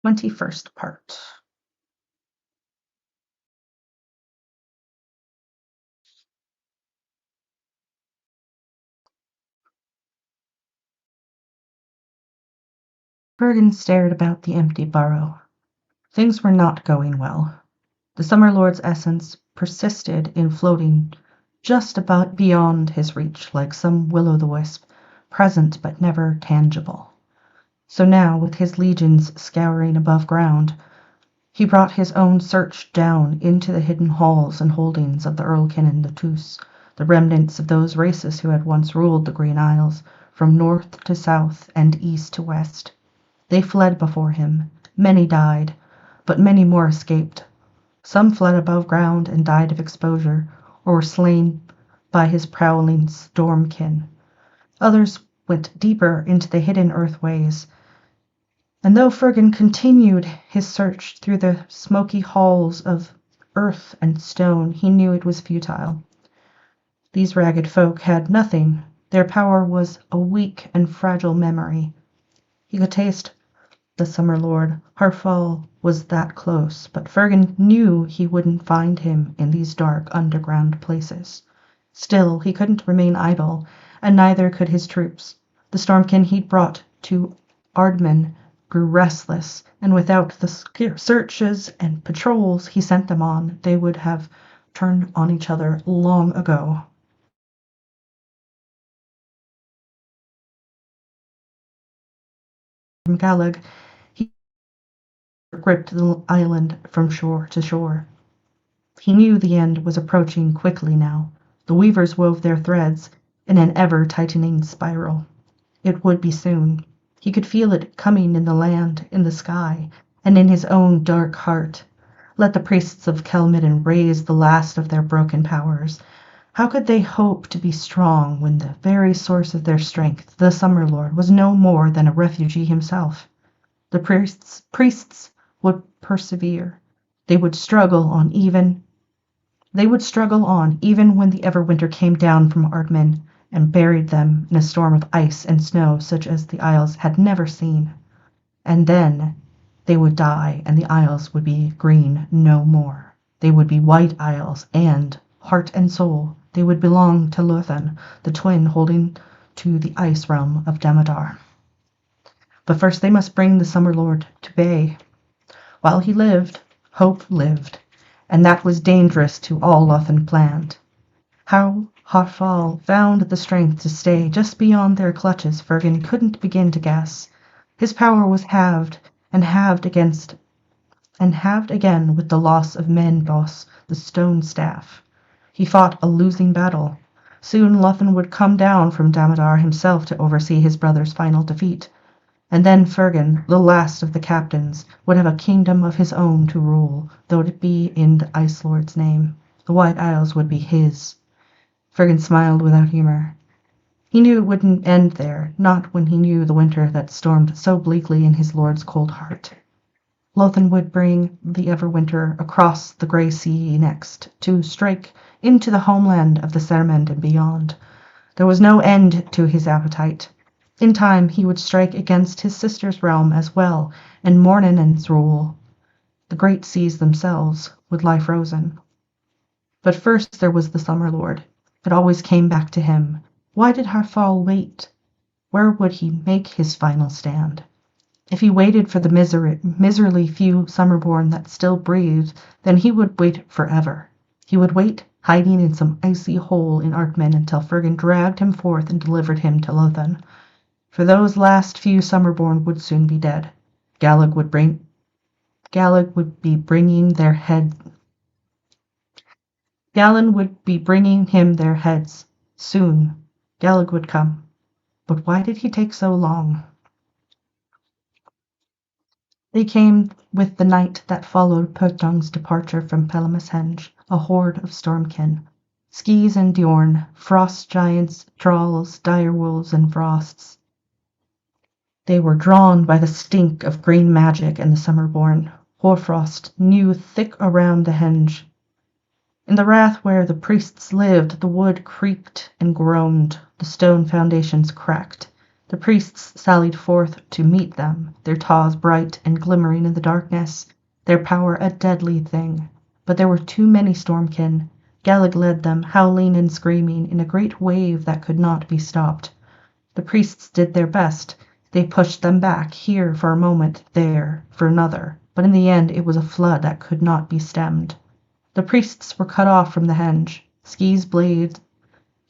21st part. Bergen stared about the empty burrow. Things were not going well. The Summer Lord's essence persisted in floating just about beyond his reach, like some will-o'-the-wisp, present but never tangible. So now, with his legions scouring above ground, he brought his own search down into the hidden halls and holdings of the Earlkin the Toos, the remnants of those races who had once ruled the Green Isles, from north to south and east to west. They fled before him. Many died, but many more escaped. Some fled above ground and died of exposure, or were slain by his prowling stormkin. Others went deeper into the hidden earthways, and though Fergan continued his search through the smoky halls of earth and stone, he knew it was futile. These ragged folk had nothing. Their power was a weak and fragile memory. He could taste the Summer Lord. Harfall was that close, but Fergan knew he wouldn't find him in these dark underground places. Still, he couldn't remain idle, and neither could his troops. The stormkin he'd brought to Ardman grew restless, and without the searches and patrols he sent them on, they would have turned on each other long ago. From Galag, he gripped the island from shore to shore. He knew the end was approaching quickly now. The weavers wove their threads in an ever-tightening spiral. It would be soon. He could feel it coming in the land, in the sky, and in his own dark heart. Let the priests of Kelmidden raise the last of their broken powers. How could they hope to be strong when the very source of their strength, the Summer Lord, was no more than a refugee himself? The priests would persevere. They would struggle on even when the Everwinter came down from Ardman and buried them in a storm of ice and snow such as the Isles had never seen. And then they would die, and the Isles would be green no more. They would be White Isles, and, heart and soul, they would belong to Lothan, the twin holding to the ice realm of Damodar. But first they must bring the Summer Lord to bay. While he lived, hope lived, and that was dangerous to all Lothan planned. How Harfall found the strength to stay just beyond their clutches Fergan couldn't begin to guess. His power was halved, and halved again with the loss of Menbos, the stone staff. He fought a losing battle. Soon Lothan would come down from Damodar himself to oversee his brother's final defeat. And then Fergan, the last of the captains, would have a kingdom of his own to rule, though it be in the Ice Lord's name. The White Isles would be his. Fergan smiled without humor. He knew it wouldn't end there, not when he knew the winter that stormed so bleakly in his lord's cold heart. Lothan would bring the Everwinter across the grey sea next, to strike into the homeland of the Sermend and beyond. There was no end to his appetite. In time he would strike against his sister's realm as well, and Morninen's rule. The great seas themselves would lie frozen. But first there was the Summer Lord. It always came back to him. Why did Harfall wait? Where would he make his final stand? If he waited for the miserly few Summerborn that still breathed, then he would wait forever. He would wait, hiding in some icy hole in Ardman until Fergan dragged him forth and delivered him to Lothan. For those last few Summerborn would soon be dead. Galag would be bringing him their heads. Soon, Galag would come. But why did he take so long? They came with the night that followed Purtong's departure from Pelamashenge, a horde of stormkin. Skis and Diorn, frost giants, trolls, direwolves, and frosts. They were drawn by the stink of green magic and the Summerborn. Hoarfrost knew thick around the henge. In the rath where the priests lived, the wood creaked and groaned, the stone foundations cracked. The priests sallied forth to meet them, their taws bright and glimmering in the darkness, their power a deadly thing. But there were too many Stormkin. Gallag led them, howling and screaming, in a great wave that could not be stopped. The priests did their best. They pushed them back, here for a moment, there for another, but in the end it was a flood that could not be stemmed. The priests were cut off from the henge. Ske's blade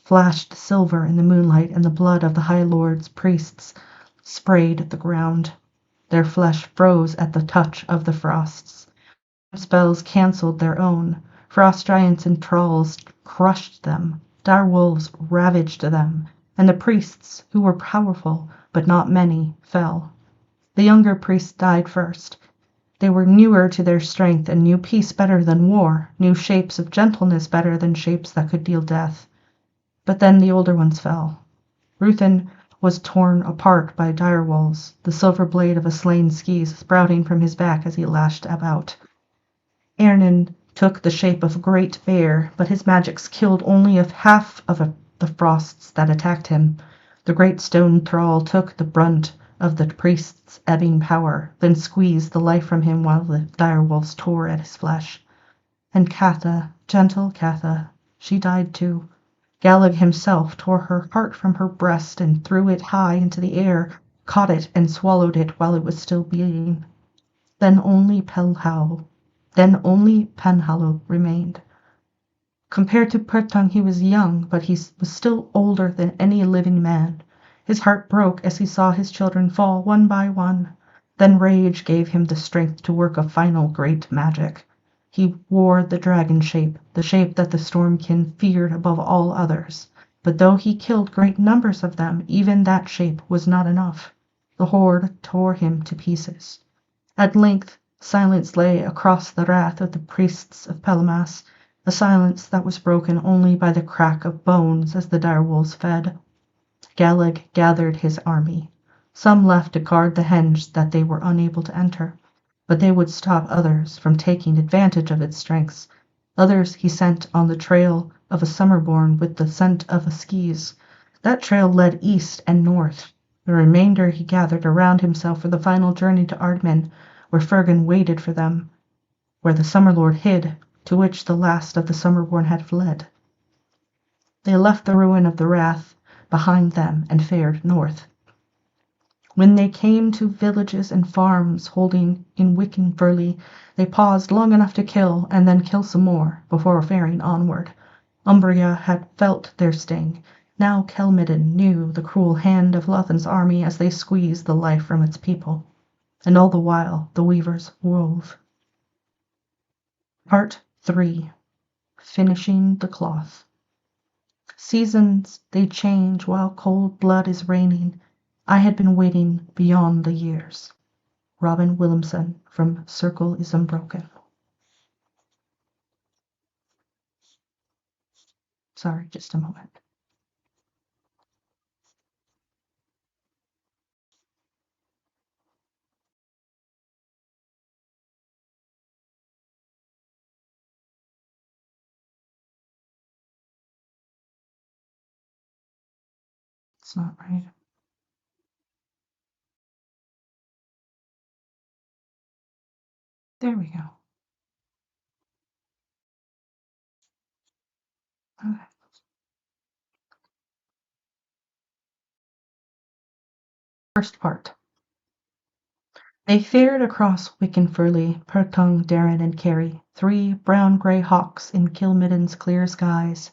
flashed silver in the moonlight, and the blood of the High Lord's priests sprayed the ground. Their flesh froze at the touch of the frosts. Spells cancelled their own. Frost giants and trolls crushed them. Dire wolves ravaged them, and the priests, who were powerful but not many, fell. The younger priests died first. They were newer to their strength and knew peace better than war, knew shapes of gentleness better than shapes that could deal death. But then the older ones fell. Ruthen was torn apart by dire wolves, the silver blade of a slain Ski sprouting from his back as he lashed about. Ernin took the shape of a great bear, but his magics killed only half of the frosts that attacked him. The great stone thrall took the brunt of the priest's ebbing power, then squeezed the life from him while the dire wolves tore at his flesh. And Catha, gentle Catha, she died too. Gallag himself tore her heart from her breast and threw it high into the air, caught it and swallowed it while it was still beating. Then only Penhallow remained. Compared to Pertung he was young, but he was still older than any living man. His heart broke as he saw his children fall one by one. Then rage gave him the strength to work a final great magic. He wore the dragon shape, the shape that the Stormkin feared above all others. But though he killed great numbers of them, even that shape was not enough. The horde tore him to pieces. At length silence lay across the wrath of the priests of Pelamas, a silence that was broken only by the crack of bones as the direwolves fed. Gallag gathered his army. Some left to guard the henge that they were unable to enter, but they would stop others from taking advantage of its strengths. Others he sent on the trail of a Summerborn with the scent of a Skis. That trail led east and north. The remainder he gathered around himself for the final journey to Ardmen, where Fergan waited for them, where the Summer Lord hid, to which the last of the Summerborn had fled. They left the ruin of the Wrath behind them and fared north. When they came to villages and farms holding in Wickenfurley, they paused long enough to kill and then kill some more before faring onward. Umbria had felt their sting. Now Kelmidden knew the cruel hand of Lothan's army as they squeezed the life from its people. And all the while the weavers wove. Part 3. Finishing the cloth. Seasons, they change while cold blood is raining. I had been waiting beyond the years. Robin Williamson from Circle is Unbroken. Sorry, just a moment. It's not right. There we go. Okay. First part. They fared across Wickenfurley, Pertung, Darren, and Carey, 3 brown-grey hawks in Kilmidden's clear skies.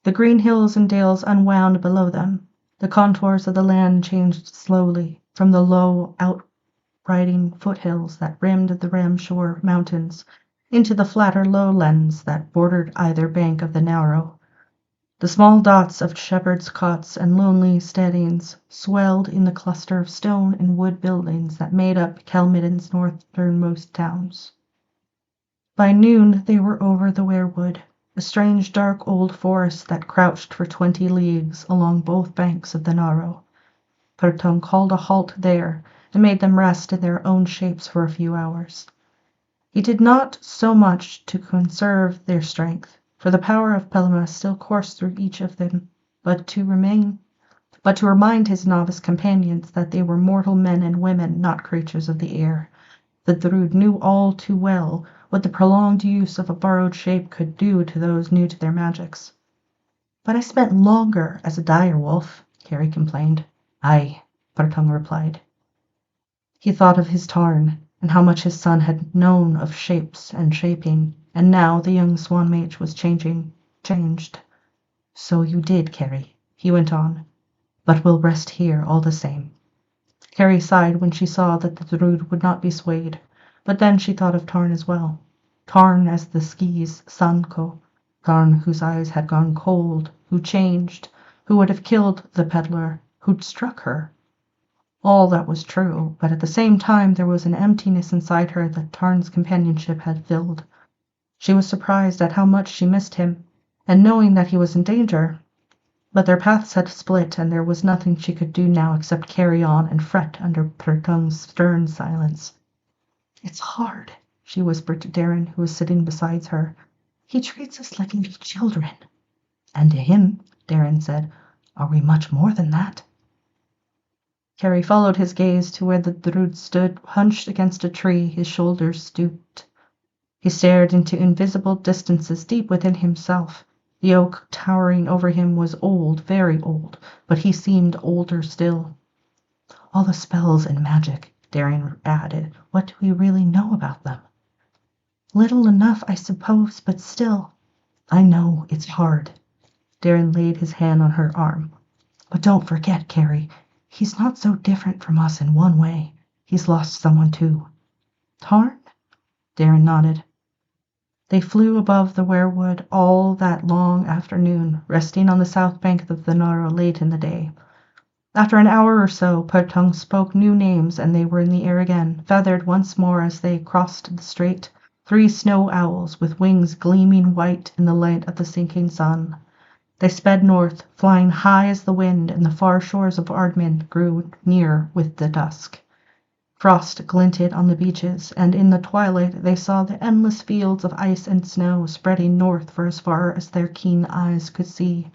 The green hills and dales unwound below them. The contours of the land changed slowly from the low, outriding foothills that rimmed the Ramshore Mountains into the flatter lowlands that bordered either bank of the Narrow. The small dots of shepherds' cots and lonely steadings swelled in the cluster of stone and wood buildings that made up Kelmidden's northernmost towns. By noon they were over the weirwood, a strange dark old forest that crouched for 20 leagues along both banks of the Narrow. Pertung called a halt there and made them rest in their own shapes for a few hours. He did not so much to conserve their strength, for the power of Pelamas still coursed through each of them, but to remain. but to remind his novice companions that they were mortal men and women, not creatures of the air. The Drud knew all too well what the prolonged use of a borrowed shape could do to those new to their magics. "But I spent longer as a dire wolf," Carrie complained. "Aye," Bertung replied. He thought of his Tarn, and how much his son had known of shapes and shaping, and now the young swan mage was changed. "So you did, Carrie," he went on, "but we'll rest here all the same." Carrie sighed when she saw that the Drud would not be swayed, but then she thought of Tarn as well. Tarn as the ski's Sanko, Tarn whose eyes had gone cold, who changed, who would have killed the peddler, who'd struck her. All that was true, but at the same time there was an emptiness inside her that Tarn's companionship had filled. She was surprised at how much she missed him, and knowing that he was in danger. But their paths had split, and there was nothing she could do now except carry on and fret under Bertung's stern silence. "It's hard," she whispered to Darren, who was sitting beside her. "He treats us like little children." "And to him," Darren said, "are we much more than that?" Carrie followed his gaze to where the Drud stood hunched against a tree, his shoulders stooped. He stared into invisible distances deep within himself. The oak towering over him was old, very old, but he seemed older still. "All the spells and magic," Darren added. "What do we really know about them?" "Little enough, I suppose, but still." "I know, it's hard." Darren laid his hand on her arm. "But don't forget, Carrie, he's not so different from us in one way. He's lost someone too." "Tarn?" Darren nodded. They flew above the weirwood all that long afternoon, resting on the south bank of the Nara late in the day. After an hour or so, Bertung spoke new names, and they were in the air again, feathered once more as they crossed the strait, 3 snow owls with wings gleaming white in the light of the sinking sun. They sped north, flying high as the wind, and the far shores of Ardmen grew near with the dusk. Frost glinted on the beaches, and in the twilight they saw the endless fields of ice and snow spreading north for as far as their keen eyes could see.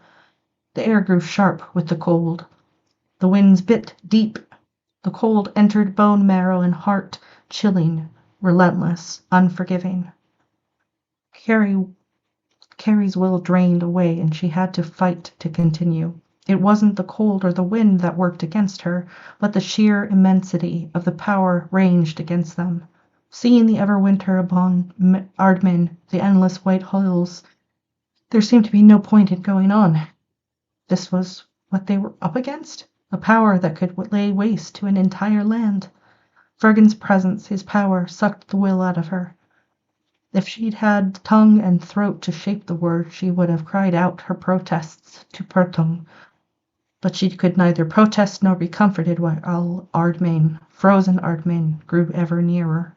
The air grew sharp with the cold. The winds bit deep. The cold entered bone marrow and heart, chilling, relentless, unforgiving. Carrie's will drained away, and she had to fight to continue. It wasn't the cold or the wind that worked against her, but the sheer immensity of the power ranged against them. Seeing the everwinter upon Ardmen, the endless white hills, there seemed to be no point in going on. This was what they were up against? A power that could lay waste to an entire land. Fergan's presence, his power, sucked the will out of her. If she'd had tongue and throat to shape the word, she would have cried out her protests to Bertung. But she could neither protest nor be comforted while frozen Ardmen, grew ever nearer.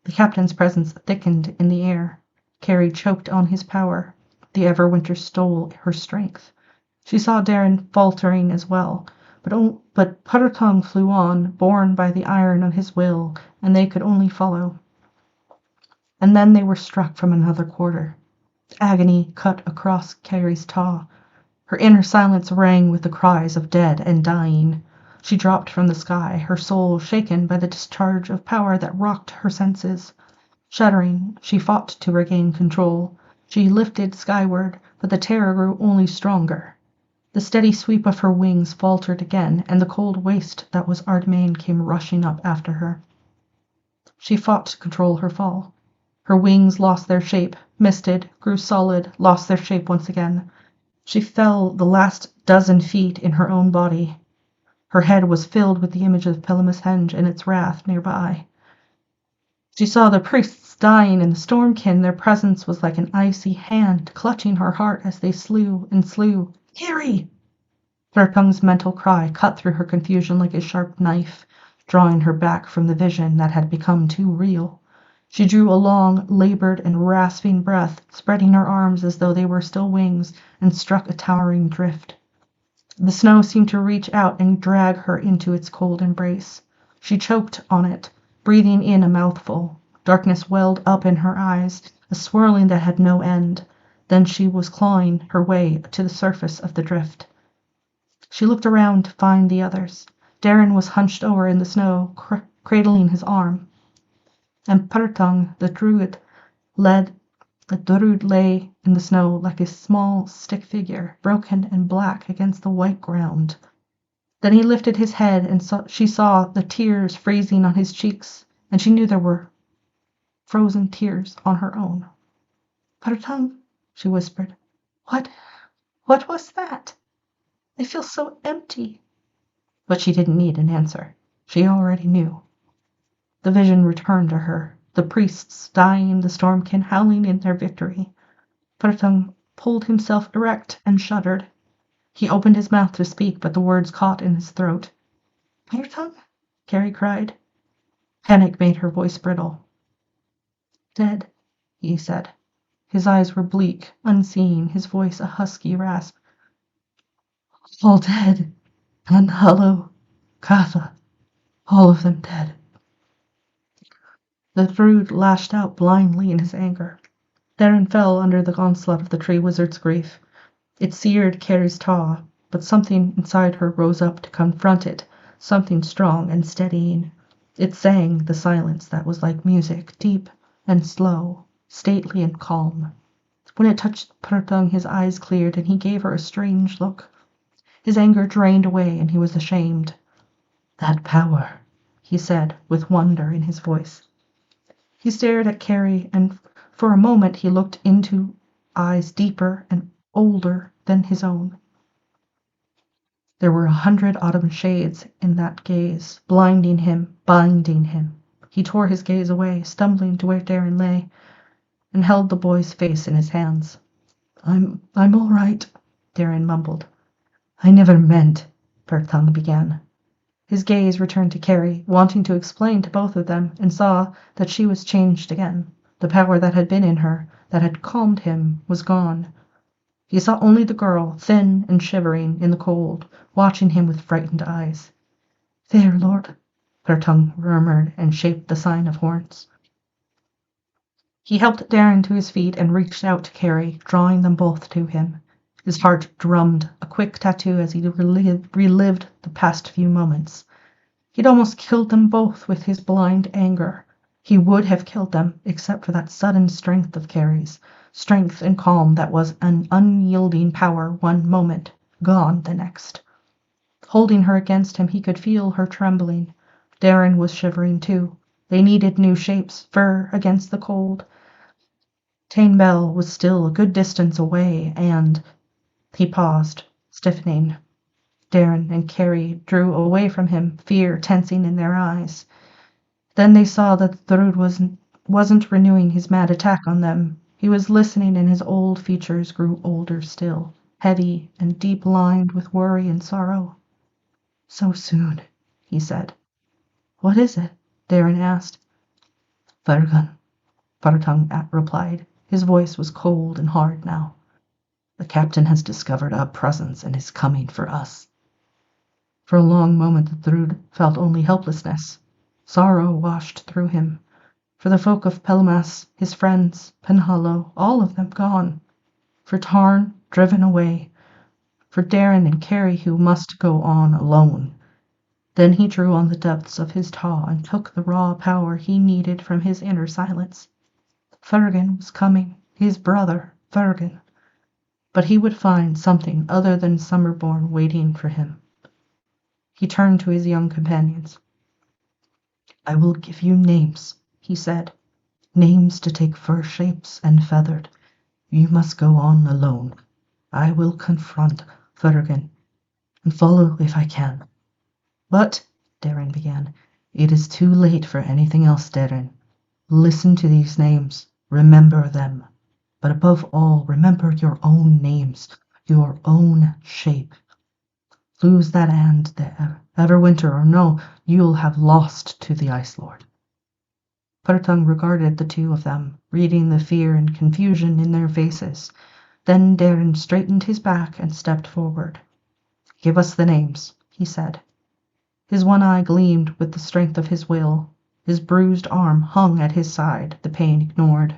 The captain's presence thickened in the air. Carrie choked on his power. The everwinter stole her strength. She saw Darren faltering as well, but Bertung flew on, borne by the iron of his will, and they could only follow. And then they were struck from another quarter. Agony cut across Carrie's taw. Her inner silence rang with the cries of dead and dying. She dropped from the sky, her soul shaken by the discharge of power that rocked her senses. Shuddering, she fought to regain control. She lifted skyward, but the terror grew only stronger. The steady sweep of her wings faltered again, and the cold waste that was Ardmain came rushing up after her. She fought to control her fall. Her wings lost their shape, misted, grew solid, lost their shape once again. She fell the last dozen feet in her own body. Her head was filled with the image of Pelimus Henge and its wrath nearby. She saw the priests dying in the Stormkin. Their presence was like an icy hand clutching her heart as they slew and slew. "Carrie!" Bertung's mental cry cut through her confusion like a sharp knife, drawing her back from the vision that had become too real. She drew a long, labored, and rasping breath, spreading her arms as though they were still wings, and struck a towering drift. The snow seemed to reach out and drag her into its cold embrace. She choked on it, breathing in a mouthful. Darkness welled up in her eyes, a swirling that had no end. Then she was clawing her way to the surface of the drift. She looked around to find the others. Darren was hunched over in the snow, cradling his arm, and Purtung, the druid, lay in the snow like a small stick figure, broken and black against the white ground. Then he lifted his head, and she saw the tears freezing on his cheeks, and she knew there were frozen tears on her own. "Purtung," she whispered, what was that? I feel so empty." But she didn't need an answer. She already knew. The vision returned to her, the priests dying in the stormkin howling in their victory. Purtung pulled himself erect and shuddered. He opened his mouth to speak, but the words caught in his throat. "Purtung?" Carrie cried. Panic made her voice brittle. "Dead," he said. His eyes were bleak, unseeing, his voice a husky rasp. "All dead. Penhallow, Katha, all of them dead." The druid lashed out blindly in his anger. Darren fell under the onslaught of the tree wizard's grief. It seared Carrie's taw, but something inside her rose up to confront it, something strong and steadying. It sang the silence that was like music, deep and slow, stately and calm. When it touched Purtung, his eyes cleared, and he gave her a strange look. His anger drained away, and he was ashamed. "That power," he said, with wonder in his voice. He stared at Carrie, and for a moment he looked into eyes deeper and older than his own. There were 100 autumn shades in that gaze, blinding him, binding him. He tore his gaze away, stumbling to where Darren lay, and held the boy's face in his hands. I'm all right," Darren mumbled. "I never meant," Purtung began. His gaze returned to Carrie, wanting to explain to both of them, and saw that she was changed again. The power that had been in her, that had calmed him, was gone. He saw only the girl, thin and shivering in the cold, watching him with frightened eyes. "There, Lord," Purtung murmured and shaped the sign of horns. He helped Darren to his feet and reached out to Carrie, drawing them both to him. His heart drummed, a quick tattoo as he relived the past few moments. He'd almost killed them both with his blind anger. He would have killed them, except for that sudden strength of Carrie's, strength and calm that was an unyielding power one moment, gone the next. Holding her against him, he could feel her trembling. Darren was shivering too. They needed new shapes, fur against the cold. Tane Bell was still a good distance away, and he paused, stiffening. Darren and Carrie drew away from him, fear tensing in their eyes. Then they saw that the druid wasn't renewing his mad attack on them. He was listening, and his old features grew older still, heavy and deep-lined with worry and sorrow. "So soon," he said. "What is it?" Darren asked. "Fergan," Purtung replied. His voice was cold and hard now. "The captain has discovered our presence and is coming for us." For a long moment the druid felt only helplessness. Sorrow washed through him. For the folk of Pelmas, his friends, Penhallow, all of them gone. For Tarn, driven away. For Darren and Carrie, who must go on alone. Then he drew on the depths of his taw and took the raw power he needed from his inner silence. Fergan was coming, his brother, Fergan. But he would find something other than Summerborn waiting for him. He turned to his young companions. "I will give you names," he said. "Names to take fur shapes and feathered. You must go on alone. I will confront Fergan and follow if I can." "But," Darren began. "It is too late for anything else, Darren. Listen to these names. Remember them. But above all, remember your own names, your own shape. Lose that and the Everwinter, or no, you'll have lost to the Ice Lord." Purtung regarded the two of them, reading the fear and confusion in their faces. Then Darren straightened his back and stepped forward. "Give us the names," he said. His one eye gleamed with the strength of his will. His bruised arm hung at his side, the pain ignored.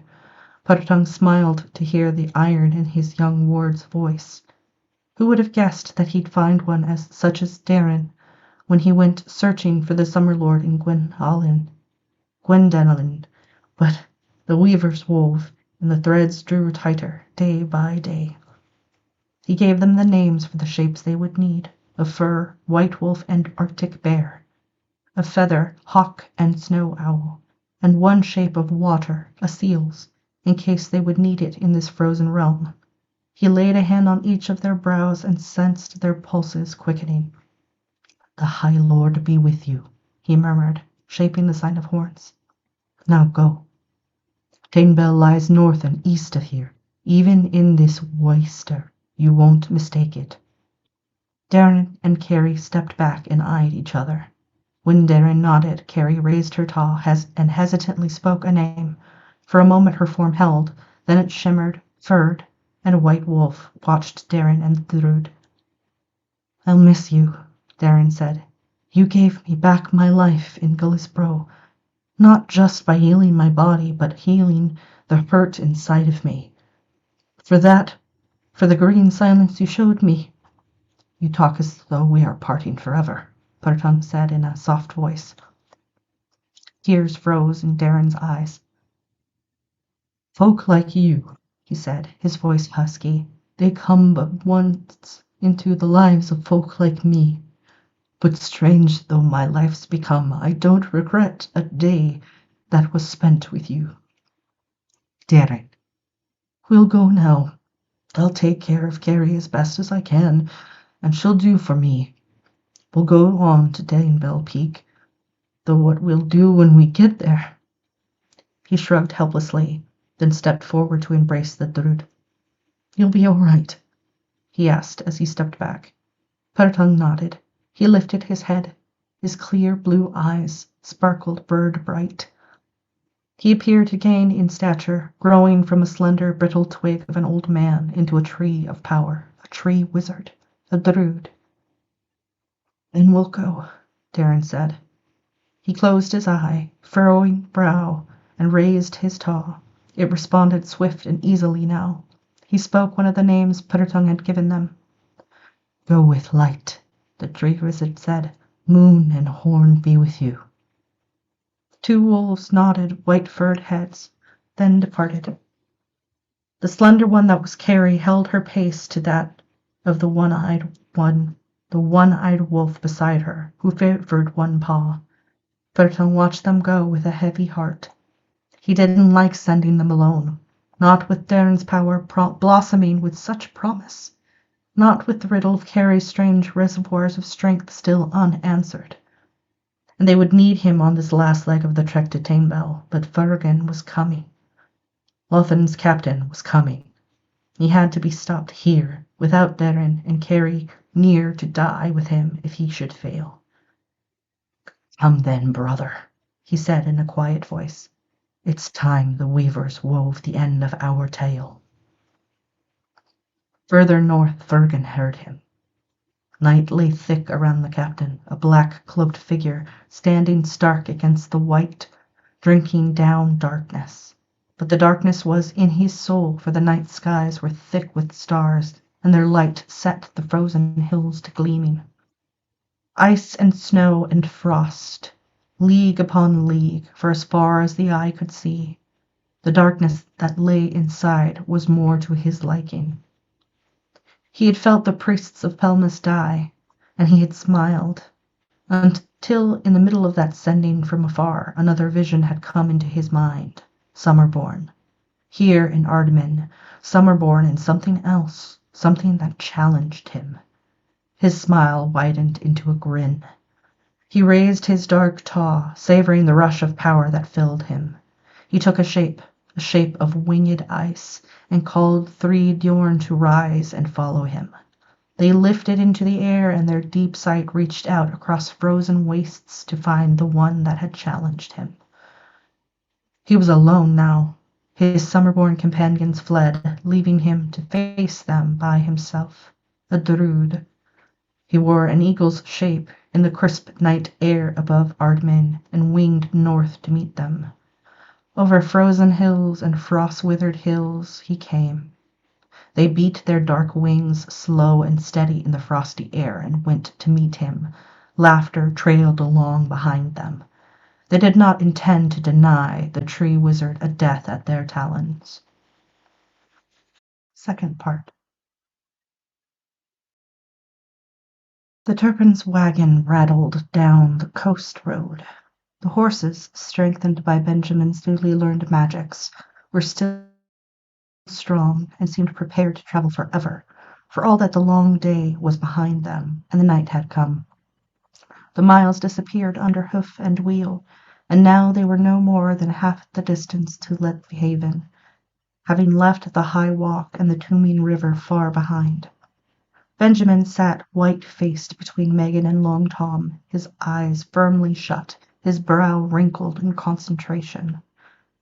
Purtung smiled to hear the iron in his young ward's voice. Who would have guessed that he'd find one such as Darren when he went searching for the Summer Lord in Gwendenlyn? But the weavers wove, and the threads drew tighter day by day. He gave them the names for the shapes they would need: of fur, white wolf and Arctic bear; of feather, hawk and snow owl; and one shape of water, a seal's, in case they would need it in this frozen realm. He laid a hand on each of their brows and sensed their pulses quickening. "The High Lord be with you," he murmured, shaping the sign of horns. "Now go. Tainbell lies north and east of here. Even in this waster, you won't mistake it." Darren and Carrie stepped back and eyed each other. When Darren nodded, Carrie raised her taw and hesitantly spoke a name. For a moment her form held, then it shimmered, furred, and a white wolf watched Darren and Thrude. "I'll miss you," Darren said. "You gave me back my life in Gullisbro, not just by healing my body, but healing the hurt inside of me. For the green silence you showed me." "You talk as though we are parting forever," Purtung said in a soft voice. Tears froze in Darren's eyes. "Folk like you," he said, his voice husky, "they come but once into the lives of folk like me. But strange though my life's become, I don't regret a day that was spent with you. Darren, we'll go now. I'll take care of Carrie as best as I can, and she'll do for me. We'll go on to Danebell Peak, though what we'll do when we get there." He shrugged helplessly, then stepped forward to embrace the Druid. "You'll be all right?" he asked as he stepped back. Purtung nodded. He lifted his head. His clear blue eyes sparkled bird bright. He appeared to gain in stature, growing from a slender, brittle twig of an old man into a tree of power, a tree wizard, a Druid. "Then we'll go," Darren said. He closed his eye, furrowing brow, and raised his taw. It responded swift and easily now. He spoke one of the names Purtung had given them. "Go with light," the tree wizard said. "Moon and horn be with you." Two wolves nodded white-furred heads, then departed. The slender one that was Carrie held her pace to that of the one-eyed wolf beside her, who favored one paw. Purtung watched them go with a heavy heart. He didn't like sending them alone, not with Darren's power blossoming with such promise, not with the riddle of Carrie's strange reservoirs of strength still unanswered. And they would need him on this last leg of the trek to Tainbell, but Fergan was coming. Lothan's captain was coming. He had to be stopped here, without Darren and Carrie near to die with him if he should fail. "Come then, brother," he said in a quiet voice. "It's time the weavers wove the end of our tale." Further north, Fergan heard him. Night lay thick around the captain, a black-cloaked figure standing stark against the white, drinking down darkness. But the darkness was in his soul, for the night skies were thick with stars, and their light set the frozen hills to gleaming. Ice and snow and frost, league upon league, for as far as the eye could see. The darkness that lay inside was more to his liking. He had felt the priests of Pelmas die, and he had smiled, until in the middle of that sending from afar, another vision had come into his mind. Summerborn. Here in Ardman, Summerborn and something else, something that challenged him. His smile widened into a grin. He raised his dark taw, savoring the rush of power that filled him. He took a shape of winged ice, and called 3 Djorn to rise and follow him. They lifted into the air, and their deep sight reached out across frozen wastes to find the one that had challenged him. He was alone now. His Summerborn companions fled, leaving him to face them by himself. A Druid. He wore an eagle's shape in the crisp night air above Ardman, and winged north to meet them. Over frozen hills and frost-withered hills he came. They beat their dark wings slow and steady in the frosty air and went to meet him. Laughter trailed along behind them. They did not intend to deny the tree wizard a death at their talons. Second part. The Turpin's wagon rattled down the coast road. The horses, strengthened by Benjamin's newly learned magics, were still strong and seemed prepared to travel forever, for all that the long day was behind them and the night had come. The miles disappeared under hoof and wheel, and now they were no more than half the distance to Lethaven, having left the high walk and the Tooming River far behind. Benjamin sat white-faced between Megan and Long Tom, his eyes firmly shut, his brow wrinkled in concentration.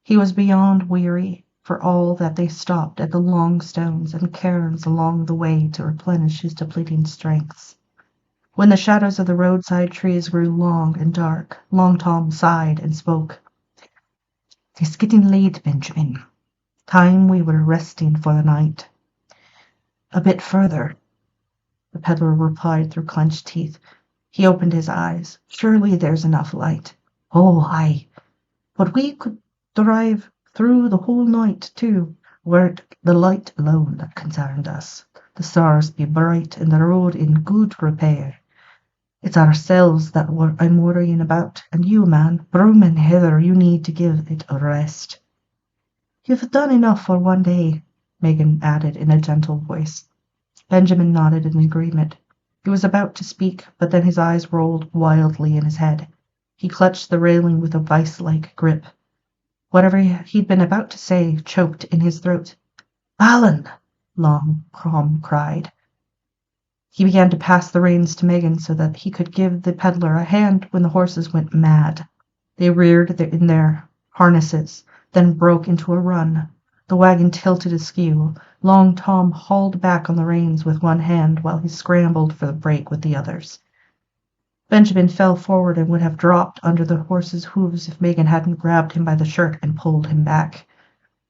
He was beyond weary, for all that they stopped at the long stones and cairns along the way to replenish his depleting strengths. When the shadows of the roadside trees grew long and dark, Long Tom sighed and spoke. "'Tis getting late, Benjamin. Time we were resting for the night." "A bit further," the peddler replied through clenched teeth. He opened his eyes. "Surely there's enough light." "Oh, aye. But we could drive through the whole night, too, were it the light alone that concerned us. The stars be bright and the road in good repair. It's ourselves that I'm worrying about, and you, man, Broom and Heather, you need to give it a rest." "You've done enough for one day," Megan added in a gentle voice. Benjamin nodded in agreement. He was about to speak, but then his eyes rolled wildly in his head. He clutched the railing with a vice-like grip. Whatever he'd been about to say choked in his throat. "Balin!" Long Tom cried. He began to pass the reins to Megan so that he could give the peddler a hand when the horses went mad. They reared in their harnesses, then broke into a run. The wagon tilted askew. Long Tom hauled back on the reins with one hand while he scrambled for the brake with the others. Benjamin fell forward and would have dropped under the horse's hooves if Megan hadn't grabbed him by the shirt and pulled him back.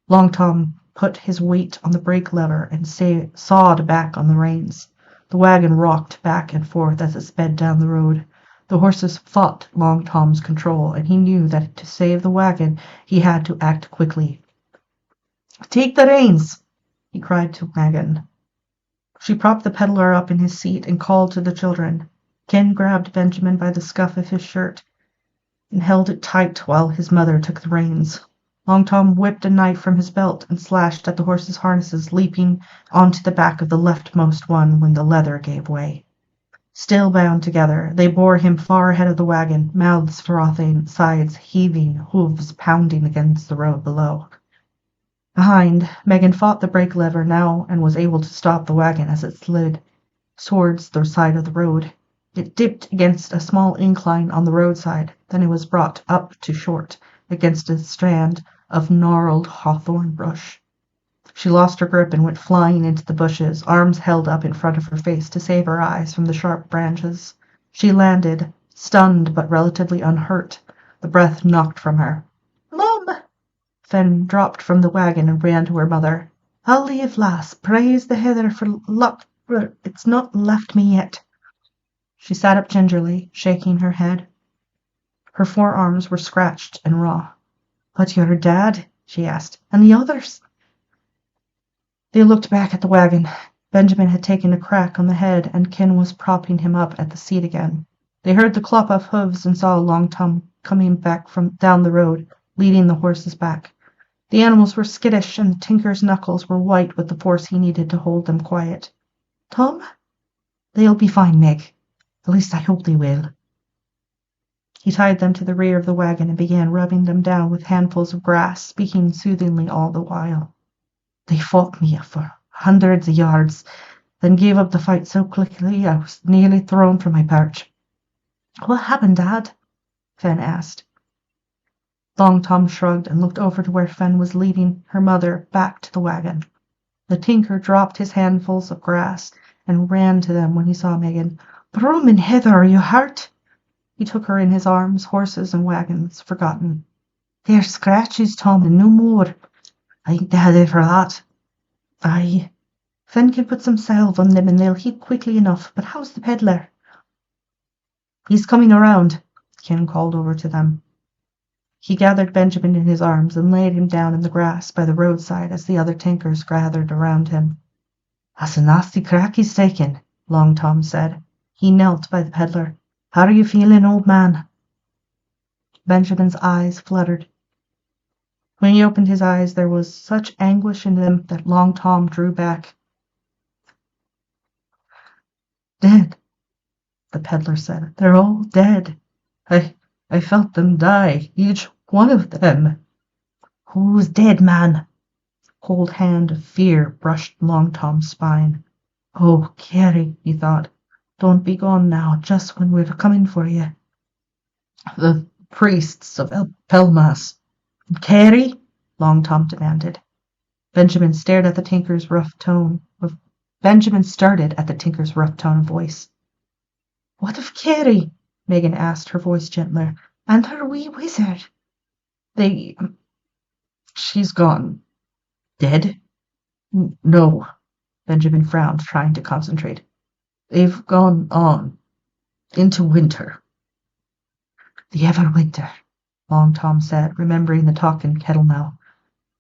Long Tom put his weight on the brake lever and sawed back on the reins. The wagon rocked back and forth as it sped down the road. The horses fought Long Tom's control, and he knew that to save the wagon he had to act quickly. "Take the reins!" he cried to Megan. She propped the peddler up in his seat and called to the children. Ken grabbed Benjamin by the scuff of his shirt and held it tight while his mother took the reins. Long Tom whipped a knife from his belt and slashed at the horses' harnesses, leaping onto the back of the leftmost one when the leather gave way. Still bound together, they bore him far ahead of the wagon, mouths frothing, sides heaving, hooves pounding against the road below. Behind, Megan fought the brake lever now and was able to stop the wagon as it slid towards the side of the road. It dipped against a small incline on the roadside, then it was brought up to short against a strand of gnarled hawthorn brush. She lost her grip and went flying into the bushes, arms held up in front of her face to save her eyes from the sharp branches. She landed, stunned but relatively unhurt. The breath knocked from her. "Mum!" Fen dropped from the wagon and ran to her mother. "I'll leave, lass. Praise the Heather for luck. It's not left me yet." She sat up gingerly, shaking her head. Her forearms were scratched and raw. "But your dad?" she asked. "And the others?" They looked back at the wagon. Benjamin had taken a crack on the head, and Ken was propping him up at the seat again. They heard the clop of hooves and saw Long Tom coming back from down the road, leading the horses back. The animals were skittish, and the tinker's knuckles were white with the force he needed to hold them quiet. "Tom?" "They'll be fine, Meg. At least I hope they will." He tied them to the rear of the wagon and began rubbing them down with handfuls of grass, speaking soothingly all the while. "They fought me for hundreds of yards, then gave up the fight so quickly I was nearly thrown from my perch." "What happened, Dad?" Fen asked. Long Tom shrugged and looked over to where Fen was leading her mother back to the wagon. The tinker dropped his handfuls of grass and ran to them when he saw Megan. "Broom and Heather, are you hurt?" He took her in his arms, horses and wagons forgotten. "They're scratches, Tom, and no more. I think they had it for that." "Aye." Fen can put some salve on them and they'll heal quickly enough, but how's the peddler? He's coming around, Ken called over to them. He gathered Benjamin in his arms and laid him down in the grass by the roadside as the other tinkers gathered around him. That's a nasty crack he's taken, Long Tom said. He knelt by the peddler. How are you feeling, old man? Benjamin's eyes fluttered. When he opened his eyes, there was such anguish in them that Long Tom drew back. Dead, the peddler said. They're all dead. I felt them die, each one of them. Who's dead, man? A cold hand of fear brushed Long Tom's spine. Oh, Carrie, he thought. Don't be gone now, just when we're coming for you. The priests of Pelmas. Carrie? Long Tom demanded. Benjamin started at the tinker's rough tone of voice. What of Carrie? Megan asked, her voice gentler. And her wee wizard? She's gone. Dead? No. Benjamin frowned, trying to concentrate. They've gone on. Into winter. The Everwinter, Long Tom said, remembering the talking kettle now.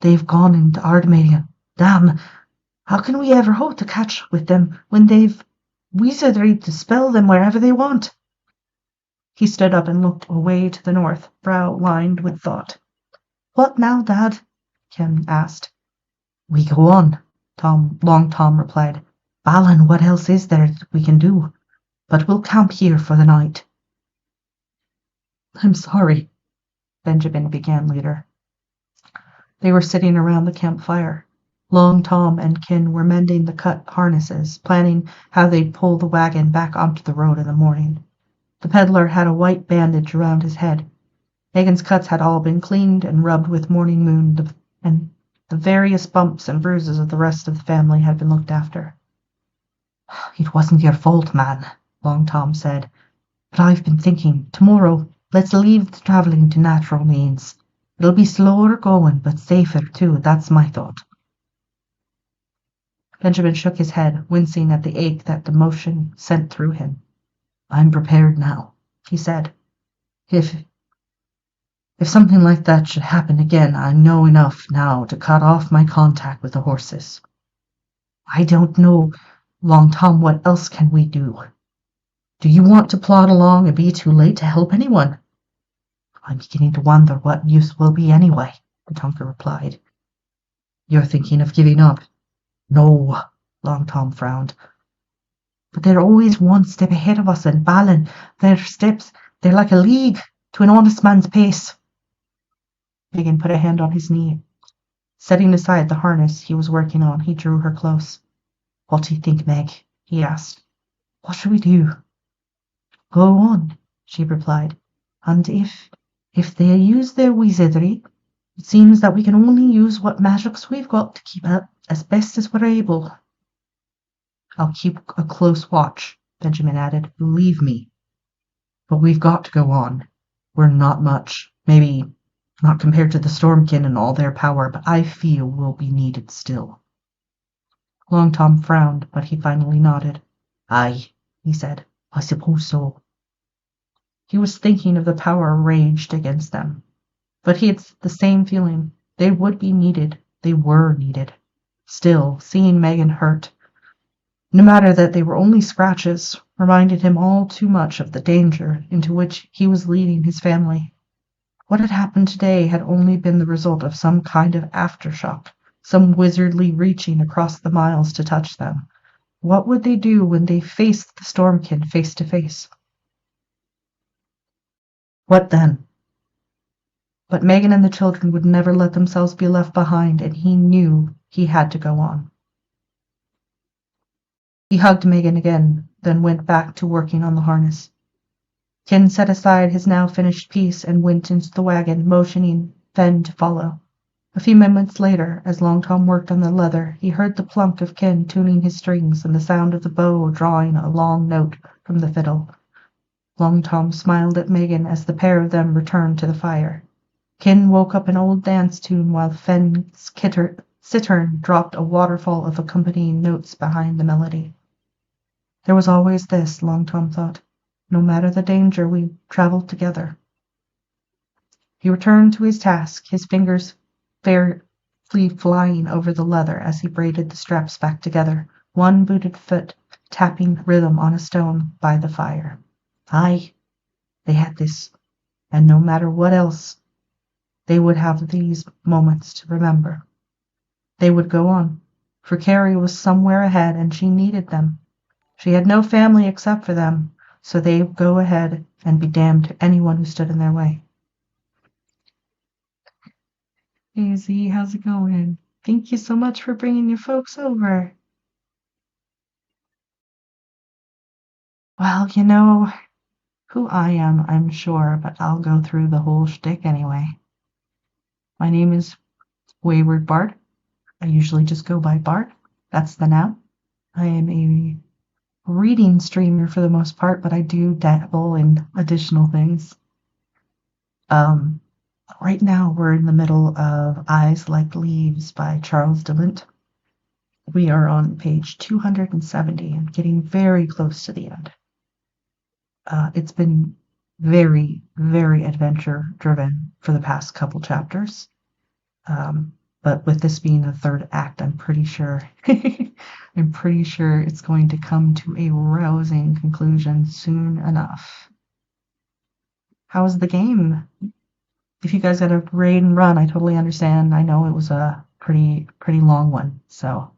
They've gone into Ardmalion. Damn! How can we ever hope to catch with them when they've wizardry to spell them wherever they want? He stood up and looked away to the north, brow lined with thought. What now, Dad? Ken asked. We go on, Long Tom replied. Balin, what else is there that we can do? But we'll camp here for the night. I'm sorry, Benjamin began later. They were sitting around the campfire. Long Tom and Ken were mending the cut harnesses, planning how they'd pull the wagon back onto the road in the morning. The peddler had a white bandage around his head. Megan's cuts had all been cleaned and rubbed with morning moon, and the various bumps and bruises of the rest of the family had been looked after. It wasn't your fault, man, Long Tom said. But I've been thinking, tomorrow, let's leave the travelling to natural means. It'll be slower going, but safer too, that's my thought. Benjamin shook his head, wincing at the ache that the motion sent through him. I'm prepared now, he said. If something like that should happen again, I know enough now to cut off my contact with the horses. I don't know, Long Tom, what else can we do? Do you want to plod along and be too late to help anyone? I'm beginning to wonder what use will be anyway, the Tonker replied. You're thinking of giving up? No, Long Tom frowned. But they're always one step ahead of us, and Balin, they're like a league to an honest man's pace. Megan put a hand on his knee. Setting aside the harness he was working on, he drew her close. What do you think, Meg? He asked. What shall we do? Go on, she replied. And if they use their wizardry, it seems that we can only use what magics we've got to keep up as best as we're able. I'll keep a close watch, Benjamin added. Believe me. But we've got to go on. We're not much. Maybe not compared to the Stormkin and all their power, but I feel we'll be needed still. Long Tom frowned, but he finally nodded. Aye, he said. I suppose so. He was thinking of the power raged against them. But he had the same feeling. They would be needed. They were needed. Still, seeing Megan hurt, no matter that they were only scratches, reminded him all too much of the danger into which he was leading his family. What had happened today had only been the result of some kind of aftershock, some wizardly reaching across the miles to touch them. What would they do when they faced the Stormkin face to face? What then? But Megan and the children would never let themselves be left behind, and he knew he had to go on. He hugged Megan again, then went back to working on the harness. Ken set aside his now finished piece and went into the wagon, motioning Fen to follow. A few moments later, as Long Tom worked on the leather, he heard the plunk of Ken tuning his strings and the sound of the bow drawing a long note from the fiddle. Long Tom smiled at Megan as the pair of them returned to the fire. Ken woke up an old dance tune while Fen's cittern dropped a waterfall of accompanying notes behind the melody. There was always this, Long Tom thought. No matter the danger, we traveled together. He returned to his task, his fingers fairly flying over the leather as he braided the straps back together, one booted foot tapping rhythm on a stone by the fire. Aye, they had this, and no matter what else, they would have these moments to remember. They would go on, for Carrie was somewhere ahead and she needed them. She had no family except for them, so they'd go ahead and be damned to anyone who stood in their way. Hey Z, how's it going? Thank you so much for bringing your folks over. Well, you know who I am, I'm sure, but I'll go through the whole shtick anyway. My name is Wayward Bart. I usually just go by Bart. That's the noun. I am a reading streamer for the most part, but I do dabble in additional things. Right now we're in the middle of Eyes Like Leaves by Charles de Lint. We are on page 270 and getting very close to the end. It's been very, very adventure-driven for the past couple chapters. But with this being the third act, I'm pretty sure it's going to come to a rousing conclusion soon enough. How's the game? If you guys got a raid and run, I totally understand. I know it was a pretty long one, so.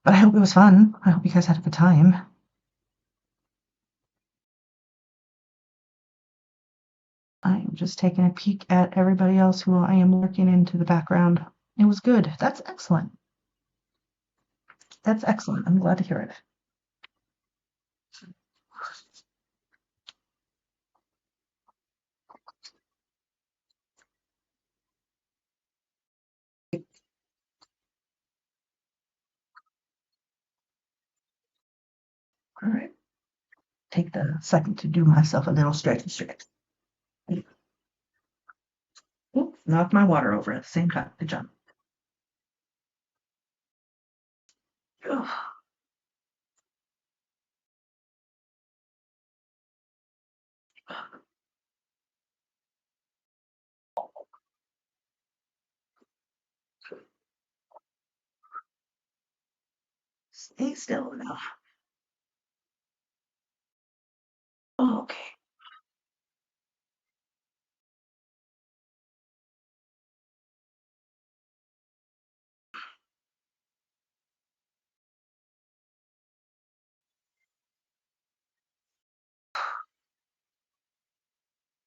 But I hope it was fun. I hope you guys had a good time. I'm just taking a peek at everybody else who I am lurking into the background. It was good. That's excellent. That's excellent. I'm glad to hear it. All right. Take the second to do myself a little stretch. Oop, knocked my water over at the same time. Good job. Ugh. Stay still now. Oh, okay.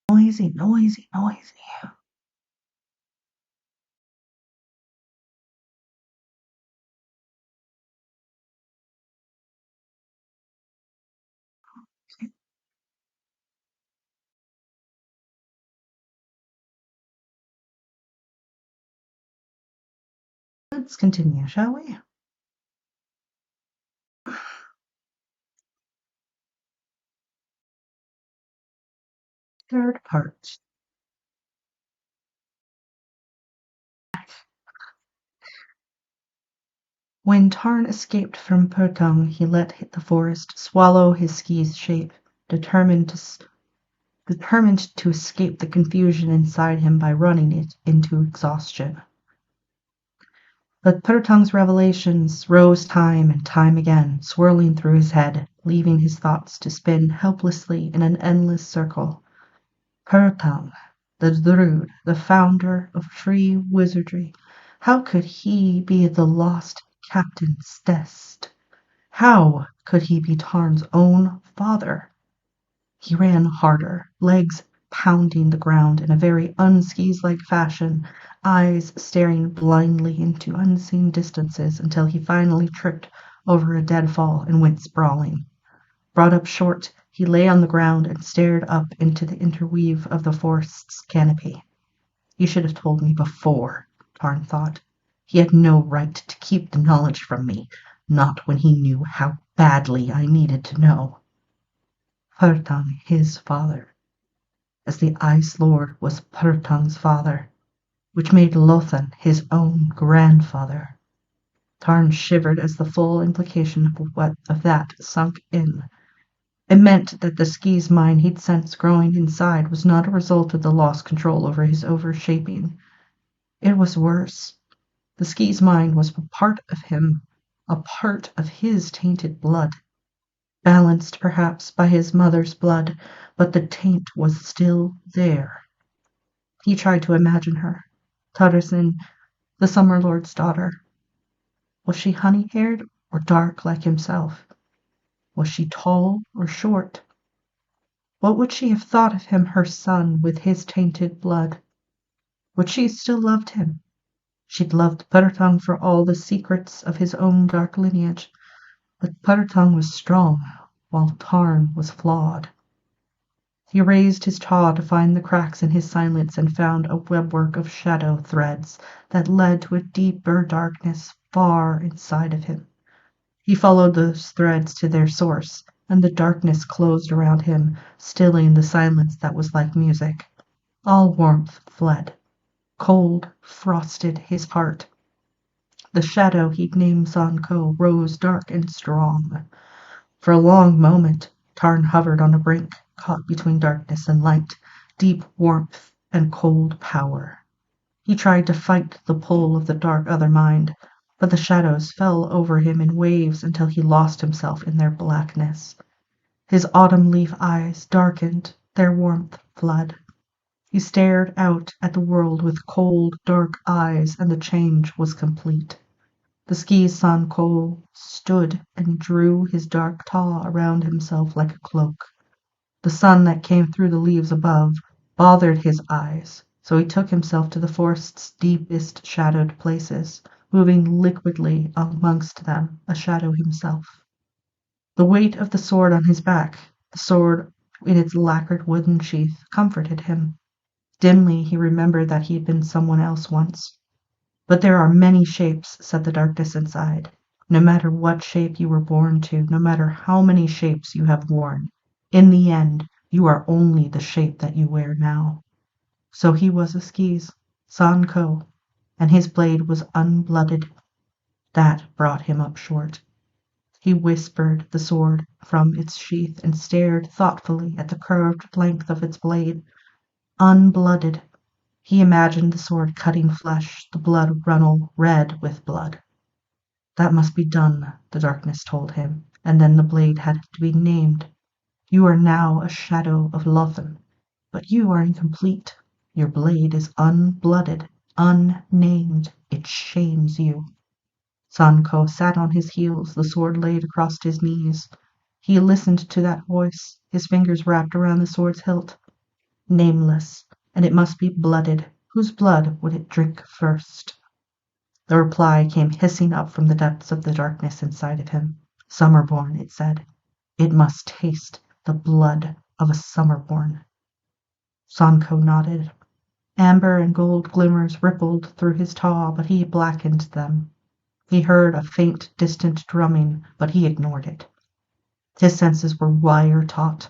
Noisy. Let's continue, shall we? Third part. When Tarn escaped from Purtung, he let the forest swallow his ski's shape, determined to escape the confusion inside him by running it into exhaustion. But Purtung's revelations rose time and time again, swirling through his head, leaving his thoughts to spin helplessly in an endless circle. Purtung, the Druid, the founder of free wizardry, how could he be the lost Captain Stest? How could he be Tarn's own father? He ran harder, legs pounding the ground in a very unskis-like fashion, eyes staring blindly into unseen distances until he finally tripped over a deadfall and went sprawling. Brought up short, he lay on the ground and stared up into the interweave of the forest's canopy. He should have told me before, Tarn thought. He had no right to keep the knowledge from me, not when he knew how badly I needed to know. Purtung, his father, as the Ice Lord was Purtung's father. which made Lothan his own grandfather. Tarn shivered as the full implication of that sunk in. It meant that the Ski's mind he'd sensed growing inside was not a result of the lost control over his overshaping. It was worse. The Ski's mind was a part of him, a part of his tainted blood. Balanced perhaps by his mother's blood, but the taint was still there. He tried to imagine her, Tutterson, the Summer Lord's daughter. Was she honey-haired or dark like himself? Was she tall or short? What would she have thought of him, her son, with his tainted blood? Would she still loved him? She'd loved Puttertongue for all the secrets of his own dark lineage, but Puttertongue was strong, while Tarn was flawed. He raised his jaw to find the cracks in his silence and found a webwork of shadow threads that led to a deeper darkness far inside of him. He followed those threads to their source, and the darkness closed around him, stilling the silence that was like music. All warmth fled. Cold frosted his heart. The shadow he'd named Sanko rose dark and strong. For a long moment, Tarn hovered on a brink, caught between darkness and light, deep warmth and cold power. He tried to fight the pull of the dark other mind, but the shadows fell over him in waves until he lost himself in their blackness. His autumn leaf eyes darkened, their warmth fled. He stared out at the world with cold, dark eyes, and the change was complete. The Ski Sanko stood and drew his dark taw around himself like a cloak. The sun that came through the leaves above bothered his eyes, so he took himself to the forest's deepest shadowed places, moving liquidly amongst them, a shadow himself. The weight of the sword on his back, the sword in its lacquered wooden sheath, comforted him. Dimly he remembered that he had been someone else once. But there are many shapes, said the darkness inside. No matter what shape you were born to, no matter how many shapes you have worn, in the end you are only the shape that you wear now. So he was a Ski's, Sanko, and his blade was unblooded. That brought him up short. He whispered the sword from its sheath and stared thoughtfully at the curved length of its blade. Unblooded. He imagined the sword cutting flesh, the blood runnel red with blood. That must be done, the darkness told him, and then the blade had to be named. You are now a shadow of Lothan, but you are incomplete. Your blade is unblooded, unnamed. It shames you. Sanko sat on his heels, the sword laid across his knees. He listened to that voice, his fingers wrapped around the sword's hilt. Nameless, and it must be blooded. Whose blood would it drink first? The reply came hissing up from the depths of the darkness inside of him. Summerborn, it said. It must taste the blood of a Summerborn. Sanko nodded. Amber and gold glimmers rippled through his taw, but he blackened them. He heard a faint, distant drumming, but he ignored it. His senses were wire-taut.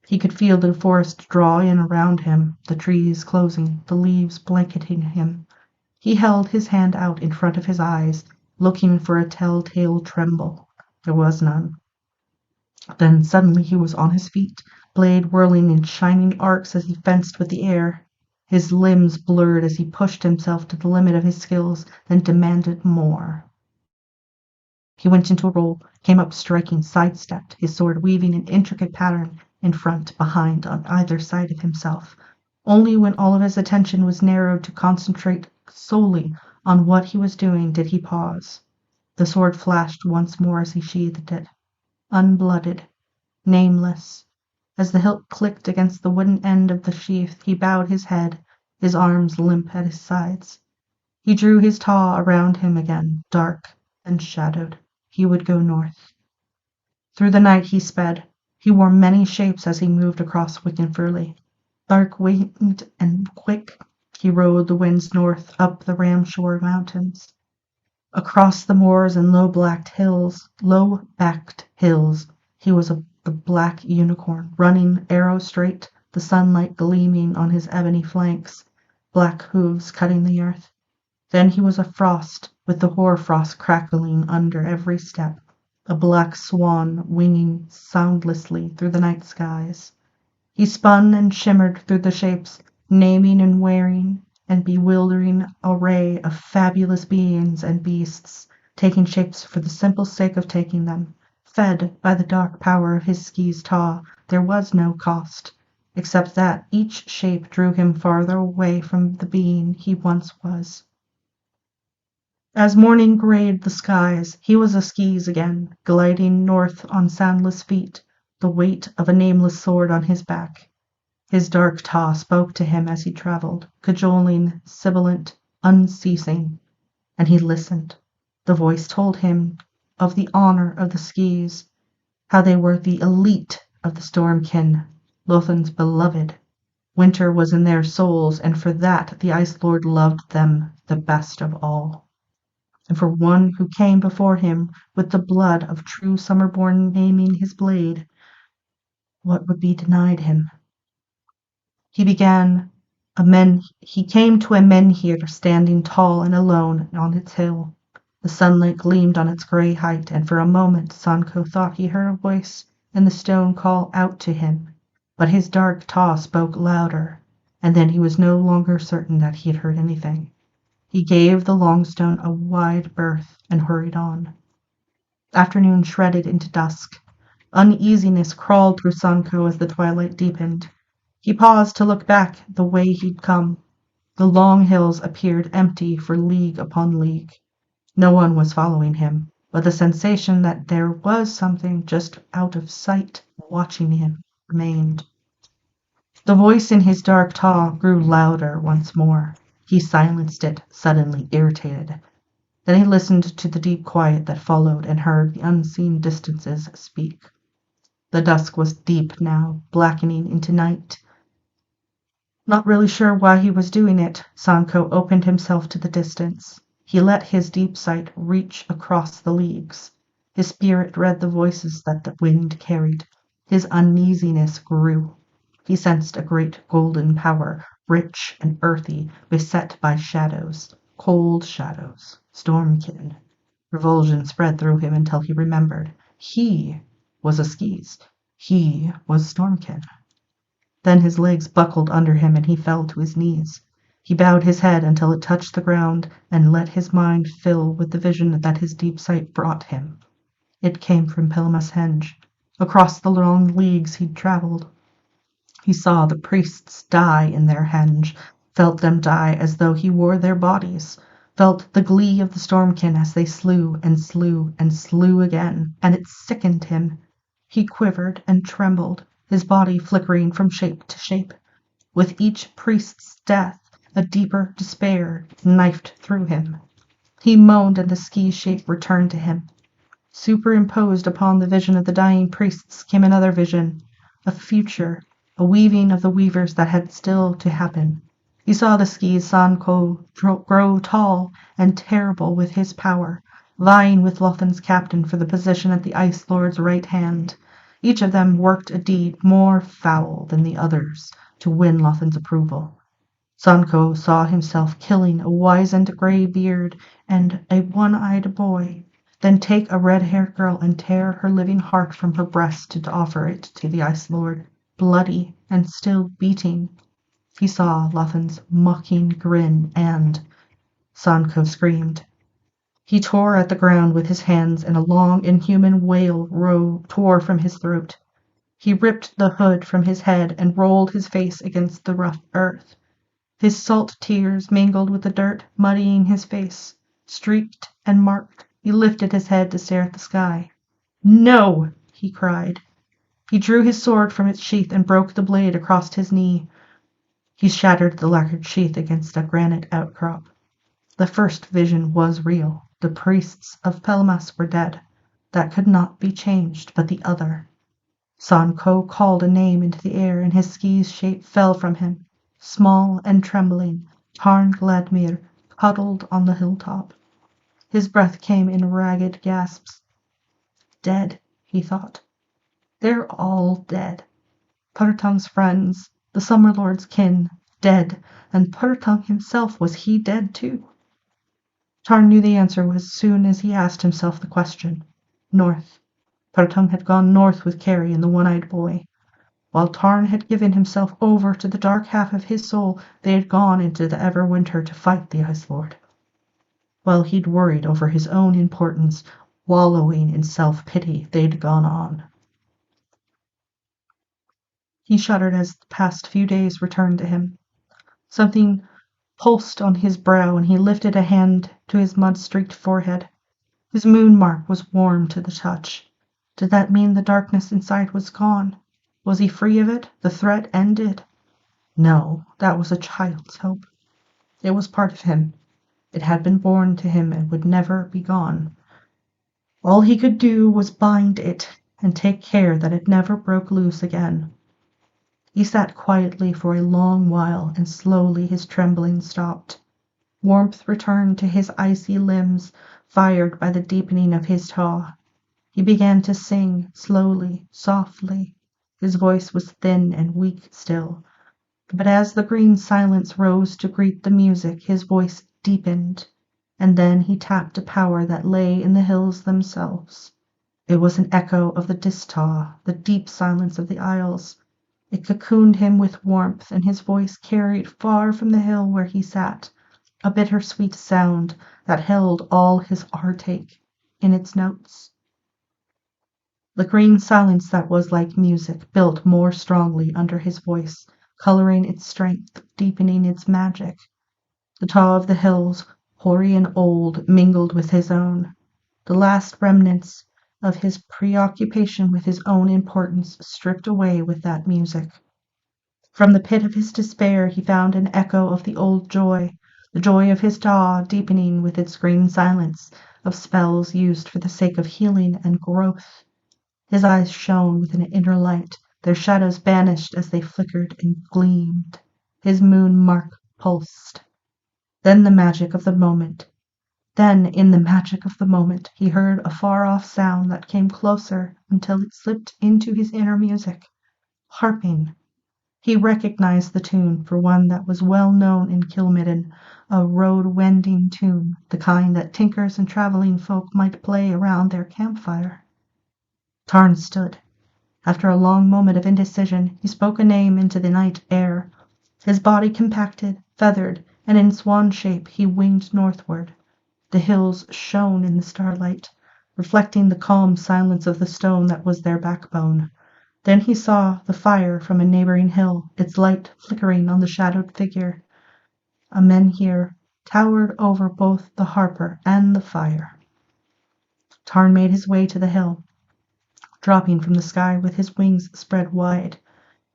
He could feel the forest draw in around him, the trees closing, the leaves blanketing him. He held his hand out in front of his eyes, looking for a telltale tremble. There was none. Then suddenly he was on his feet, blade whirling in shining arcs as he fenced with the air. His limbs blurred as he pushed himself to the limit of his skills, then demanded more. He went into a roll, came up striking, sidestepped, his sword weaving an intricate pattern in front, behind, on either side of himself. Only when all of his attention was narrowed to concentrate solely on what he was doing did he pause. The sword flashed once more as he sheathed it. Unblooded, nameless. As the hilt clicked against the wooden end of the sheath, he bowed his head, his arms limp at his sides. He drew his taw around him again, dark and shadowed. He would go north. Through the night he sped. He wore many shapes as he moved across Wickenfurley. Dark-winged and quick, he rode the winds north, up the Ramshore mountains, across the moors and low-backed hills. He was the black unicorn, running arrow straight, the sunlight gleaming on his ebony flanks. black hooves cutting the earth. Then he was a frost, with the hoar-frost crackling under every step, a black swan winging soundlessly through the night skies. He spun and shimmered through the shapes, naming and wearing and bewildering array of fabulous beings and beasts, taking shapes for the simple sake of taking them. Fed by the dark power of his ski's taw, there was no cost, except that each shape drew him farther away from the being he once was. As morning grayed the skies, he was a skis again, gliding north on soundless feet, the weight of a nameless sword on his back. His dark taw spoke to him as he traveled, cajoling, sibilant, unceasing, and he listened. The voice told him of the honor of the skis, how they were the elite of the Stormkin, Lothin's beloved. Winter was in their souls, and for that the Ice Lord loved them the best of all. And for one who came before him with the blood of true Summerborn naming his blade, what would be denied him? He came to a menhir standing tall and alone on its hill. The sunlight gleamed on its grey height, and for a moment Sanko thought he heard a voice in the stone call out to him. But his dark taw spoke louder, and then he was no longer certain that he had heard anything. He gave the long stone a wide berth and hurried on. Afternoon shredded into dusk. Uneasiness crawled through Sanko as the twilight deepened. He paused to look back the way he'd come. The long hills appeared empty for league upon league. No one was following him, but the sensation that there was something just out of sight watching him remained. The voice in his dark taw grew louder once more. He silenced it, suddenly irritated. Then he listened to the deep quiet that followed and heard the unseen distances speak. The dusk was deep now, blackening into night. Not really sure why he was doing it, Sanko opened himself to the distance. He let his deep sight reach across the leagues. His spirit read the voices that the wind carried. His uneasiness grew. He sensed a great golden power, rich and earthy, beset by shadows, cold shadows, Stormkin. Revulsion spread through him until he remembered. He was a skis. He was Stormkin. Then his legs buckled under him and he fell to his knees. He bowed his head until it touched the ground and let his mind fill with the vision that his deep sight brought him. It came from Pelmas Henge. Across the long leagues he'd traveled. He saw the priests die in their henge, felt them die as though he wore their bodies, felt the glee of the Stormkin as they slew and slew and slew again, and it sickened him. He quivered and trembled, his body flickering from shape to shape. With each priest's death, a deeper despair knifed through him. He moaned and the ski shape returned to him. Superimposed upon the vision of the dying priests came another vision, a future, a weaving of the weavers that had still to happen. He saw the skis Sanko grow tall and terrible with his power, vying with Lothin's captain for the position at the Ice Lord's right hand. Each of them worked a deed more foul than the others to win Lothin's approval. Sanko saw himself killing a wizened grey-beard and a one-eyed boy, then take a red-haired girl and tear her living heart from her breast to offer it to the Ice Lord, bloody and still beating. He saw Lothin's mocking grin and Sanko screamed. He tore at the ground with his hands and a long inhuman wail tore from his throat. He ripped the hood from his head and rolled his face against the rough earth. His salt tears mingled with the dirt, muddying his face. Streaked and marked, he lifted his head to stare at the sky. "No!" he cried. He drew his sword from its sheath and broke the blade across his knee. He shattered the lacquered sheath against a granite outcrop. The first vision was real. The priests of Pelmas were dead. That could not be changed, but the other. Sanko called a name into the air, and his ski's shape fell from him. Small and trembling, Tarn Gladmir huddled on the hilltop. His breath came in ragged gasps. Dead, he thought. They're all dead. Partam's friends, the Summer Lord's kin, dead, and Purtung himself, was he dead too? Tarn knew the answer as soon as he asked himself the question. North. Purtung had gone north with Carrie and the one-eyed boy. While Tarn had given himself over to the dark half of his soul, they had gone into the Everwinter to fight the Ice Lord. While he'd worried over his own importance, wallowing in self-pity, they'd gone on. He shuddered as the past few days returned to him. Something pulsed on his brow, and he lifted a hand to his mud-streaked forehead. His moon mark was warm to the touch. Did that mean the darkness inside was gone? Was he free of it? The threat ended? No, that was a child's hope. It was part of him. It had been born to him and would never be gone. All he could do was bind it and take care that it never broke loose again. He sat quietly for a long while, and slowly his trembling stopped. Warmth returned to his icy limbs, fired by the deepening of his thaw. He began to sing, slowly, softly. His voice was thin and weak still, but as the green silence rose to greet the music, his voice deepened, and then he tapped a power that lay in the hills themselves. It was an echo of the Distaw, the deep silence of the Isles. It cocooned him with warmth, and his voice carried far from the hill where he sat, a bittersweet sound that held all his heartache in its notes. The green silence that was like music built more strongly under his voice, coloring its strength, deepening its magic. The taw of the hills, hoary and old, mingled with his own. The last remnants of his preoccupation with his own importance stripped away with that music. From the pit of his despair he found an echo of the old joy, the joy of his taw deepening with its green silence, of spells used for the sake of healing and growth. His eyes shone with an inner light, their shadows vanished as they flickered and gleamed. His moon mark pulsed. Then in the magic of the moment, he heard a far-off sound that came closer until it slipped into his inner music. Harping. He recognized the tune for one that was well known in Kilmidden, a road-wending tune, the kind that tinkers and traveling folk might play around their campfire. Tarn stood. After a long moment of indecision, he spoke a name into the night air. His body compacted, feathered, and in swan shape he winged northward. The hills shone in the starlight, reflecting the calm silence of the stone that was their backbone. Then he saw the fire from a neighboring hill, its light flickering on the shadowed figure. A menhir towered over both the harper and the fire. Tarn made his way to the hill, dropping from the sky with his wings spread wide.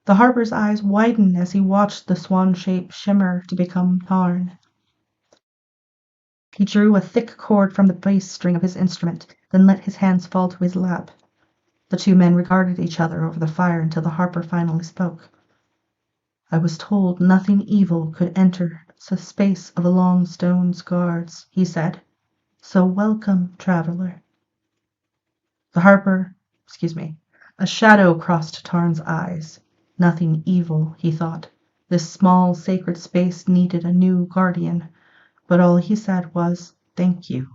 The harper's eyes widened as he watched the swan shape shimmer to become Tarn. He drew a thick chord from the bass string of his instrument, then let his hands fall to his lap. The two men regarded each other over the fire until the harper finally spoke. "I was told nothing evil could enter the space of a long stone's guards," he said. "So welcome, traveler." A shadow crossed Tarn's eyes. Nothing evil, he thought. This small sacred space needed a new guardian, but all he said was, "Thank you."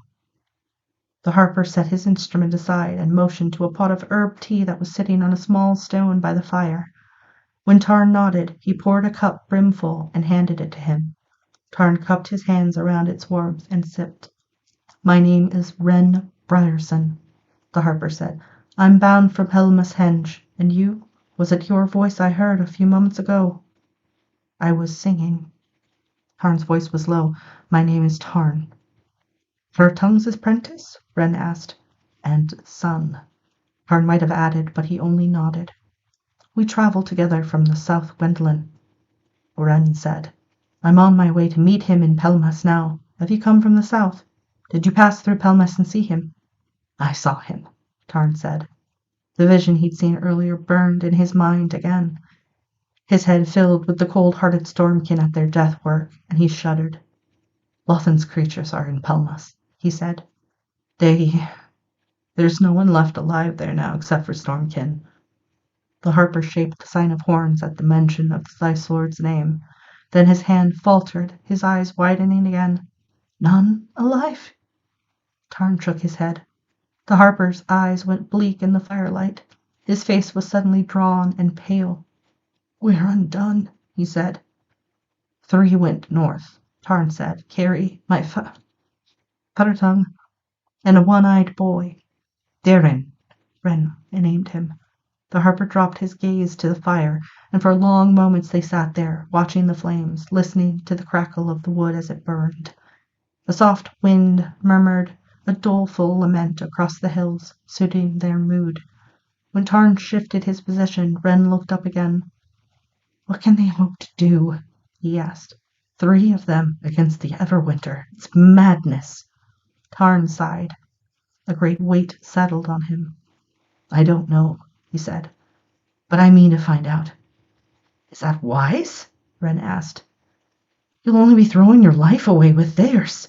The harper set his instrument aside and motioned to a pot of herb tea that was sitting on a small stone by the fire. When Tarn nodded, he poured a cup brimful and handed it to him. Tarn cupped his hands around its warmth and sipped. "My name is Wren Brierson," the harper said. "I'm bound from Helmus Henge. And you? Was it your voice I heard a few moments ago?" "I was singing." Tarn's voice was low. "My name is Tarn." "Purtung's apprentice?" Wren asked. "And son." Tarn might have added, but he only nodded. "We travel together from the South Wendland," Wren said. "I'm on my way to meet him in Pelmas now. Have you come from the south? Did you pass through Pelmas and see him?" "I saw him," Tarn said. The vision he'd seen earlier burned in his mind again. His head filled with the cold-hearted Stormkin at their death work, and he shuddered. "Lothan's creatures are in Pelmas," he said. There's no one left alive there now except for Stormkin." The harper shaped the sign of horns at the mention of the Ice Lord's name. Then his hand faltered, his eyes widening again. None alive? Tarn shook his head. The harper's eyes went bleak in the firelight. His face was suddenly drawn and pale. We're undone, he said. 3 went north, Tarn said. Carrie, my Puttertongue, and a one-eyed boy. Darren, Wren named him. The harper dropped his gaze to the fire, and for long moments they sat there, watching the flames, listening to the crackle of the wood as it burned. The soft wind murmured a doleful lament across the hills, suiting their mood. When Tarn shifted his position, Wren looked up again. What can they hope to do? He asked. 3 of them against the Everwinter. It's madness. Tarn sighed. A great weight settled on him. I don't know, he said, but I mean to find out. Is that wise? Wren asked. You'll only be throwing your life away with theirs.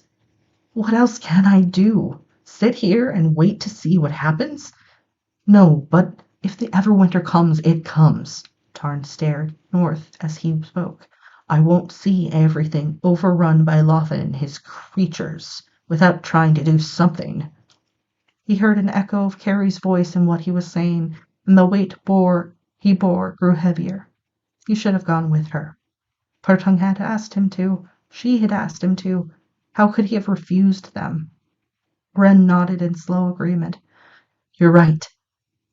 What else can I do? Sit here and wait to see what happens? No, but if the Everwinter comes, it comes. Tarn stared north as he spoke. I won't see everything overrun by Lothan and his creatures without trying to do something. He heard an echo of Carrie's voice in what he was saying, and the weight he bore grew heavier. He should have gone with her. Purtung had asked him to. She had asked him to. How could he have refused them? Wren nodded in slow agreement. You're right.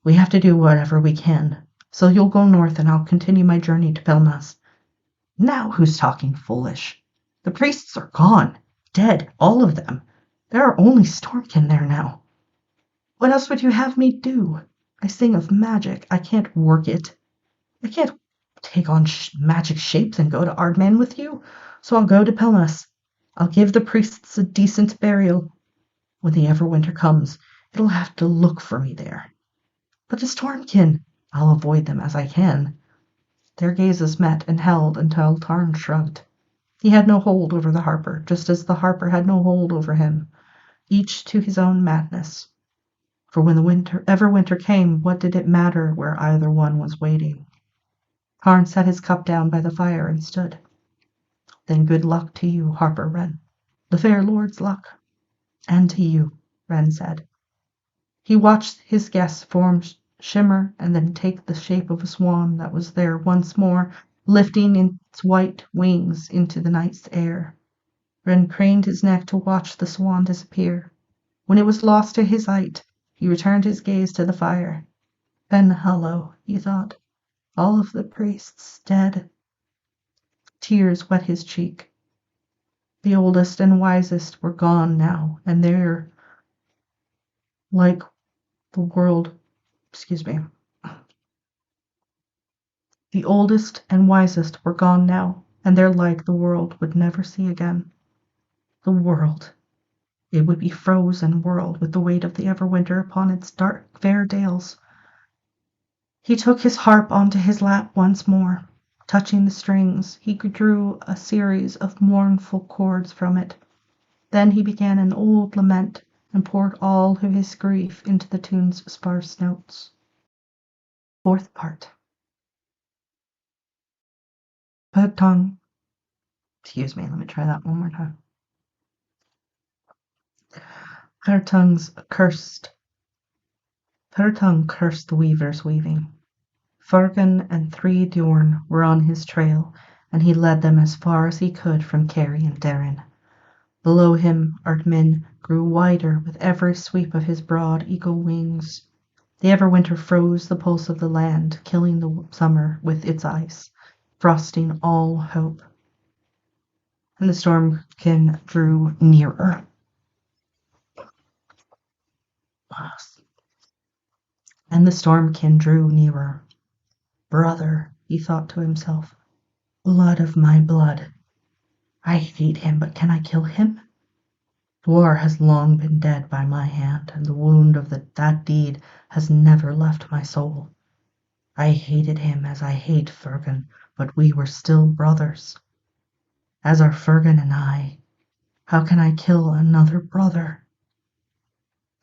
We have to do whatever we can. So you'll go north and I'll continue my journey to Pelnas. Now who's talking foolish? The priests are gone. Dead, all of them. There are only Stormkin there now. What else would you have me do? I sing of magic. I can't work it. I can't take on magic shapes and go to Ardman with you, so I'll go to Pelnas. I'll give the priests a decent burial. When the Everwinter comes, it'll have to look for me there. But the Stormkin, I'll avoid them as I can. Their gazes met and held until Tarn shrugged. He had no hold over the harper, just as the harper had no hold over him, each to his own madness. For when the Everwinter came, what did it matter where either one was waiting? Tarn set his cup down by the fire and stood. Then good luck to you, Harper Wren. The fair lord's luck. And to you, Wren said. He watched his guest's form shimmer and then take the shape of a swan that was there once more, lifting its white wings into the night's air. Wren craned his neck to watch the swan disappear. When it was lost to his sight, he returned his gaze to the fire. Penhallow, he thought. All of the priests dead. Tears wet his cheek. The oldest and wisest were gone now, and they're like the world. The oldest and wisest were gone now, and their like the world would never see again. The world. It would be frozen world with the weight of the Everwinter upon its dark, fair dales. He took his harp onto his lap once more. Touching the strings, he drew a series of mournful chords from it. Then he began an old lament and poured all of his grief into the tune's sparse notes. 4th part. Purtung. Let me try that one more time. Purtung cursed the weavers weaving. Fergan and 3 Diorn were on his trail, and he led them as far as he could from Carrie and Darren. Below him, Ardmin grew wider with every sweep of his broad eagle wings. The Everwinter froze the pulse of the land, killing the summer with its ice, frosting all hope. And the Stormkin drew nearer. And the Stormkin drew nearer. Brother, he thought to himself, blood of my blood. I hate him, but can I kill him? Dwar has long been dead by my hand, and the wound of that deed has never left my soul. I hated him as I hate Fergan, but we were still brothers. As are Fergan and I. How can I kill another brother?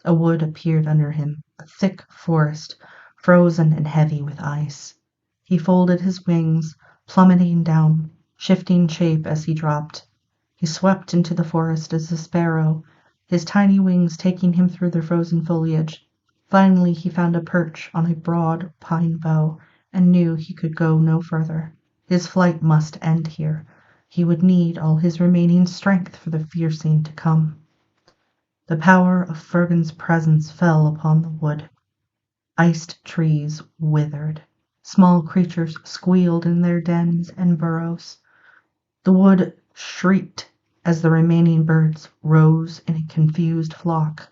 A wood appeared under him, a thick forest, frozen and heavy with ice. He folded his wings, plummeting down shifting shape as he dropped. He swept into the forest as a sparrow, his tiny wings taking him through the frozen foliage. Finally he found a perch on a broad pine bough and knew he could go no further. His flight must end here. He would need all his remaining strength for the fierce scene to come. The power of Fergun's presence fell upon the wood. Iced trees withered. Small creatures squealed in their dens and burrows. The wood shrieked as the remaining birds rose in a confused flock.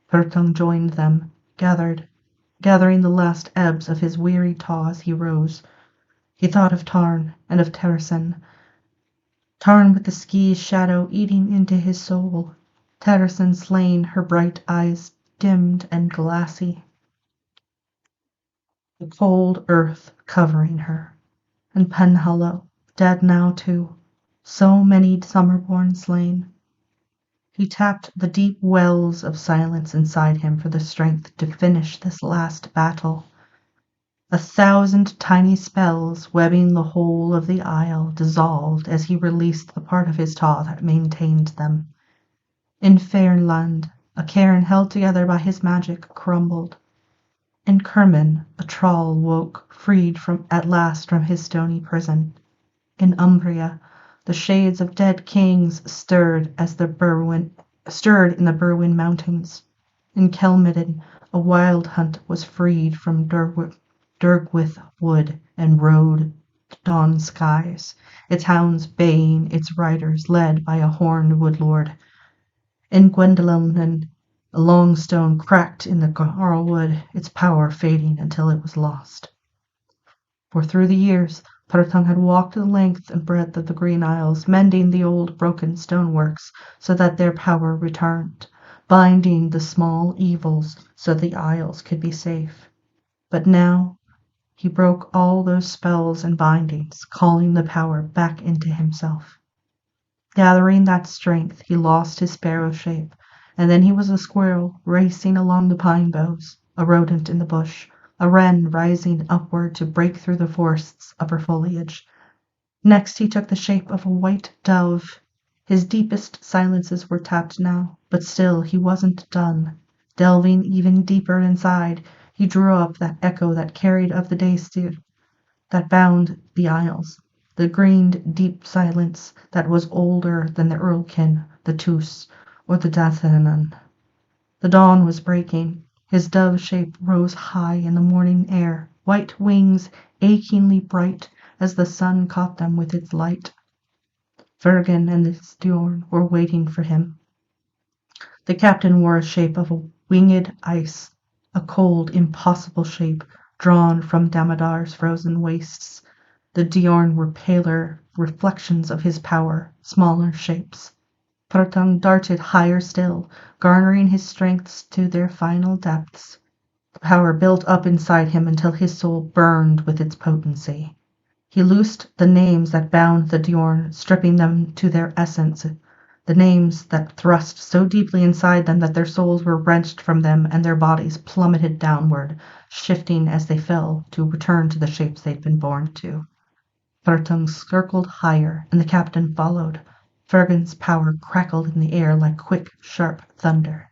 Pertung joined them, gathering the last ebbs of his weary taw as he rose. He thought of Tarn and of Terrasen. Tarn with the skee's shadow eating into his soul. Terrasen slain, her bright eyes dimmed and glassy. The cold earth covering her. And Penhallow, dead now too. So many summer-born slain. He tapped the deep wells of silence inside him for the strength to finish this last battle. 1,000 tiny spells webbing the whole of the isle dissolved as he released the part of his taw that maintained them. In Fairland, a cairn held together by his magic crumbled. In Kerman, a thrall woke, freed at last from his stony prison. In Umbria, the shades of dead kings stirred in the Berwyn mountains. In Kelmidden, a wild hunt was freed from Durgwith wood and rode to dawn skies, its hounds baying, its riders led by a horned woodlord. In Gwendolen, a long stone cracked in the Garlwood, its power fading until it was lost. For through the years, Pertung had walked the length and breadth of the Green Isles, mending the old broken stoneworks so that their power returned, binding the small evils so the Isles could be safe. But now he broke all those spells and bindings, calling the power back into himself. Gathering that strength, he lost his sparrow shape, and then he was a squirrel racing along the pine boughs, a rodent in the bush, a wren rising upward to break through the forest's upper foliage. Next he took the shape of a white dove. His deepest silences were tapped now, but still he wasn't done. Delving even deeper inside, he drew up that echo that carried of the day that bound the Isles, the greened deep silence that was older than the Earlkin, the Toos, or the Dathanan. The dawn was breaking. His dove shape rose high in the morning air, white wings achingly bright as the sun caught them with its light. Fergun and the Stjorn were waiting for him. The captain wore a shape of a winged ice, a cold, impossible shape drawn from Damodar's frozen wastes. The Diorn were paler reflections of his power, smaller shapes. Pertung darted higher still, garnering his strengths to their final depths. The power built up inside him until his soul burned with its potency. He loosed the names that bound the Diorn, stripping them to their essence, the names that thrust so deeply inside them that their souls were wrenched from them and their bodies plummeted downward, shifting as they fell to return to the shapes they'd been born to. Pertung circled higher, and the captain followed. Fergun's power crackled in the air like quick, sharp thunder.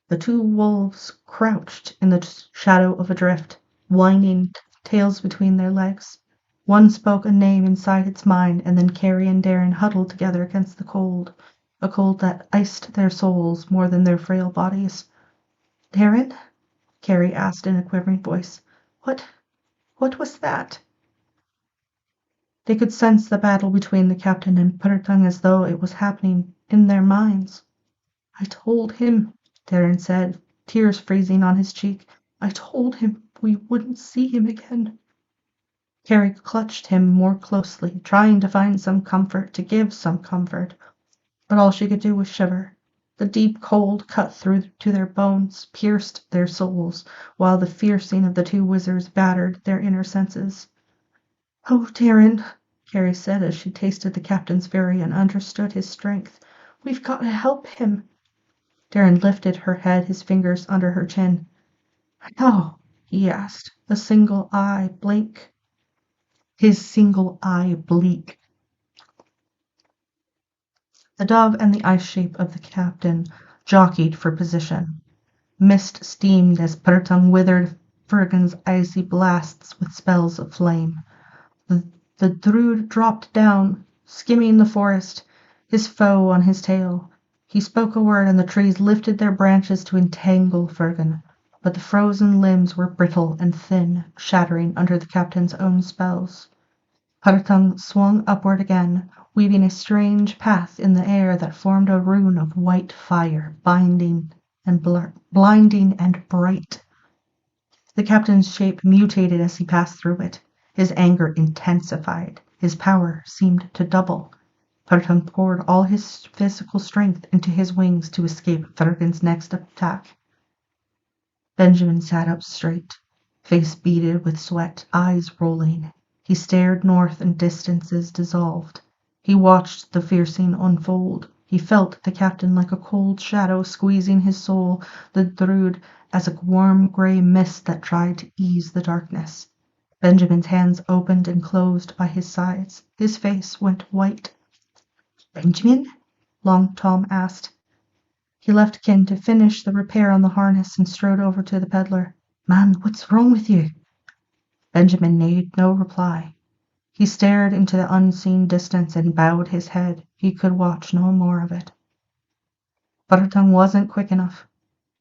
The two wolves crouched in the shadow of a drift, whining, tails between their legs. One spoke a name inside its mind, and then Carrie and Darren huddled together against the cold, a cold that iced their souls more than their frail bodies. "Darren?" Carrie asked in a quivering voice. What was that?" They could sense the battle between the captain and Pertung as though it was happening in their minds. "I told him," Darren said, tears freezing on his cheek. "I told him we wouldn't see him again." Carrie clutched him more closely, trying to find some comfort, to give some comfort. But all she could do was shiver. The deep cold cut through to their bones, pierced their souls, while the fiercing of the two wizards battered their inner senses. "Oh, Darren," Carrie said as she tasted the captain's fury and understood his strength. "We've got to help him." Darren lifted her head, his fingers under her chin. "How?" he asked, a single eye blank. his single eye bleak. The dove and the ice shape of the captain jockeyed for position. Mist steamed as Pertung withered Fergan's icy blasts with spells of flame. The Druid dropped down, skimming the forest, his foe on his tail. He spoke a word and the trees lifted their branches to entangle Fergan, but the frozen limbs were brittle and thin, shattering under the captain's own spells. Pertung swung upward again, weaving a strange path in the air that formed a rune of white fire, blinding and bright. The captain's shape mutated as he passed through it. His anger intensified. His power seemed to double. Pertung poured all his physical strength into his wings to escape Fergan's next attack. Benjamin sat up straight, face beaded with sweat, eyes rolling. He stared north and distances dissolved. He watched the fiercing unfold. He felt the captain like a cold shadow squeezing his soul, the Druid as a warm grey mist that tried to ease the darkness. Benjamin's hands opened and closed by his sides. His face went white. "Benjamin?" Long Tom asked. He left Kin to finish the repair on the harness and strode over to the peddler. "Man, what's wrong with you?" Benjamin made no reply. He stared into the unseen distance and bowed his head. He could watch no more of it. Buttertongue wasn't quick enough.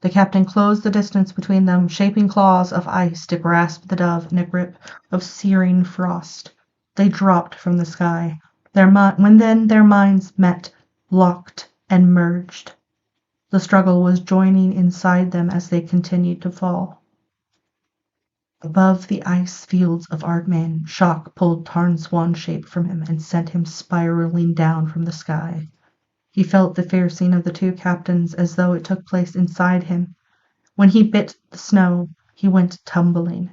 The captain closed the distance between them, shaping claws of ice to grasp the dove in a grip of searing frost. They dropped from the sky. Their minds met, locked, and merged. The struggle was joining inside them as they continued to fall. Above the ice fields of Ardmain, shock pulled Tarn's swan shape from him and sent him spiraling down from the sky. He felt the fiercing of the two captains as though it took place inside him. When he bit the snow, he went tumbling.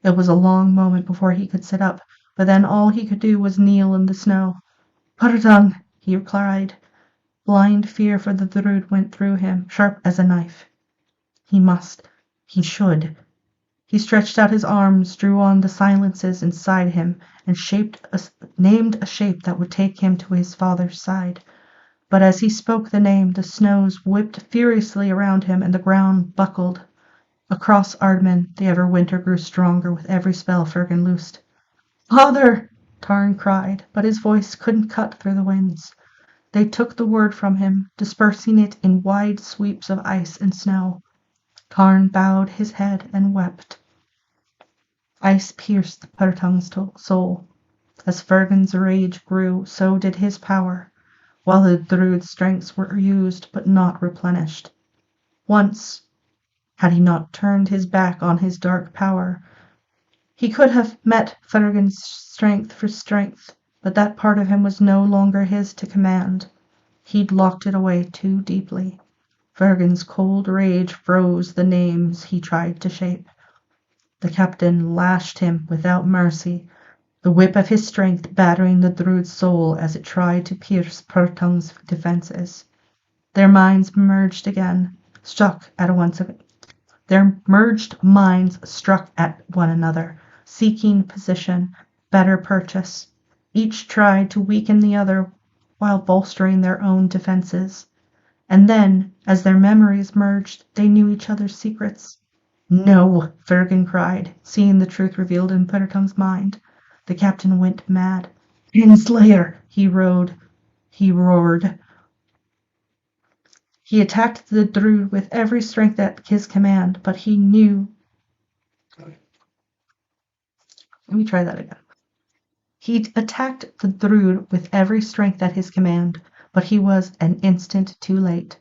It was a long moment before he could sit up, but then all he could do was kneel in the snow. "Pertung!" he cried. Blind fear for the Druid went through him, sharp as a knife. He should. He stretched out his arms, drew on the silences inside him, and named a shape that would take him to his father's side. But as he spoke the name, the snows whipped furiously around him and the ground buckled. Across Ardman, the Everwinter grew stronger with every spell Fergan loosed. "Father!" Tarn cried, but his voice couldn't cut through the winds. They took the word from him, dispersing it in wide sweeps of ice and snow. Tarn bowed his head and wept. Ice pierced Pertung's soul. As Fergan's rage grew, so did his power, while the Druid's strengths were used but not replenished. Once, had he not turned his back on his dark power, he could have met Fergan's strength for strength, but that part of him was no longer his to command. He'd locked it away too deeply. Fergan's cold rage froze the names he tried to shape. The captain lashed him without mercy, the whip of his strength battering the Druid's soul as it tried to pierce Pertung's defenses. Their minds merged again, Their merged minds struck at one another, seeking position, better purchase. Each tried to weaken the other while bolstering their own defenses. And then, as their memories merged, they knew each other's secrets. "No!" Fergan cried, seeing the truth revealed in Pertung's mind. The captain went mad. "Kinslayer!" he roared. He attacked the Druid with every strength at his command, but he knew. Let me try that again. He attacked the Druid with every strength at his command, but he was an instant too late.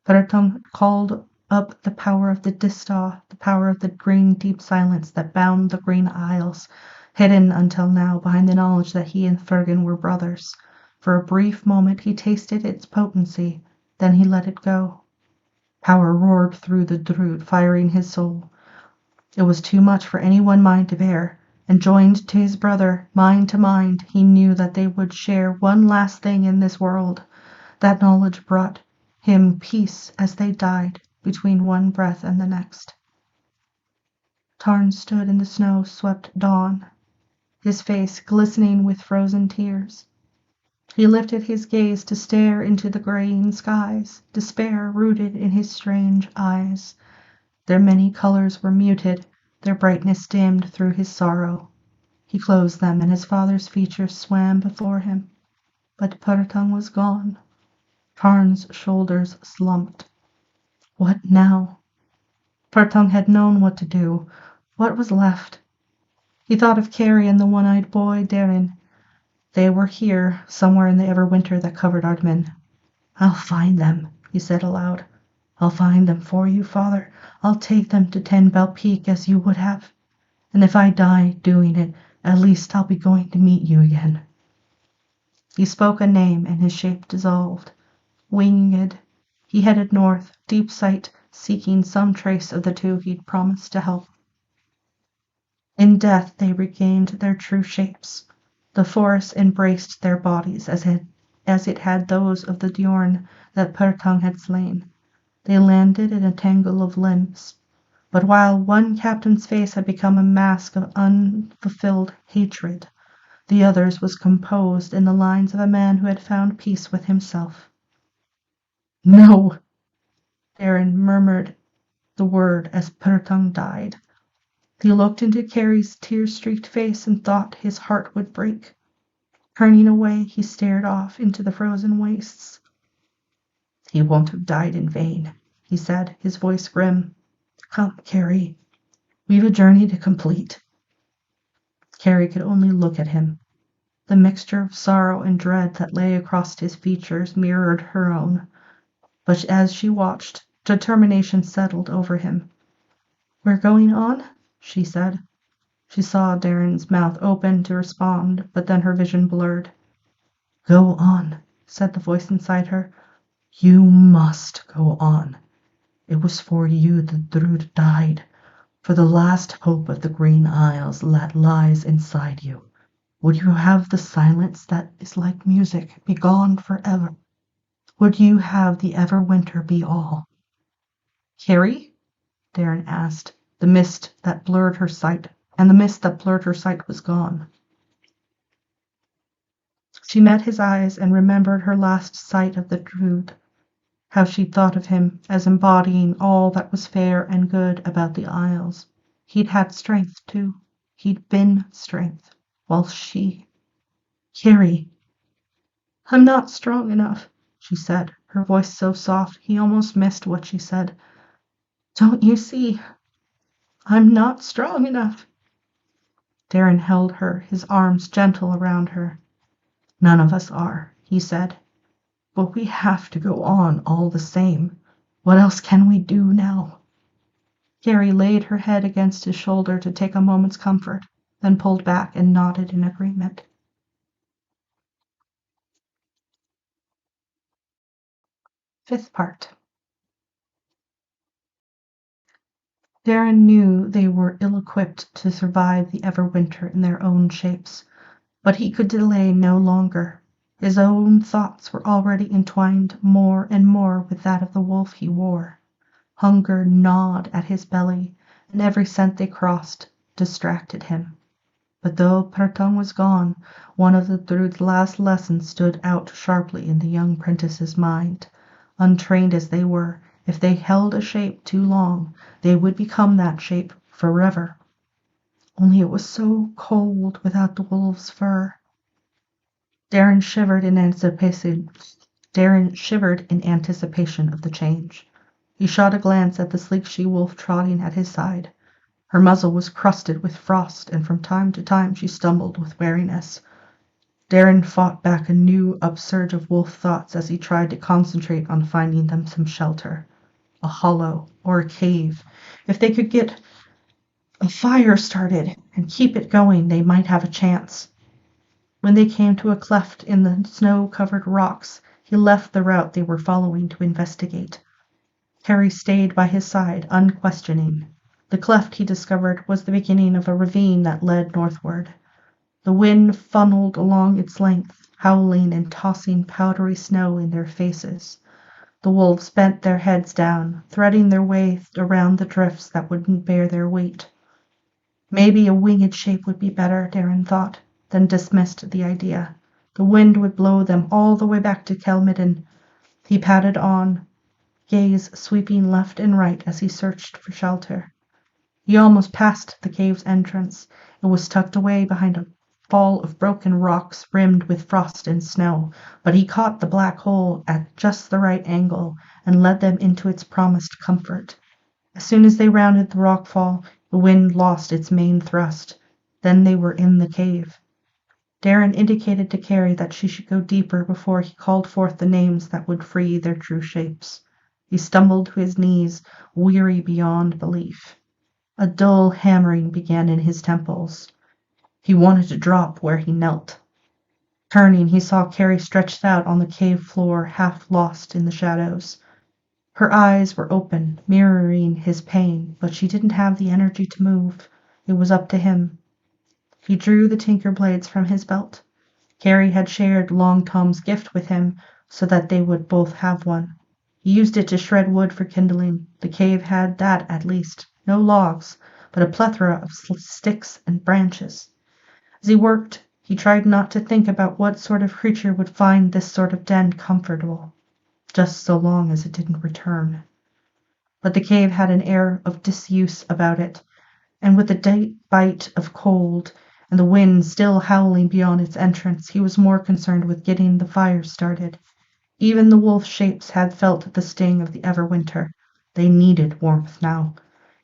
Pertung called up the power of the Distaw, the power of the green deep silence that bound the Green Isles, hidden until now behind the knowledge that he and Fergan were brothers. For a brief moment he tasted its potency, then he let it go. Power roared through the Druid, firing his soul. It was too much for any one mind to bear, and joined to his brother, mind to mind, he knew that they would share one last thing in this world. That knowledge brought him peace as they died between one breath and the next. Tarn stood in the snow-swept dawn. his face glistening with frozen tears. He lifted his gaze to stare into the graying skies, despair rooted in his strange eyes. Their many colors were muted, their brightness dimmed through his sorrow. He closed them, and his father's features swam before him. But Purtung was gone. Tarn's shoulders slumped. What now? Purtung had known what to do. What was left? He thought of Carrie and the one-eyed boy, Darin. They were here, somewhere in the Everwinter that covered Ardman. "I'll find them," he said aloud. "I'll find them for you, Father. I'll take them to Ten Bell Peak as you would have. And if I die doing it, at least I'll be going to meet you again." He spoke a name, and his shape dissolved. Winged, he headed north, deep sight, seeking some trace of the two he'd promised to help. In death they regained their true shapes. The forest embraced their bodies as it had those of the Diorn that Purtung had slain. They landed in a tangle of limbs. But while one captain's face had become a mask of unfulfilled hatred, the other's was composed in the lines of a man who had found peace with himself. "No!" Darin murmured the word as Purtung died. He looked into Carrie's tear-streaked face and thought his heart would break. Turning away, he stared off into the frozen wastes. "He won't have died in vain," he said, his voice grim. "Come, Carrie. We've a journey to complete." Carrie could only look at him. The mixture of sorrow and dread that lay across his features mirrored her own. But as she watched, determination settled over him. "We're going on?" she said. She saw Darin's mouth open to respond, but then her vision blurred. "Go on," said the voice inside her. "You must go on. It was for you the Druid died, for the last hope of the Green Isles that lies inside you. Would you have the silence that is like music be gone forever? Would you have the Everwinter be all?" "Carrie?" Darin asked. The mist that blurred her sight was gone. She met his eyes and remembered her last sight of the Druid, how she'd thought of him as embodying all that was fair and good about the Isles. He'd had strength, too. He'd been strength, while she... "Carrie!" "I'm not strong enough," she said, her voice so soft he almost missed what she said. "Don't you see? I'm not strong enough." Darin held her, his arms gentle around her. "None of us are," he said. "But we have to go on all the same. What else can we do now?" Carrie laid her head against his shoulder to take a moment's comfort, then pulled back and nodded in agreement. Fifth part. Darin knew they were ill-equipped to survive the Everwinter in their own shapes, but he could delay no longer. His own thoughts were already entwined more and more with that of the wolf he wore. Hunger gnawed at his belly, and every scent they crossed distracted him. But though Purtung was gone, one of the Druid's last lessons stood out sharply in the young prentice's mind. Untrained as they were, if they held a shape too long, they would become that shape forever. Only it was so cold without the wolf's fur. Darin shivered in anticipation of the change. He shot a glance at the sleek she-wolf trotting at his side. Her muzzle was crusted with frost, and from time to time she stumbled with weariness. Darin fought back a new upsurge of wolf thoughts as he tried to concentrate on finding them some shelter. A hollow or a cave. If they could get a fire started and keep it going, they might have a chance. When they came to a cleft in the snow-covered rocks, he left the route they were following to investigate. Harry stayed by his side, unquestioning. The cleft, he discovered, was the beginning of a ravine that led northward. The wind funneled along its length, howling and tossing powdery snow in their faces. The wolves bent their heads down, threading their way around the drifts that wouldn't bear their weight. Maybe a winged shape would be better, Darren thought, then dismissed the idea. The wind would blow them all the way back to Kelmidden. He padded on, gaze sweeping left and right as he searched for shelter. He almost passed the cave's entrance. It was tucked away behind a fall of broken rocks rimmed with frost and snow, but he caught the black hole at just the right angle and led them into its promised comfort. As soon as they rounded the rockfall, the wind lost its main thrust. Then they were in the cave. Darren indicated to Carrie that she should go deeper before he called forth the names that would free their true shapes. He stumbled to his knees, weary beyond belief. A dull hammering began in his temples. He wanted to drop where he knelt. Turning, he saw Carrie stretched out on the cave floor, half lost in the shadows. Her eyes were open, mirroring his pain, but she didn't have the energy to move. It was up to him. He drew the tinker blades from his belt. Carrie had shared Long Tom's gift with him so that they would both have one. He used it to shred wood for kindling. The cave had that at least. No logs, but a plethora of sticks and branches. As he worked, he tried not to think about what sort of creature would find this sort of den comfortable, just so long as it didn't return. But the cave had an air of disuse about it, and with the deep bite of cold and the wind still howling beyond its entrance, he was more concerned with getting the fire started. Even the wolf shapes had felt the sting of the Everwinter. They needed warmth now.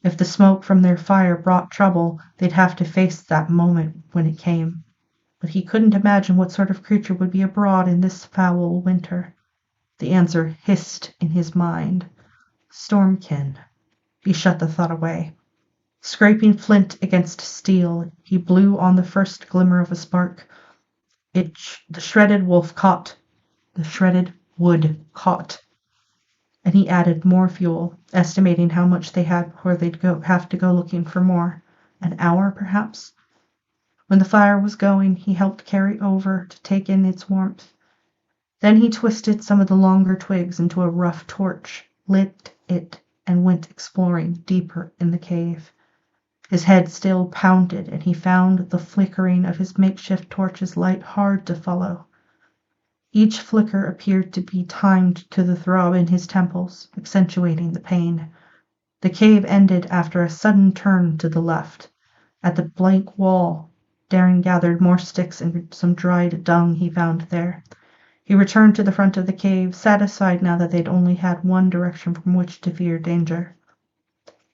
If the smoke from their fire brought trouble, they'd have to face that moment when it came. But he couldn't imagine what sort of creature would be abroad in this foul winter. The answer hissed in his mind. Stormkin. He shut the thought away. Scraping flint against steel, he blew on the first glimmer of a spark. The shredded wolf caught. The shredded wood caught. And he added more fuel, estimating how much they had before they'd have to go looking for more. An hour, perhaps? When the fire was going, he helped Carrie over to take in its warmth. Then he twisted some of the longer twigs into a rough torch, lit it, and went exploring deeper in the cave. His head still pounded, and he found the flickering of his makeshift torch's light hard to follow. Each flicker appeared to be timed to the throb in his temples, accentuating the pain. The cave ended after a sudden turn to the left. At the blank wall, Darren gathered more sticks and some dried dung he found there. He returned to the front of the cave, satisfied now that they'd only had one direction from which to fear danger.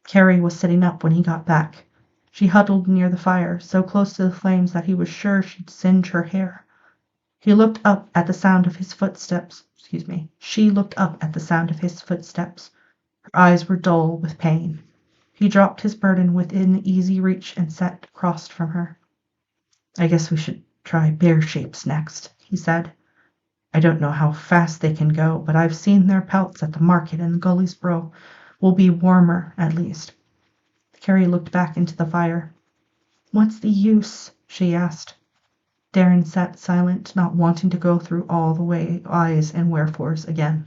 Carrie was sitting up when he got back. She huddled near the fire, so close to the flames that he was sure she'd singe her hair. He looked up at the sound of his footsteps. She looked up at the sound of his footsteps. Her eyes were dull with pain. He dropped his burden within easy reach and sat across from her. I guess we should try bear shapes next, he said. I don't know how fast they can go, but I've seen their pelts at the market and the gullies bro will be warmer, at least. Carrie looked back into the fire. What's the use? She asked. Darren sat silent, not wanting to go through all the whys and wherefores again.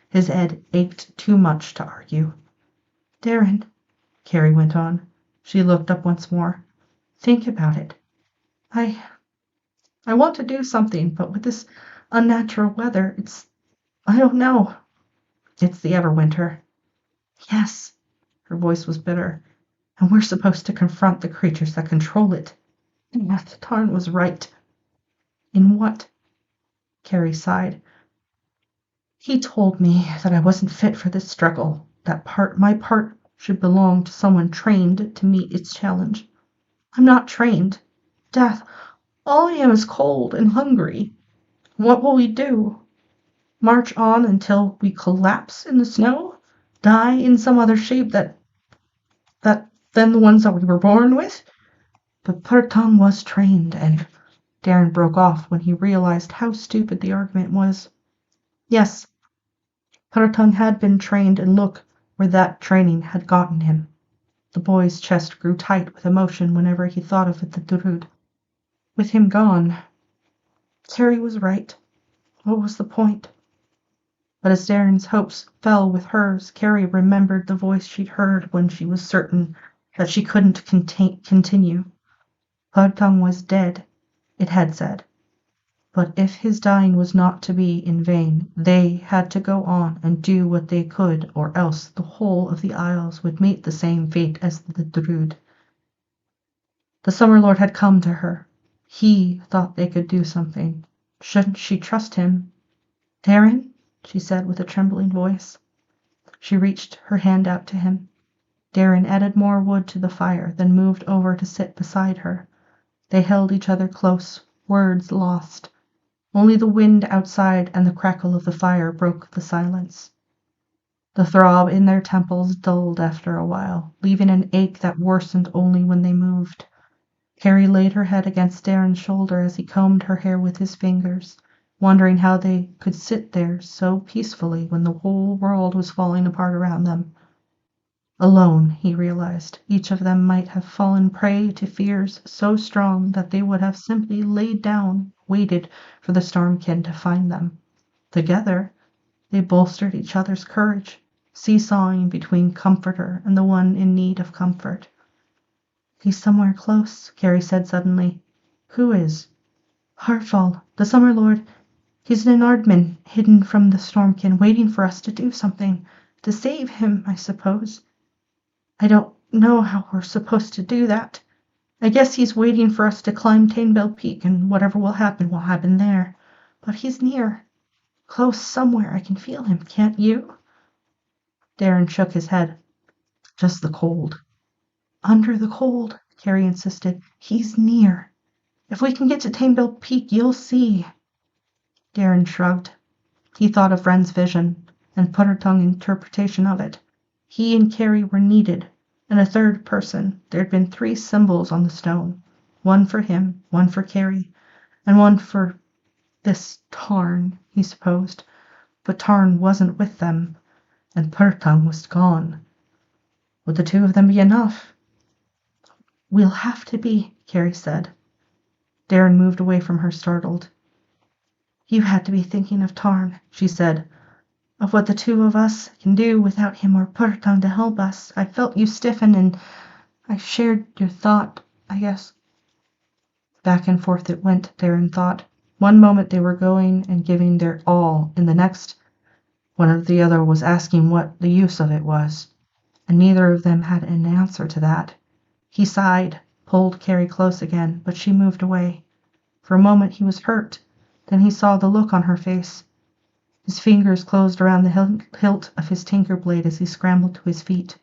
His head ached too much to argue. Darren, Carrie went on. She looked up once more. Think about it. I want to do something, but with this unnatural weather, I don't know. It's the Everwinter. Yes, her voice was bitter. And we're supposed to confront the creatures that control it. And Tarn was right. In what? Carrie sighed. He told me that I wasn't fit for this struggle, that my part should belong to someone trained to meet its challenge. I'm not trained. Death, all I am is cold and hungry. What will we do? March on until we collapse in the snow? Die in some other shape than the ones that we were born with? But Purtong was trained, and Darren broke off when he realized how stupid the argument was. Yes, Purtong had been trained, and look where that training had gotten him. The boy's chest grew tight with emotion whenever he thought of the Durud. With him gone, Carrie was right. What was the point? But as Darren's hopes fell with hers, Carrie remembered the voice she'd heard when she was certain that she couldn't continue. Pudtung was dead, it had said. But if his dying was not to be in vain, they had to go on and do what they could, or else the whole of the Isles would meet the same fate as the Druid. The Summer Lord had come to her. He thought they could do something. Shouldn't she trust him? "Darren," she said with a trembling voice. She reached her hand out to him. Darren added more wood to the fire, then moved over to sit beside her. They held each other close, words lost. Only the wind outside and the crackle of the fire broke the silence. The throb in their temples dulled after a while, leaving an ache that worsened only when they moved. Carrie laid her head against Darren's shoulder as he combed her hair with his fingers, wondering how they could sit there so peacefully when the whole world was falling apart around them. Alone, he realized, each of them might have fallen prey to fears so strong that they would have simply laid down, waited for the Stormkin to find them. Together, they bolstered each other's courage, seesawing between comforter and the one in need of comfort. "He's somewhere close," Carrie said suddenly. "Who is?" "Heartfall, the Summer Lord. He's in Ardman, hidden from the Stormkin, waiting for us to do something. To save him, I suppose. I don't know how we're supposed to do that. I guess he's waiting for us to climb Tainbell Peak, and whatever will happen there. But he's near. Close somewhere. I can feel him, can't you?" Darren shook his head. "Just the cold." "Under the cold," Carrie insisted. "He's near. If we can get to Tainbell Peak, you'll see." Darren shrugged. He thought of Wren's vision, and Puddertongue's interpretation of it. He and Carrie were needed, and a third person. There had been 3 symbols on the stone. One for him, one for Carrie, and one for this Tarn, he supposed. But Tarn wasn't with them, and Puddertongue was gone. Would the 2 of them be enough? "We'll have to be," Carrie said. Darren moved away from her, startled. "You had to be thinking of Tarn," she said. "Of what the 2 of us can do without him or Puddertongue to help us. I felt you stiffen, and I shared your thought, I guess." Back and forth it went, Darren thought. One moment they were going and giving their all, in the next, one or the other was asking what the use of it was, and neither of them had an answer to that. He sighed, pulled Carrie close again, but she moved away. For a moment he was hurt, then he saw the look on her face. His fingers closed around the hilt of his tinker blade as he scrambled to his feet.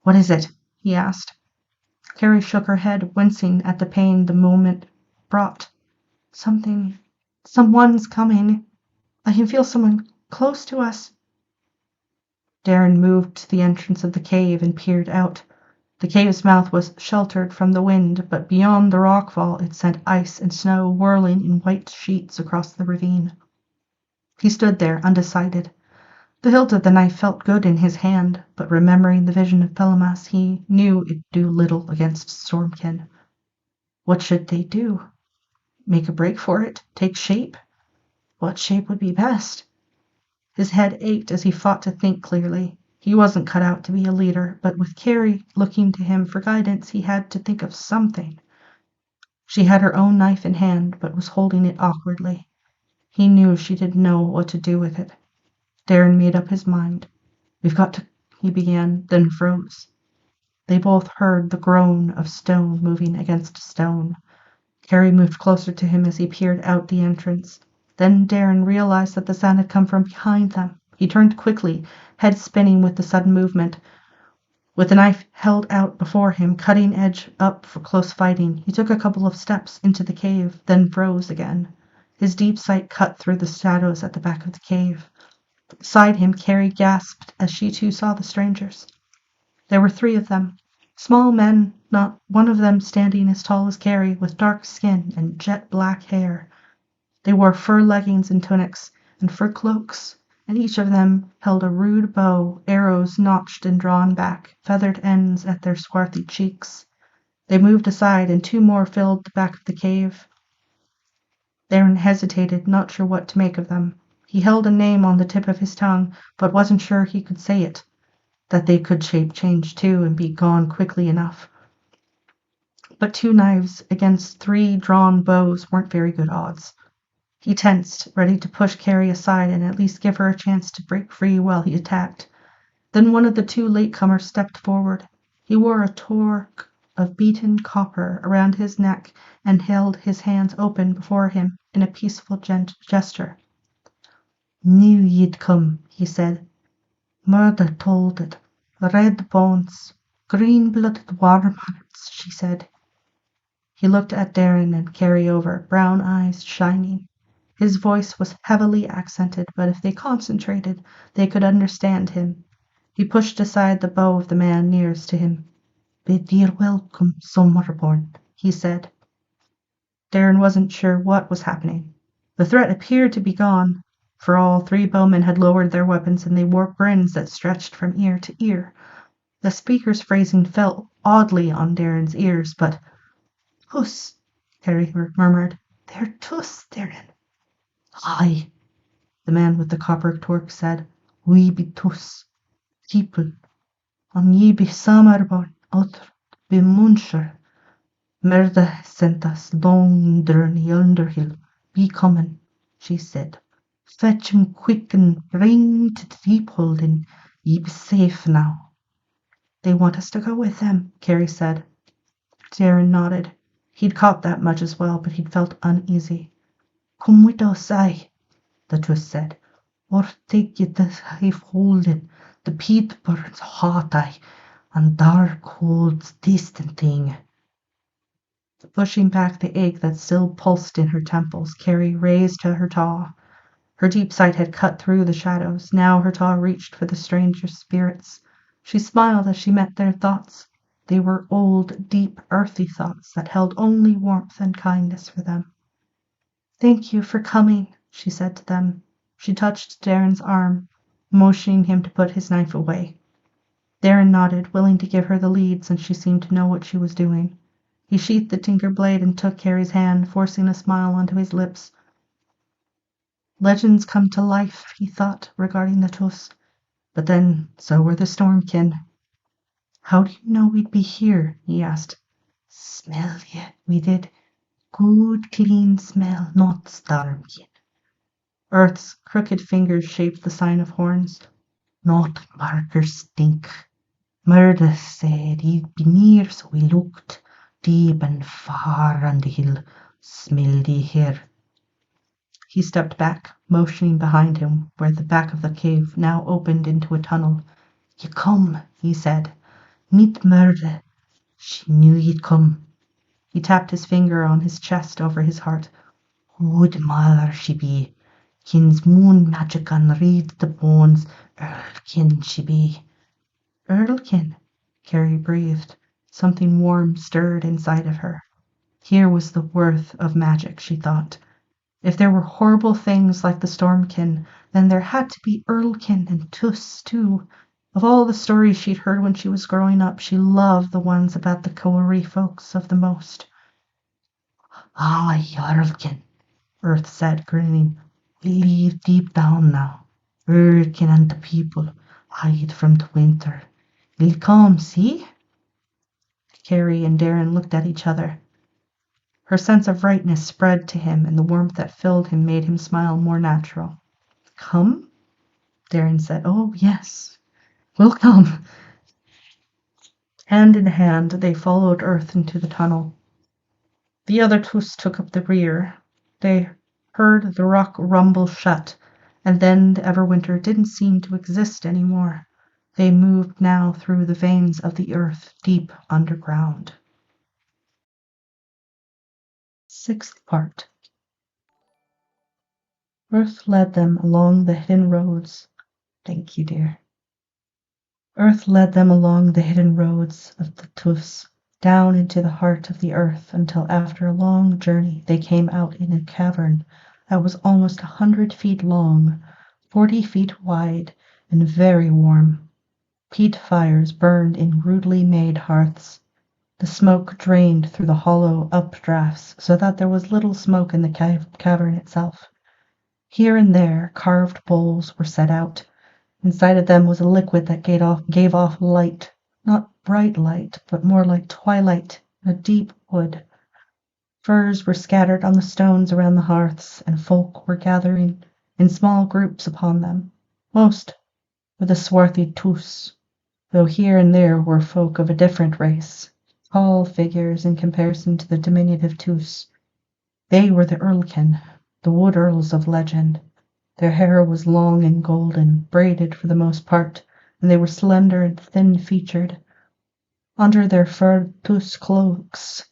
"What is it?" he asked. Carrie shook her head, wincing at the pain the moment brought. Someone's coming. I can feel someone close to us." Darren moved to the entrance of the cave and peered out. The cave's mouth was sheltered from the wind, but beyond the rockfall it sent ice and snow whirling in white sheets across the ravine. He stood there, undecided. The hilt of the knife felt good in his hand, but remembering the vision of Pelamas, he knew it'd do little against Stormkin. What should they do? Make a break for it? Take shape? What shape would be best? His head ached as he fought to think clearly. He wasn't cut out to be a leader, but with Carrie looking to him for guidance, he had to think of something. She had her own knife in hand, but was holding it awkwardly. He knew she didn't know what to do with it. Darren made up his mind. "We've got to," he began, then froze. They both heard the groan of stone moving against stone. Carrie moved closer to him as he peered out the entrance. Then Darren realized that the sound had come from behind them. He turned quickly, head spinning with the sudden movement. With the knife held out before him, cutting edge up for close fighting, he took a couple of steps into the cave, then froze again. His deep sight cut through the shadows at the back of the cave. Beside him, Carrie gasped as she too saw the strangers. There were 3 of them. Small men, not one of them standing as tall as Carrie, with dark skin and jet black hair. They wore fur leggings and tunics, and fur cloaks, and each of them held a rude bow, arrows notched and drawn back, feathered ends at their swarthy cheeks. They moved aside, and 2 more filled the back of the cave. Darren hesitated, not sure what to make of them. He held a name on the tip of his tongue, but wasn't sure he could say it. that they could shape change too and be gone quickly enough. But 2 knives against 3 drawn bows weren't very good odds. He tensed, ready to push Carrie aside and at least give her a chance to break free while he attacked. Then one of the 2 latecomers stepped forward. He wore a torque of beaten copper around his neck and held his hands open before him in a peaceful gesture. "Knew you'd come," he said. "Murder told it. Red bones, green-blooded watermelons," she said. He looked at Darren and Carrie over, brown eyes shining. His voice was heavily accented, but if they concentrated, they could understand him. He pushed aside the bow of the man nearest to him. "Bid ye welcome, Summerborn," he said. Darren wasn't sure what was happening. The threat appeared to be gone, for all 3 bowmen had lowered their weapons and they wore grins that stretched from ear to ear. The speaker's phrasing fell oddly on Darren's ears, but "Tuss," Harry murmured. "They're tuss, Darren." "Aye," the man with the copper torque said. "We be tuss. People. An ye be Summerborn, other be Muncher. Murder sent us long down yonder hill. Be comin'," she said. "Fetch him quick and bring to the deep holding. Ye be safe now." "They want us to go with them," Carrie said. Darren nodded. He'd caught that much as well, but he'd felt uneasy. "Come with us, aye," the Tuss said. "Or take you to safe holding. The peat burns hot, aye, and dark cold's distant thing." Pushing back the ache that still pulsed in her temples, Carrie raised her taw. Her deep sight had cut through the shadows. Now her taw reached for the stranger's spirits. She smiled as she met their thoughts. They were old, deep, earthy thoughts that held only warmth and kindness for them. "Thank you for coming," she said to them. She touched Darren's arm, motioning him to put his knife away. Darren nodded, willing to give her the lead since she seemed to know what she was doing. He sheathed the tinker blade and took Carrie's hand, forcing a smile onto his lips. Legends come to life, he thought, regarding the Tuss. But then, so were the Stormkin. "How do you know we'd be here?" he asked. "Smell ye, we did. Good, clean smell, not Stormkin." Earth's crooked fingers shaped the sign of horns. "Not markers stink. Murder said he'd be near, so we looked. Deep and far on the hill. Smelled ye here." He stepped back, motioning behind him, where the back of the cave now opened into a tunnel. "You come," he said. "Meet Murder. She knew you'd come." He tapped his finger on his chest over his heart. "Good mother she be. Kins moon magic and read the bones. Earlkin she be." "Earlkin," Carrie breathed. Something warm stirred inside of her. Here was the worth of magic, she thought. If there were horrible things like the Stormkin, then there had to be Earlkin and Tuss too. Of all the stories she'd heard when she was growing up, she loved the ones about the Koari folks of the most. "Aye, Earlkin," Earth said, grinning. "We leave deep down now. Earlkin and the people hide from the winter. He'll come, see?" Carrie and Darren looked at each other. Her sense of rightness spread to him, and the warmth that filled him made him smile more natural. "Come?" Darren said. "Oh, yes. We'll come." Hand in hand, they followed Earth into the tunnel. The other Tuss took up the rear. They heard the rock rumble shut, and then the Everwinter didn't seem to exist anymore. They moved now through the veins of the earth deep underground. 6th part. Earth led them along the hidden roads. Thank you, dear. Earth led them along the hidden roads of the Tuss, down into the heart of the earth, until after a long journey they came out in a cavern that was almost 100 feet long, 40 feet wide, and very warm. Peat fires burned in rudely made hearths. The smoke drained through the hollow updrafts so that there was little smoke in the cavern itself. Here and there carved bowls were set out. Inside of them was a liquid that gave off light, not bright light, but more like twilight in a deep wood. Furs were scattered on the stones around the hearths, and folk were gathering in small groups upon them. Most were the swarthy Tus, though here and there were folk of a different race, tall figures in comparison to the diminutive Tus. They were the Earlkin, the wood earls of legend. Their hair was long and golden, braided for the most part, and they were slender and thin-featured. Under their furred Tus cloaks,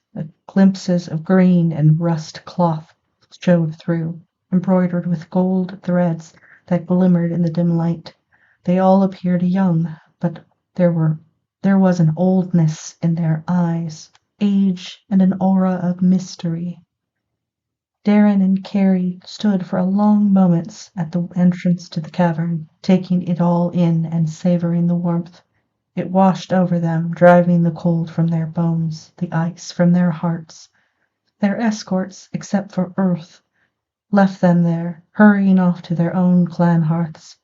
glimpses of green and rust cloth showed through, embroidered with gold threads that glimmered in the dim light. They all appeared young, but there was an oldness in their eyes, age and an aura of mystery. Darren and Carrie stood for a long moments at the entrance to the cavern, taking it all in and savoring the warmth. It washed over them, driving the cold from their bones, the ice from their hearts. Their escorts, except for Earth, left them there, hurrying off to their own clan hearths.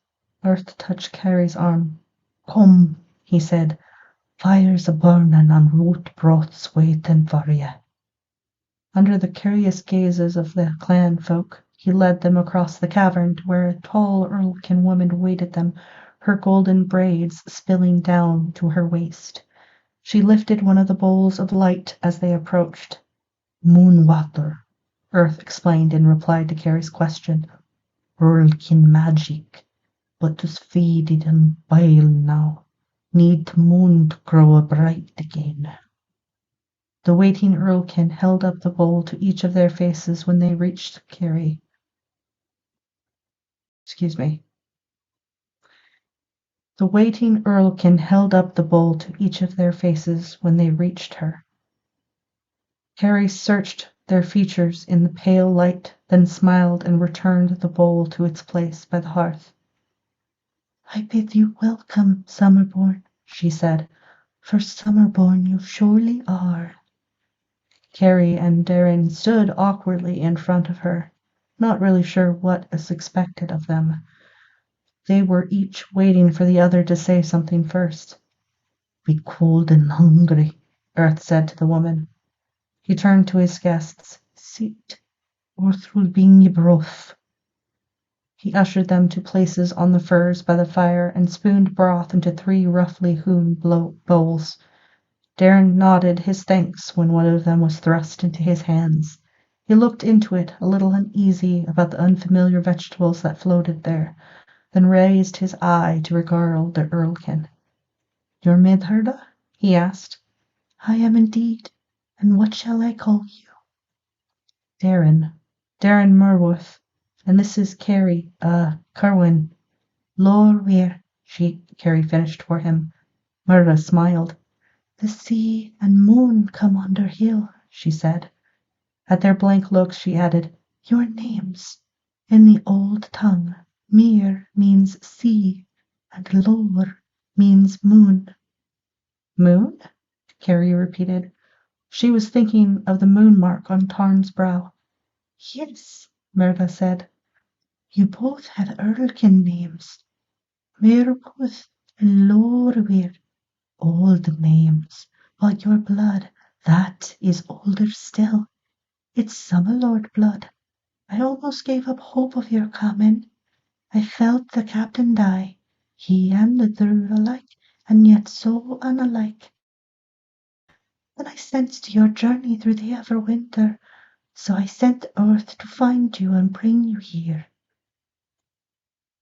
Earth touched Carrie's arm. "Come," he said. "Fire's a-burnin' and root broth's waitin' for ye." Under the curious gazes of the clan folk, he led them across the cavern to where a tall Earlkin woman waited them, her golden braids spilling down to her waist. She lifted one of the bowls of light as they approached. "Moon water," Earth explained in reply to Carrie's question. "Earlkin magic, but 'tis faded and pale now. Need the moon to grow bright again." The waiting Earlkin held up the bowl to each of their faces when they reached Carrie. The waiting Earlkin held up the bowl to each of their faces when they reached her. Carrie searched their features in the pale light, then smiled and returned the bowl to its place by the hearth. "I bid you welcome, Summerborn," she said, "for Summerborn you surely are." Carrie and Darren stood awkwardly in front of her, not really sure what is expected of them. They were each waiting for the other to say something first. "Be cold and hungry," Earth said to the woman. He turned to his guests. "Sit, or through being ye broth." He ushered them to places on the furs by the fire and spooned broth into 3 roughly hewn bowls. Darren nodded his thanks when one of them was thrust into his hands. He looked into it, a little uneasy about the unfamiliar vegetables that floated there, then raised his eye to regard the Earlkin. "Your Midherda?" he asked. "I am indeed. And what shall I call you?" "Darren Merworth. And this is Carrie, Kerwin." "Lor where," Carrie finished for him. Murda smiled. "The sea and moon come under hill," she said. At their blank looks she added, "Your names. In the old tongue, Mir means sea, and Lor means moon." "Moon?" Carrie repeated. She was thinking of the moon mark on Tarn's brow. "Yes," Murda said. "You both have Earlkin names. Mirworth and Lorwir. Old names, but your blood, that is older still. It's Summerlord blood. I almost gave up hope of your coming. I felt the captain die, he and the Drew alike, and yet so unalike. Then I sensed your journey through the Everwinter, so I sent Earth to find you and bring you here."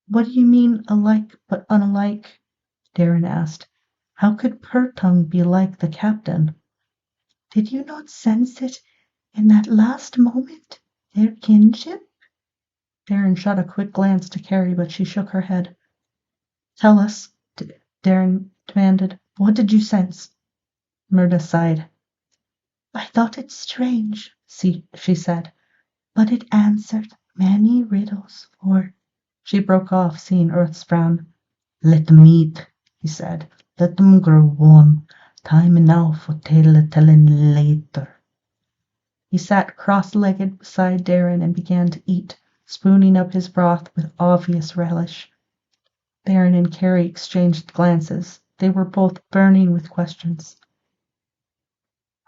"What do you mean, alike but unlike?" Darren asked. "How could Pertung be like the captain?" "Did you not sense it in that last moment, their kinship?" Darren shot a quick glance to Carrie, but she shook her head. "Tell us," Darren demanded. "What did you sense?" Murda sighed. "I thought it strange," she said, "but it answered many riddles, for—" She broke off, seeing Earth's frown. "Let them eat," he said. "Let them grow warm. Time enough for tellin' later." He sat cross-legged beside Darren and began to eat, spooning up his broth with obvious relish. Baron and Carrie exchanged glances. They were both burning with questions.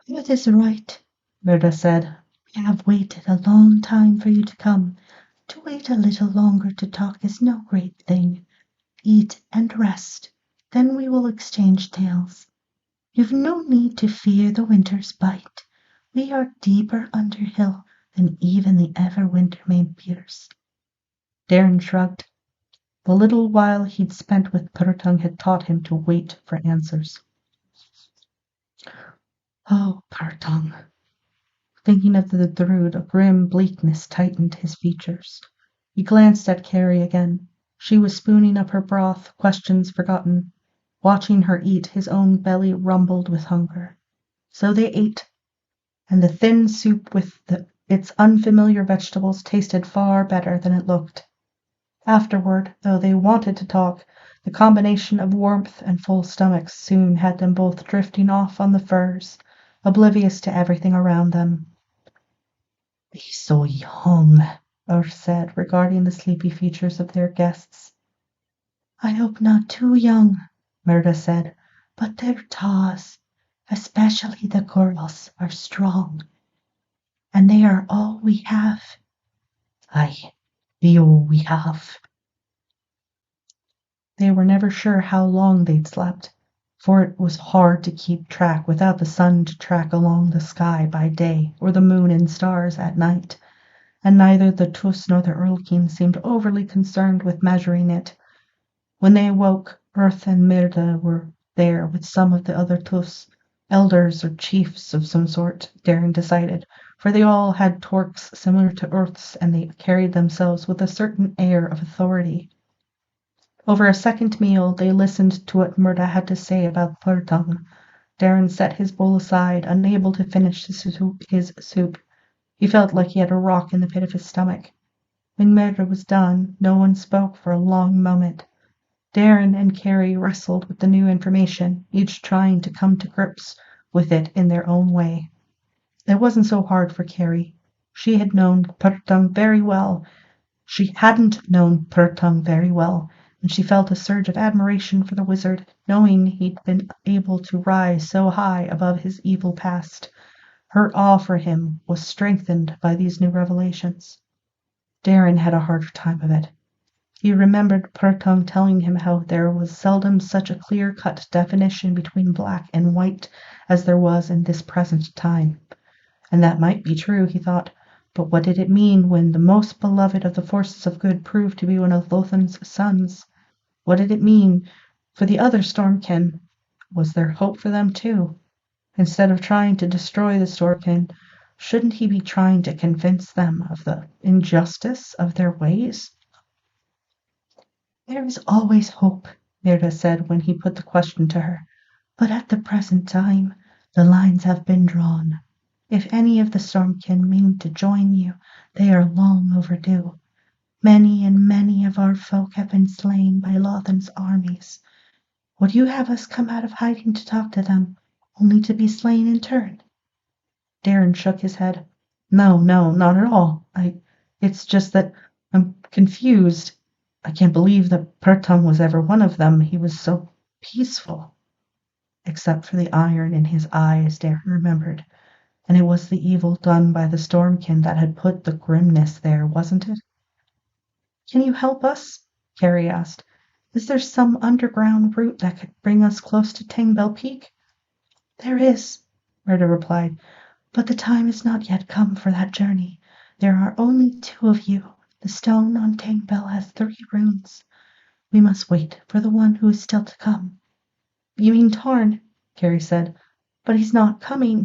"It is right," Mirda said. "We have waited a long time for you to come. To wait a little longer to talk is no great thing. Eat and rest, then we will exchange tales. You've no need to fear the winter's bite. We are deeper underhill than even the ever-winter may pierce." Darren shrugged. The little while he'd spent with Purtung had taught him to wait for answers. Oh, Purtung. Thinking of the Druid, a grim bleakness tightened his features. He glanced at Carrie again. She was spooning up her broth, questions forgotten. Watching her eat, his own belly rumbled with hunger. So they ate, and the thin soup with its unfamiliar vegetables tasted far better than it looked. Afterward, though they wanted to talk, the combination of warmth and full stomachs soon had them both drifting off on the furs, oblivious to everything around them. "Be so young," Earth said, regarding the sleepy features of their guests. "I hope not too young," Mirda said, "but their taws, especially the girls, are strong. And they are all we have." "Aye, be all we have." They were never sure how long they'd slept, for it was hard to keep track without the sun to track along the sky by day or the moon and stars at night, and neither the Tus nor the Erlking seemed overly concerned with measuring it. When they awoke, Earth and Mirda were there with some of the other Tus, elders or chiefs of some sort, Darren decided, for they all had torques similar to Earth's and they carried themselves with a certain air of authority. Over a second meal, they listened to what Mirda had to say about Purtung. Darren set his bowl aside, unable to finish his soup. He felt like he had a rock in the pit of his stomach. When Mirda was done, no one spoke for a long moment. Darren and Carrie wrestled with the new information, each trying to come to grips with it in their own way. It wasn't so hard for Carrie. She had known Purtung very well. She hadn't known Purtung very well, and she felt a surge of admiration for the wizard, knowing he'd been able to rise so high above his evil past. Her awe for him was strengthened by these new revelations. Darren had a harder time of it. He remembered Purtung telling him how there was seldom such a clear-cut definition between black and white as there was in this present time. And that might be true, he thought, but what did it mean when the most beloved of the forces of good proved to be one of Lothan's sons? What did it mean for the other Stormkin? Was there hope for them too? Instead of trying to destroy the Stormkin, shouldn't he be trying to convince them of the injustice of their ways? "There is always hope," Mirda said when he put the question to her. "But at the present time, the lines have been drawn. If any of the Stormkin mean to join you, they are long overdue. Many and many of our folk have been slain by Lothan's armies. Would you have us come out of hiding to talk to them, only to be slain in turn?" Darren shook his head. No, not at all. It's just that I'm confused. I can't believe that Purtung was ever one of them. He was so peaceful. Except for the iron in his eyes, Darren remembered. And it was the evil done by the Stormkin that had put the grimness there, wasn't it? "Can you help us?" Carrie asked. "Is there some underground route that could bring us close to Tangbell Peak?" "There is," Mirda replied, "but the time is not yet come for that journey. There are only 2 of you. The stone on Tangbell has 3 runes. We must wait for the one who is still to come." "You mean Tarn?" Carrie said. "But he's not coming.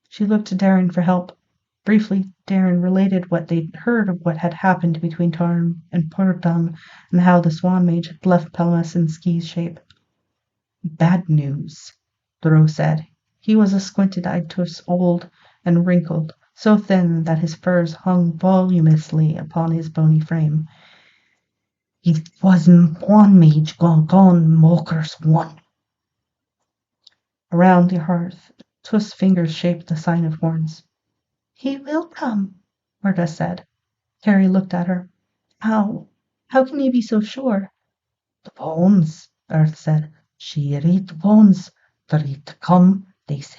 She looked to Darren for help. Briefly, Darren related what they'd heard of what had happened between Tarn and Purtung and how the Swan Mage had left Pelmas in Ski's shape. "Bad news," Thoreau said. He was a squinted-eyed Tus, old and wrinkled, so thin that his furs hung voluminously upon his bony frame. "It was one mage gone Moker's one." Around the hearth, Tus' fingers shaped the sign of horns. "He will come," Mirda said. Carrie looked at her. How can you be so sure?" The bones, Earth said. She'll eat the bones. They're yet to come, they say.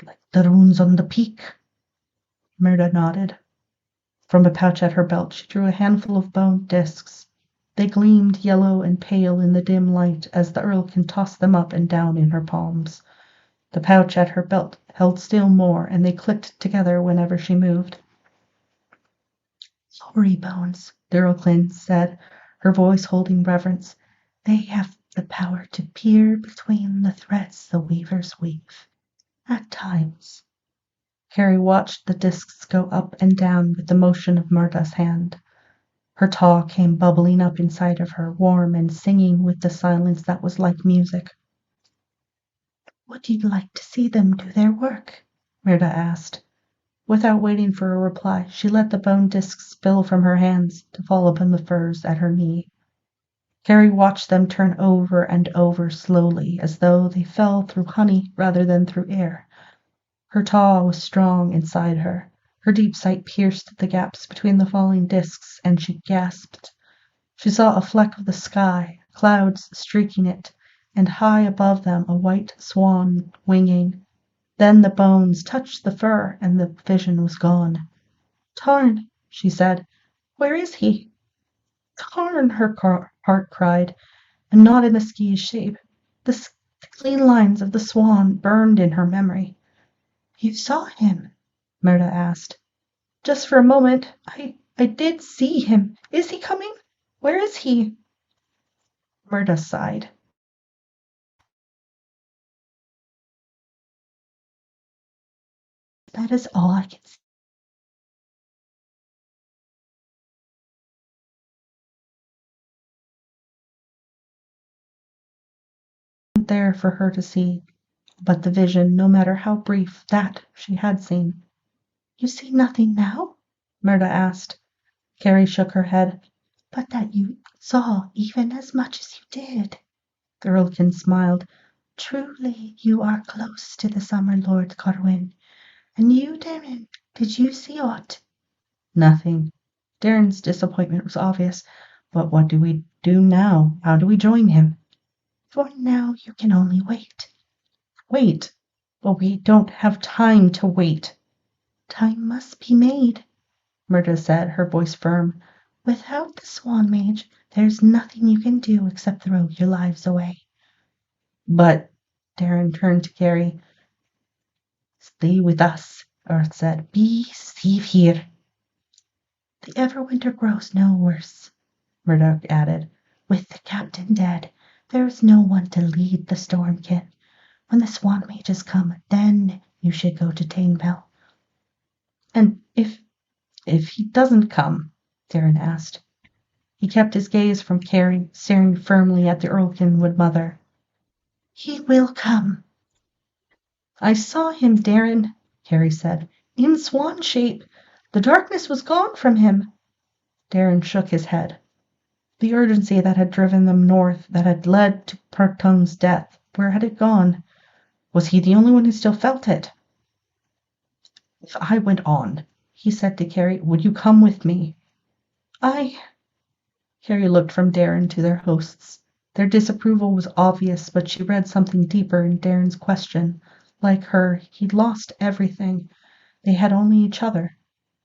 Like the runes on the peak. Myrda nodded. From a pouch at her belt she drew a handful of bone discs. They gleamed yellow and pale in the dim light as the Earlkin tossed them up and down in her palms. The pouch at her belt held still more, and they clicked together whenever she moved. Glory bones, the Earlkin said, her voice holding reverence. They have the power to peer between the threads the weavers weave. At times. Carrie watched the discs go up and down with the motion of Myrda's hand. Her taw came bubbling up inside of her, warm and singing with the silence that was like music. Would you like to see them do their work? Myrda asked. Without waiting for a reply, she let the bone discs spill from her hands to fall upon the furs at her knee. Carrie watched them turn over and over slowly, as though they fell through honey rather than through air. Her taw was strong inside her. Her deep sight pierced the gaps between the falling discs, and she gasped. She saw a fleck of the sky, clouds streaking it, and high above them a white swan winging. Then the bones touched the fur, and the vision was gone. Tarn, she said. Where is he? Tarn, her heart cried, and not in the ski's shape. The clean lines of the swan burned in her memory. You saw him? Myrda asked. Just for a moment. I did see him. Is he coming? Where is he? Myrda sighed. That is all I can see. There for her to see, but the vision, no matter how brief, that she had seen. You see nothing now? Myrda asked. Carrie shook her head. But that you saw even as much as you did. The Earlkin smiled. Truly you are close to the Summer Lord, Corwin. And you, Darren, did you see aught? Nothing. Darren's disappointment was obvious. But what do we do now? How do we join him? For now you can only wait. Wait? But we don't have time to wait. Time must be made, Myrda said, her voice firm. Without the Swan Mage, there's nothing you can do except throw your lives away. But, Darren turned to Carrie. Stay with us, Earth said. Be safe here. The Everwinter grows no worse, Murdoch added. With the captain dead, there is no one to lead the Stormkin. When the Swan Mages come, then you should go to Tainbell. And if he doesn't come? Darren asked. He kept his gaze from Carrie, staring firmly at the Earlkin mother. He will come. I saw him, Darren, Carrie said. In swan shape. The darkness was gone from him. Darren shook his head. The urgency that had driven them north, that had led to Parktongue's death, where had it gone? Was he the only one who still felt it? If I went on, he said to Carrie, would you come with me? Carrie looked from Darren to their hosts. Their disapproval was obvious, but she read something deeper in Darren's question. Like her, he'd lost everything. They had only each other.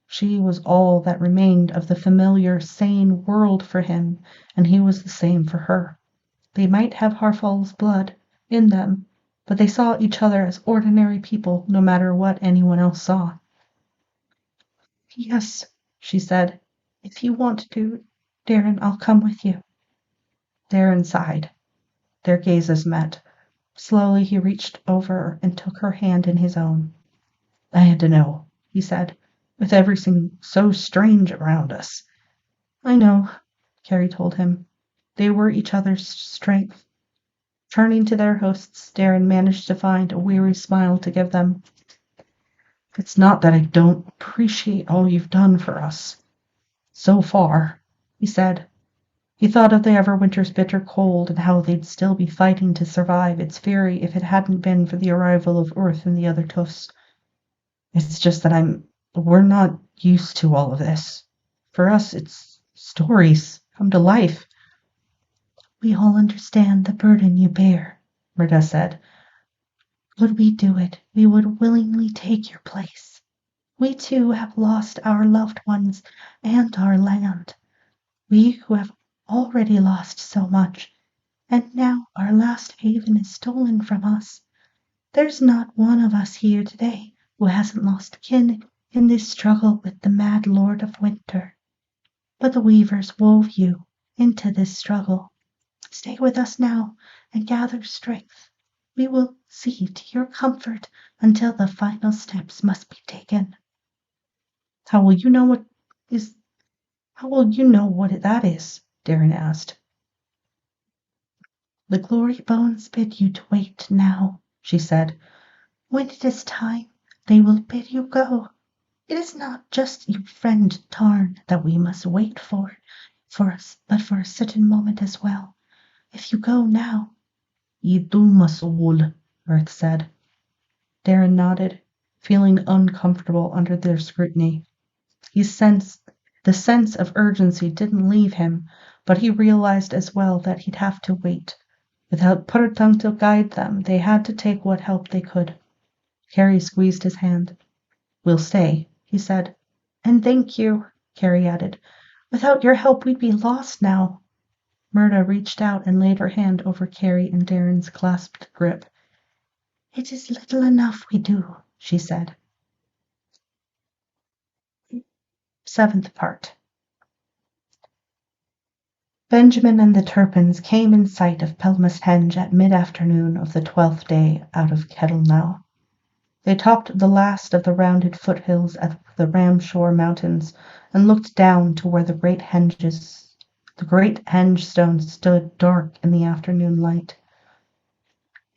She was all that remained of the familiar, sane world for him, and he was the same for her. They might have Harfall's blood in them, but they saw each other as ordinary people, no matter what anyone else saw. Yes, she said. If you want to, Darren, I'll come with you. Darren sighed. Their gazes met. Slowly he reached over and took her hand in his own. I had to know, he said, with everything so strange around us. I know, Carrie told him. They were each other's strength. Turning to their hosts, Darren managed to find a weary smile to give them. It's not that I don't appreciate all you've done for us. So far, he said. He thought of the Everwinter's bitter cold and how they'd still be fighting to survive its fury if it hadn't been for the arrival of Earth and the other Tufts. It's just that we're not used to all of this. For us, it's stories come to life. We all understand the burden you bear, Myrta said. Would we do it, we would willingly take your place. We too have lost our loved ones and our land. We who have already lost so much, and now our last haven is stolen from us. There's not one of us here today who hasn't lost kin in this struggle with the mad Lord of Winter. But the weavers wove you into this struggle. Stay with us now and gather strength. We will see to your comfort until the final steps must be taken. How will you know what is How will you know what that is? Darren asked. The glory bones bid you to wait now, she said. When it is time, they will bid you go. It is not just your friend Tarn that we must wait for us, but for a certain moment as well. If you go now, Ye do, my soul, Mirth said. Darren nodded, feeling uncomfortable under their scrutiny. The sense of urgency didn't leave him, but he realized as well that he'd have to wait. Without Purtung to guide them, they had to take what help they could. Carrie squeezed his hand. We'll stay, he said. And thank you, Carrie added. Without your help, we'd be lost now. Myrta reached out and laid her hand over Carrie and Darren's clasped grip. It is little enough we do, she said. 7th part. Benjamin and the Turpins came in sight of Pelmashenge at mid-afternoon of the 12th day out of Kettlenow. They topped the last of the rounded foothills at the Ramshore Mountains and looked down to where the great henge stones stood dark in the afternoon light.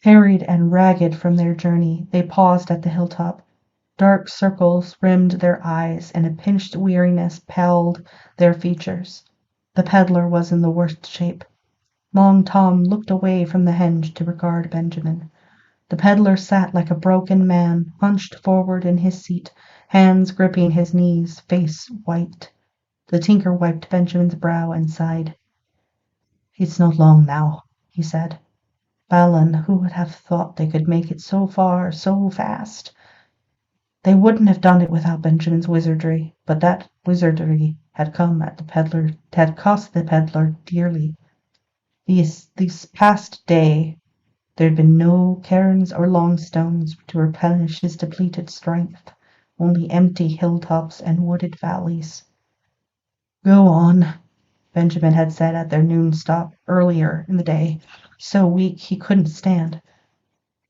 Harried and ragged from their journey, they paused at the hilltop. Dark circles rimmed their eyes, and a pinched weariness palled their features. The peddler was in the worst shape. Long Tom looked away from the henge to regard Benjamin. The peddler sat like a broken man, hunched forward in his seat, hands gripping his knees, face white. The tinker wiped Benjamin's brow and sighed. It's not long now, he said. Balin, who would have thought they could make it so far, so fast? They wouldn't have done it without Benjamin's wizardry, but that wizardry had cost the peddler dearly. This past day there'd been no cairns or longstones to replenish his depleted strength, only empty hilltops and wooded valleys. Go on, Benjamin had said at their noon stop earlier in the day, so weak he couldn't stand.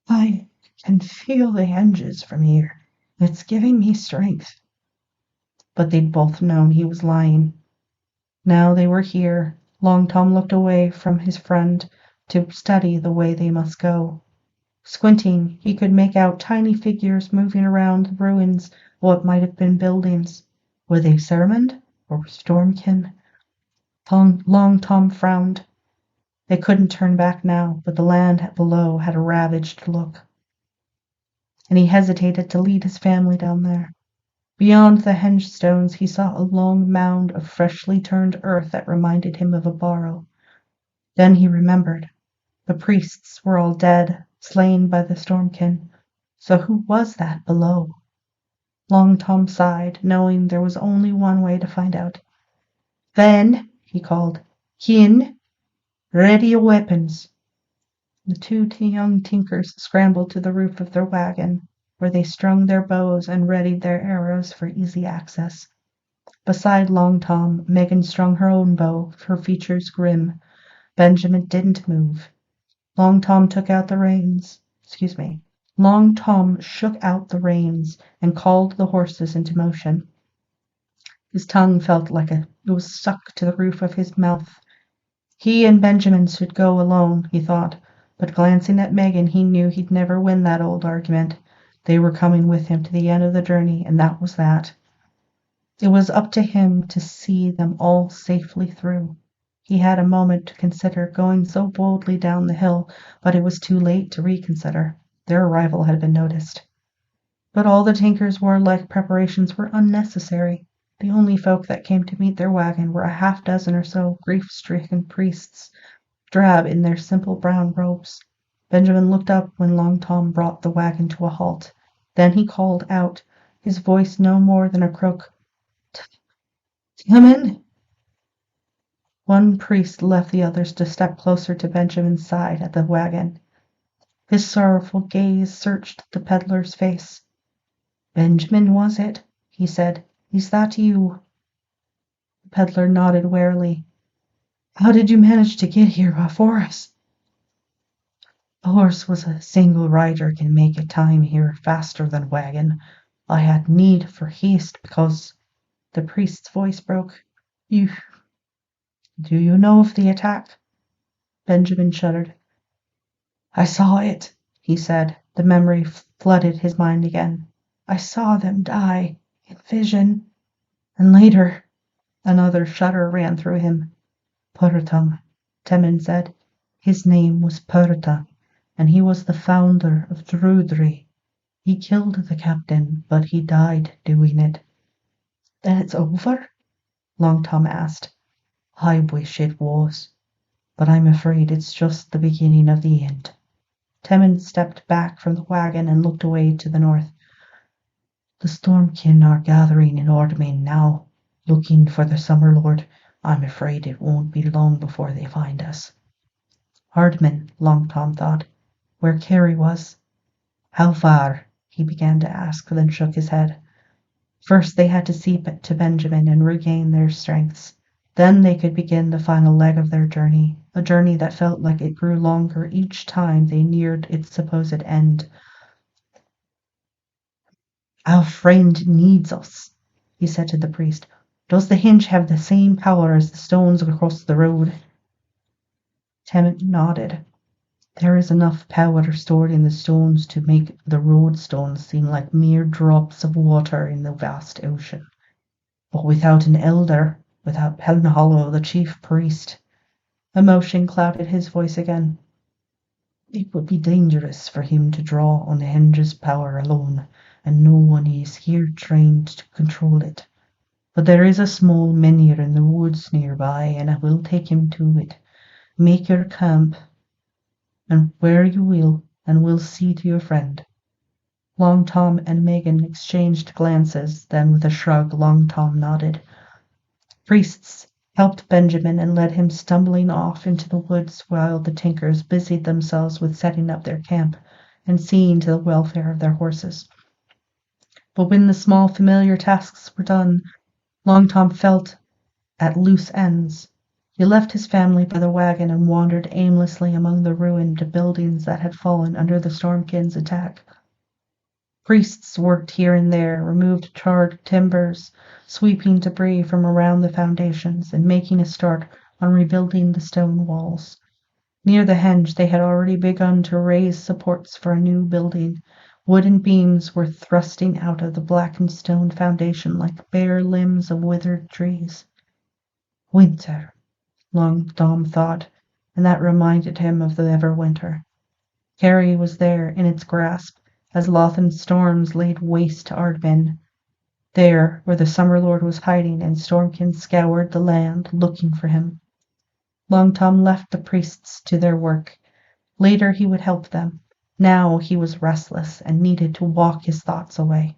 I can feel the henges from here. It's giving me strength. But they'd both known he was lying. Now they were here. Long Tom looked away from his friend to study the way they must go. Squinting, he could make out tiny figures moving around the ruins of what might have been buildings. Were they Ceremond or Stormkin? Long Tom frowned. They couldn't turn back now, but the land below had a ravaged look. And he hesitated to lead his family down there. Beyond the henge stones he saw a long mound of freshly turned earth that reminded him of a barrow. Then he remembered. The priests were all dead, slain by the Stormkin. So who was that below? Long Tom sighed, knowing there was only one way to find out. Then, he called, Kin, ready your weapons. The two young tinkers scrambled to the roof of their wagon, where they strung their bows and readied their arrows for easy access. Beside Long Tom, Megan strung her own bow, her features grim. Benjamin didn't move. Long Tom shook out the reins and called the horses into motion. His tongue felt like it was stuck to the roof of his mouth. He and Benjamin should go alone, he thought, but glancing at Megan, he knew he'd never win that old argument. They were coming with him to the end of the journey, and that was that. It was up to him to see them all safely through. He had a moment to consider going so boldly down the hill, but it was too late to reconsider. Their arrival had been noticed. But all the Tinkers' warlike preparations were unnecessary. The only folk that came to meet their wagon were a half-dozen or so grief-stricken priests. drab in their simple brown robes. Benjamin looked up when Long Tom brought the wagon to a halt. Then he called out, his voice no more than a croak. "Come in!" One priest left the others to step closer to Benjamin's side at the wagon. His sorrowful gaze searched the peddler's face. "Benjamin, was it?" he said. "Is that you?" The peddler nodded wearily. "How did you manage to get here before us?" "A horse with a single rider can make a time here faster than a wagon. I had need for haste because—" The priest's voice broke. "Do you know of the attack?" Benjamin shuddered. "I saw it," he said. The memory flooded his mind again. "I saw them die in vision. And later—" Another shudder ran through him. "Purtam," Temin said. "His name was Purta, and he was the founder of Drudri. He killed the captain, but he died doing it." "Then it's over?" Long Tom asked. "I wish it was, but I'm afraid it's just the beginning of the end." Temin stepped back from the wagon and looked away to the north. "The Stormkin are gathering in Ordmain now, looking for the Summer Lord. I'm afraid it won't be long before they find us." Ardman, Long Tom thought, where Carrie was. "How far?" he began to ask, then shook his head. First they had to see to Benjamin and regain their strengths. Then they could begin the final leg of their journey, a journey that felt like it grew longer each time they neared its supposed end. "Our friend needs us," he said to the priest. "Does the hinge have the same power as the stones across the road?" Temmet nodded. "There is enough power stored in the stones to make the road stones seem like mere drops of water in the vast ocean. But without an elder, without Penhollow, the chief priest—" Emotion clouded his voice again. "It would be dangerous for him to draw on the hinge's power alone, and no one is here trained to control it. But there is a small menhir in the woods nearby, and I will take him to it. Make your camp, and where you will, and we'll see to your friend." Long Tom and Megan exchanged glances, then with a shrug Long Tom nodded. Priests helped Benjamin and led him stumbling off into the woods while the Tinkers busied themselves with setting up their camp and seeing to the welfare of their horses. But when the small familiar tasks were done, Long Tom felt at loose ends. He left his family by the wagon and wandered aimlessly among the ruined buildings that had fallen under the Stormkin's attack. Priests worked here and there, removed charred timbers, sweeping debris from around the foundations, and making a start on rebuilding the stone walls. Near the henge they had already begun to raise supports for a new building. Wooden beams were thrusting out of the blackened stone foundation like bare limbs of withered trees. Winter, Long Tom thought, and that reminded him of the Everwinter. Carrie was there in its grasp as Lothan storms laid waste to Ardmen. There, where the Summer Lord was hiding, and Stormkin scoured the land looking for him. Long Tom left the priests to their work. Later he would help them. Now he was restless and needed to walk his thoughts away.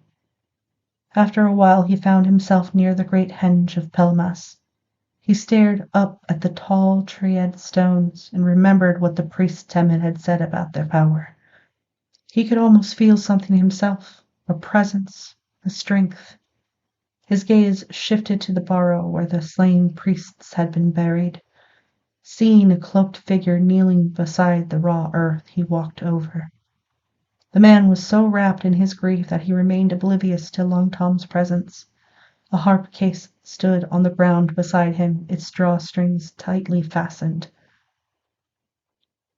After a while he found himself near the great henge of Pelmas. He stared up at the tall tread stones and remembered what the priest Temin had said about their power. He could almost feel something himself, a presence, a strength. His gaze shifted to the burrow where the slain priests had been buried. Seeing a cloaked figure kneeling beside the raw earth, he walked over. The man was so wrapped in his grief that he remained oblivious to Long Tom's presence. A harp case stood on the ground beside him, its drawstrings tightly fastened.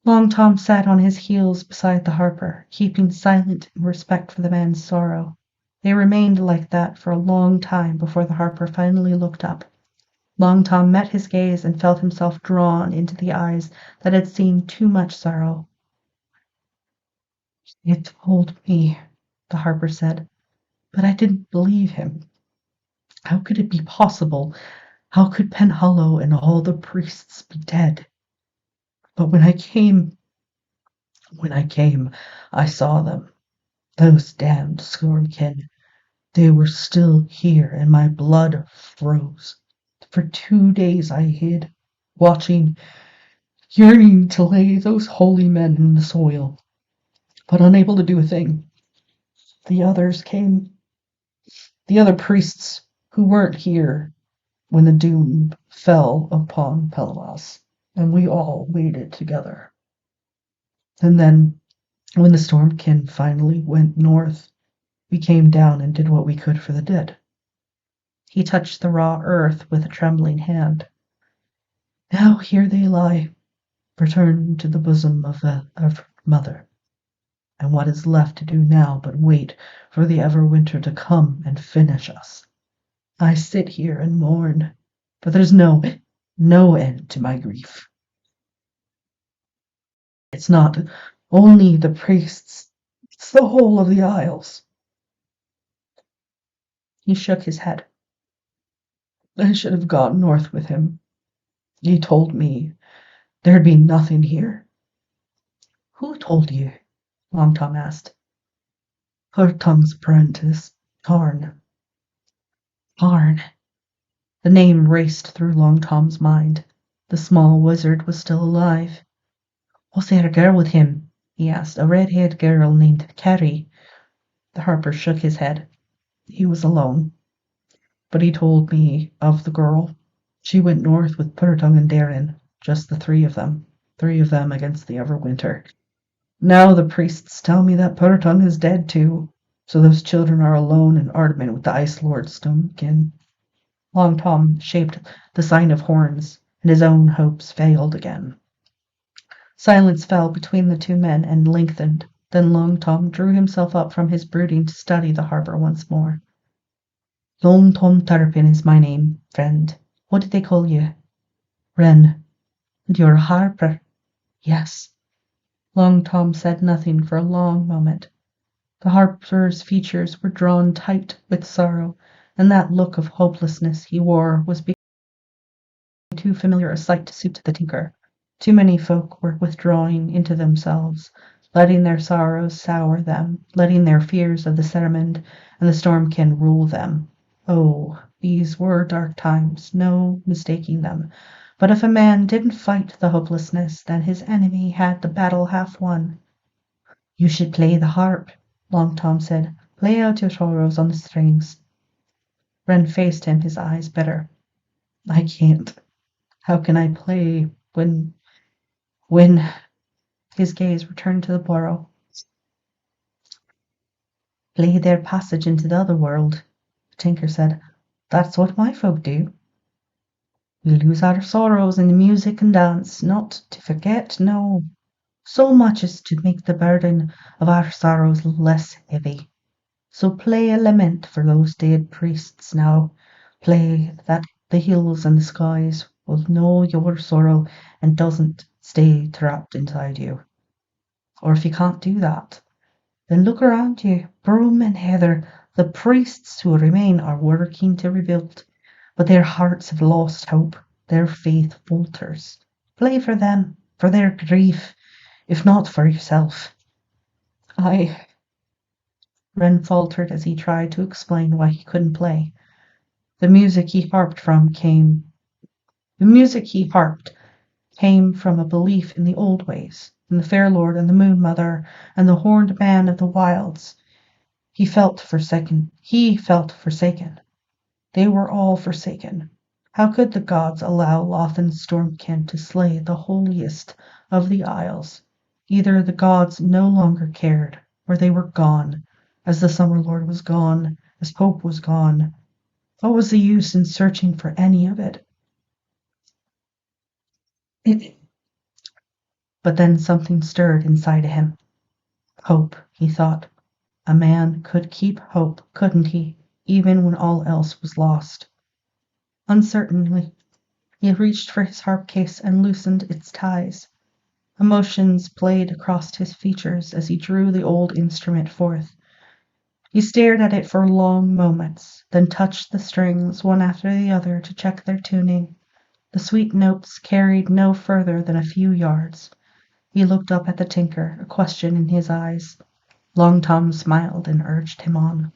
Long Tom sat on his heels beside the harper, keeping silent in respect for the man's sorrow. They remained like that for a long time before the harper finally looked up. Long Tom met his gaze and felt himself drawn into the eyes that had seen too much sorrow. "He told me," the harper said, "but I didn't believe him. How could it be possible? How could Penhollow and all the priests be dead?" But when I came, I saw them. Those damned Stormkin. They were still here, and my blood froze. For 2 days I hid, watching, yearning to lay those holy men in the soil, but unable to do a thing. The others came, the other priests who weren't here when the doom fell upon Pelemas, and we all waited together. And then, when the Stormkin finally went north, we came down and did what we could for the dead. He touched the raw earth with a trembling hand. Now here they lie, returned to the bosom of mother. And what is left to do now but wait for the Everwinter to come and finish us? I sit here and mourn, but there's no end to my grief. It's not only the priests, it's the whole of the Isles. He shook his head. I should have gone north with him. He told me there'd be nothing here. Who told you? Long Tom asked. Hurtung's apprentice, Tarn. Tarn. The name raced through Long Tom's mind. The small wizard was still alive. Was there a girl with him? He asked. A red-haired girl named Carrie. The harper shook his head. He was alone. But he told me of the girl. She went north with Hurtung and Darren, just the three of them against the Everwinter. Now the priests tell me that Hurtung is dead too, so those children are alone in Ardman with the Ice Lord Stonekin. Long Tom shaped the sign of horns, and his own hopes failed again. Silence fell between the two men and lengthened. Then Long Tom drew himself up from his brooding to study the harbor once more. Long Tom Turpin is my name, friend. What did they call you? Wren. And you're a harper? Yes. Long Tom said nothing for a long moment. The harper's features were drawn tight with sorrow, and that look of hopelessness he wore was becoming too familiar a sight to suit the tinker. Too many folk were withdrawing into themselves, letting their sorrows sour them, letting their fears of the Ceremond and the Stormkin rule them. Oh, these were dark times, no mistaking them. But if a man didn't fight the hopelessness, then his enemy had the battle half won. You should play the harp, Long Tom said. Play out your sorrows on the strings. Wren faced him, his eyes bitter. I can't. How can I play when his gaze returned to the burrow? Play their passage into the other world, the tinker said. That's what my folk do. We lose our sorrows in the music and dance, not to forget, no, so much as to make the burden of our sorrows less heavy. So play a lament for those dead priests now. Play that the hills and the skies will know your sorrow and doesn't stay trapped inside you. Or if you can't do that, then look around you. Broom and Heather, the priests who remain are working to rebuild, but their hearts have lost hope. Their faith falters. Play for them, for their grief, if not for yourself. Wren faltered as he tried to explain why he couldn't play. The music he harped came from a belief in the old ways, in the Fair Lord and the Moon Mother and the horned man of the wilds. He felt forsaken. They were all forsaken. How could the gods allow Lothan's Stormkin to slay the holiest of the Isles? Either the gods no longer cared, or they were gone, as the Summer Lord was gone, as Hope was gone. What was the use in searching for any of it? But then something stirred inside of him. Hope, he thought. A man could keep hope, couldn't he, even when all else was lost? Uncertainly, he reached for his harp case and loosened its ties. Emotions played across his features as he drew the old instrument forth. He stared at it for long moments, then touched the strings one after the other to check their tuning. The sweet notes carried no further than a few yards. He looked up at the tinker, a question in his eyes. Long Tom smiled and urged him on.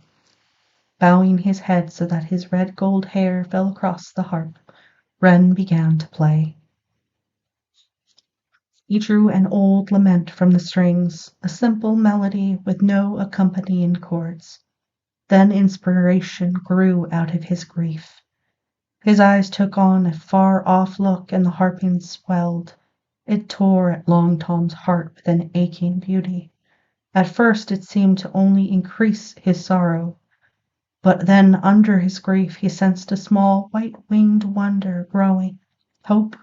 Bowing his head so that his red gold hair fell across the harp, Wren began to play. He drew an old lament from the strings, a simple melody with no accompanying chords. Then inspiration grew out of his grief. His eyes took on a far-off look, and the harping swelled. It tore at Long Tom's heart with an aching beauty. At first it seemed to only increase his sorrow, but then under his grief he sensed a small white-winged wonder growing, hope,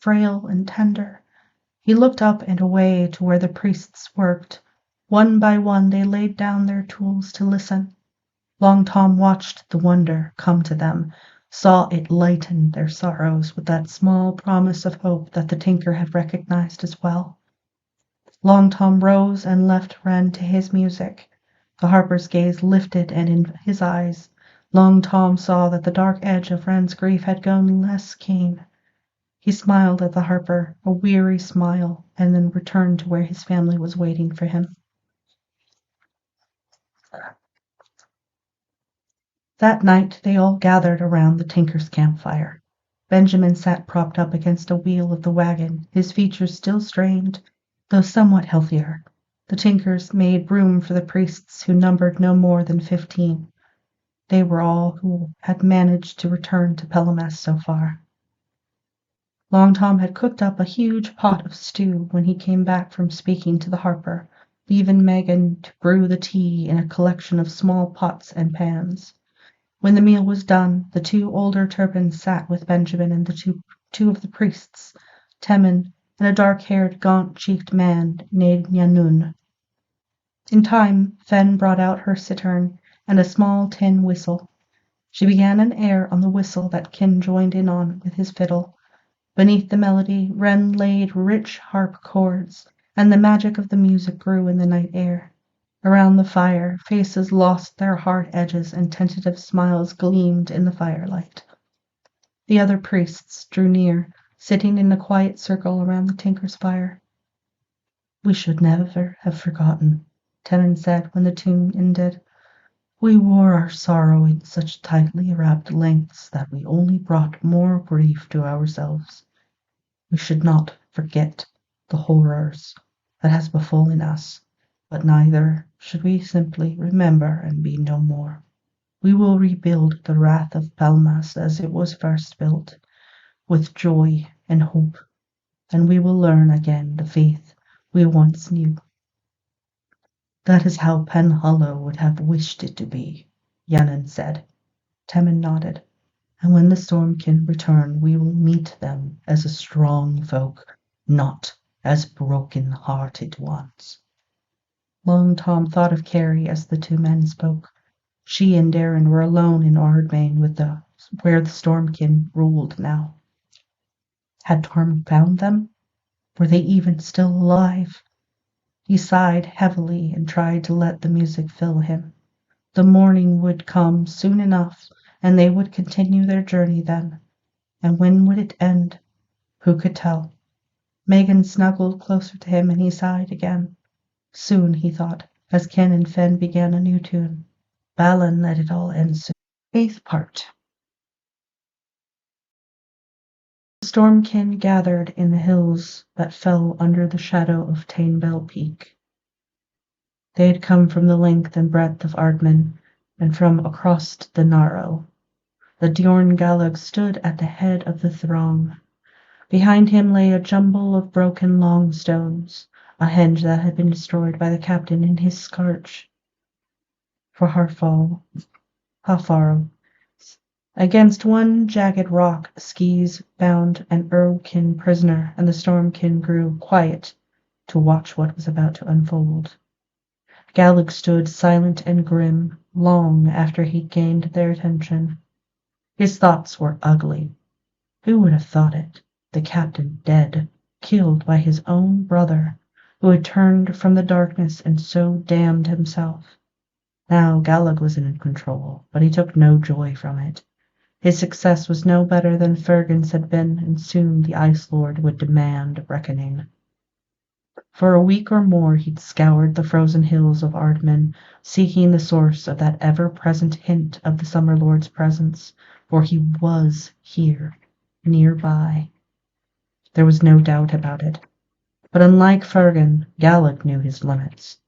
frail and tender. He looked up and away to where the priests worked. One by one they laid down their tools to listen. Long Tom watched the wonder come to them, saw it lighten their sorrows with that small promise of hope that the tinker had recognized as well. Long Tom rose and left Wren to his music. The harper's gaze lifted, and in his eyes Long Tom saw that the dark edge of Wren's grief had grown less keen. He smiled at the harper, a weary smile, and then returned to where his family was waiting for him. That night they all gathered around the tinker's campfire. Benjamin sat propped up against a wheel of the wagon, his features still strained, though somewhat healthier. The tinkers made room for the priests, who numbered no more than 15. They were all who had managed to return to Pelham so far. Long Tom had cooked up a huge pot of stew when he came back from speaking to the harper, leaving Megan to brew the tea in a collection of small pots and pans. When the meal was done, the two older turbans sat with Benjamin and the two of the priests, Temin and a dark-haired, gaunt-cheeked man named Yanun. In time, Fen brought out her cittern and a small tin whistle. She began an air on the whistle that Kin joined in on with his fiddle. Beneath the melody, Wren laid rich harp chords, and the magic of the music grew in the night air. Around the fire, faces lost their hard edges and tentative smiles gleamed in the firelight. The other priests drew near, sitting in a quiet circle around the tinker's fire. "We should never have forgotten," Temin said when the tune ended. "We wore our sorrow in such tightly wrapped lengths that we only brought more grief to ourselves. We should not forget the horrors that has befallen us, but neither should we simply remember and be no more. We will rebuild the wrath of Palmas as it was first built, with joy and hope, and we will learn again the faith we once knew." "That is how Penhallow would have wished it to be," Yannon said. Temin nodded. "And when the Stormkin return, we will meet them as a strong folk, not as broken-hearted ones." Long Tom thought of Carrie as the two men spoke. She and Darren were alone in Ardmain where the Stormkin ruled now. Had Torm found them? Were they even still alive? He sighed heavily and tried to let the music fill him. The morning would come soon enough, and they would continue their journey then. And when would it end? Who could tell? Megan snuggled closer to him, and he sighed again. Soon, he thought, as Ken and Fen began a new tune. Balin let it all end soon. 8th part. The Stormkin gathered in the hills that fell under the shadow of Tainbell Peak. They had come from the length and breadth of Ardman, and from across the Narrow. The Diorn Galag stood at the head of the throng. Behind him lay a jumble of broken long stones, a henge that had been destroyed by the captain in his scourge for Hafaro. Against one jagged rock, Skis bound an Erlkin prisoner, and the Stormkin grew quiet to watch what was about to unfold. Galag stood silent and grim, long after he'd gained their attention. His thoughts were ugly. Who would have thought it? The captain dead, killed by his own brother, who had turned from the darkness and so damned himself. Now Galag was in control, but he took no joy from it. His success was no better than Fergun's had been, and soon the Ice Lord would demand reckoning. For a week or more he'd scoured the frozen hills of Ardmen, seeking the source of that ever-present hint of the Summer Lord's presence, for he was here, nearby. There was no doubt about it. But unlike Fergun, Gallag knew his limits.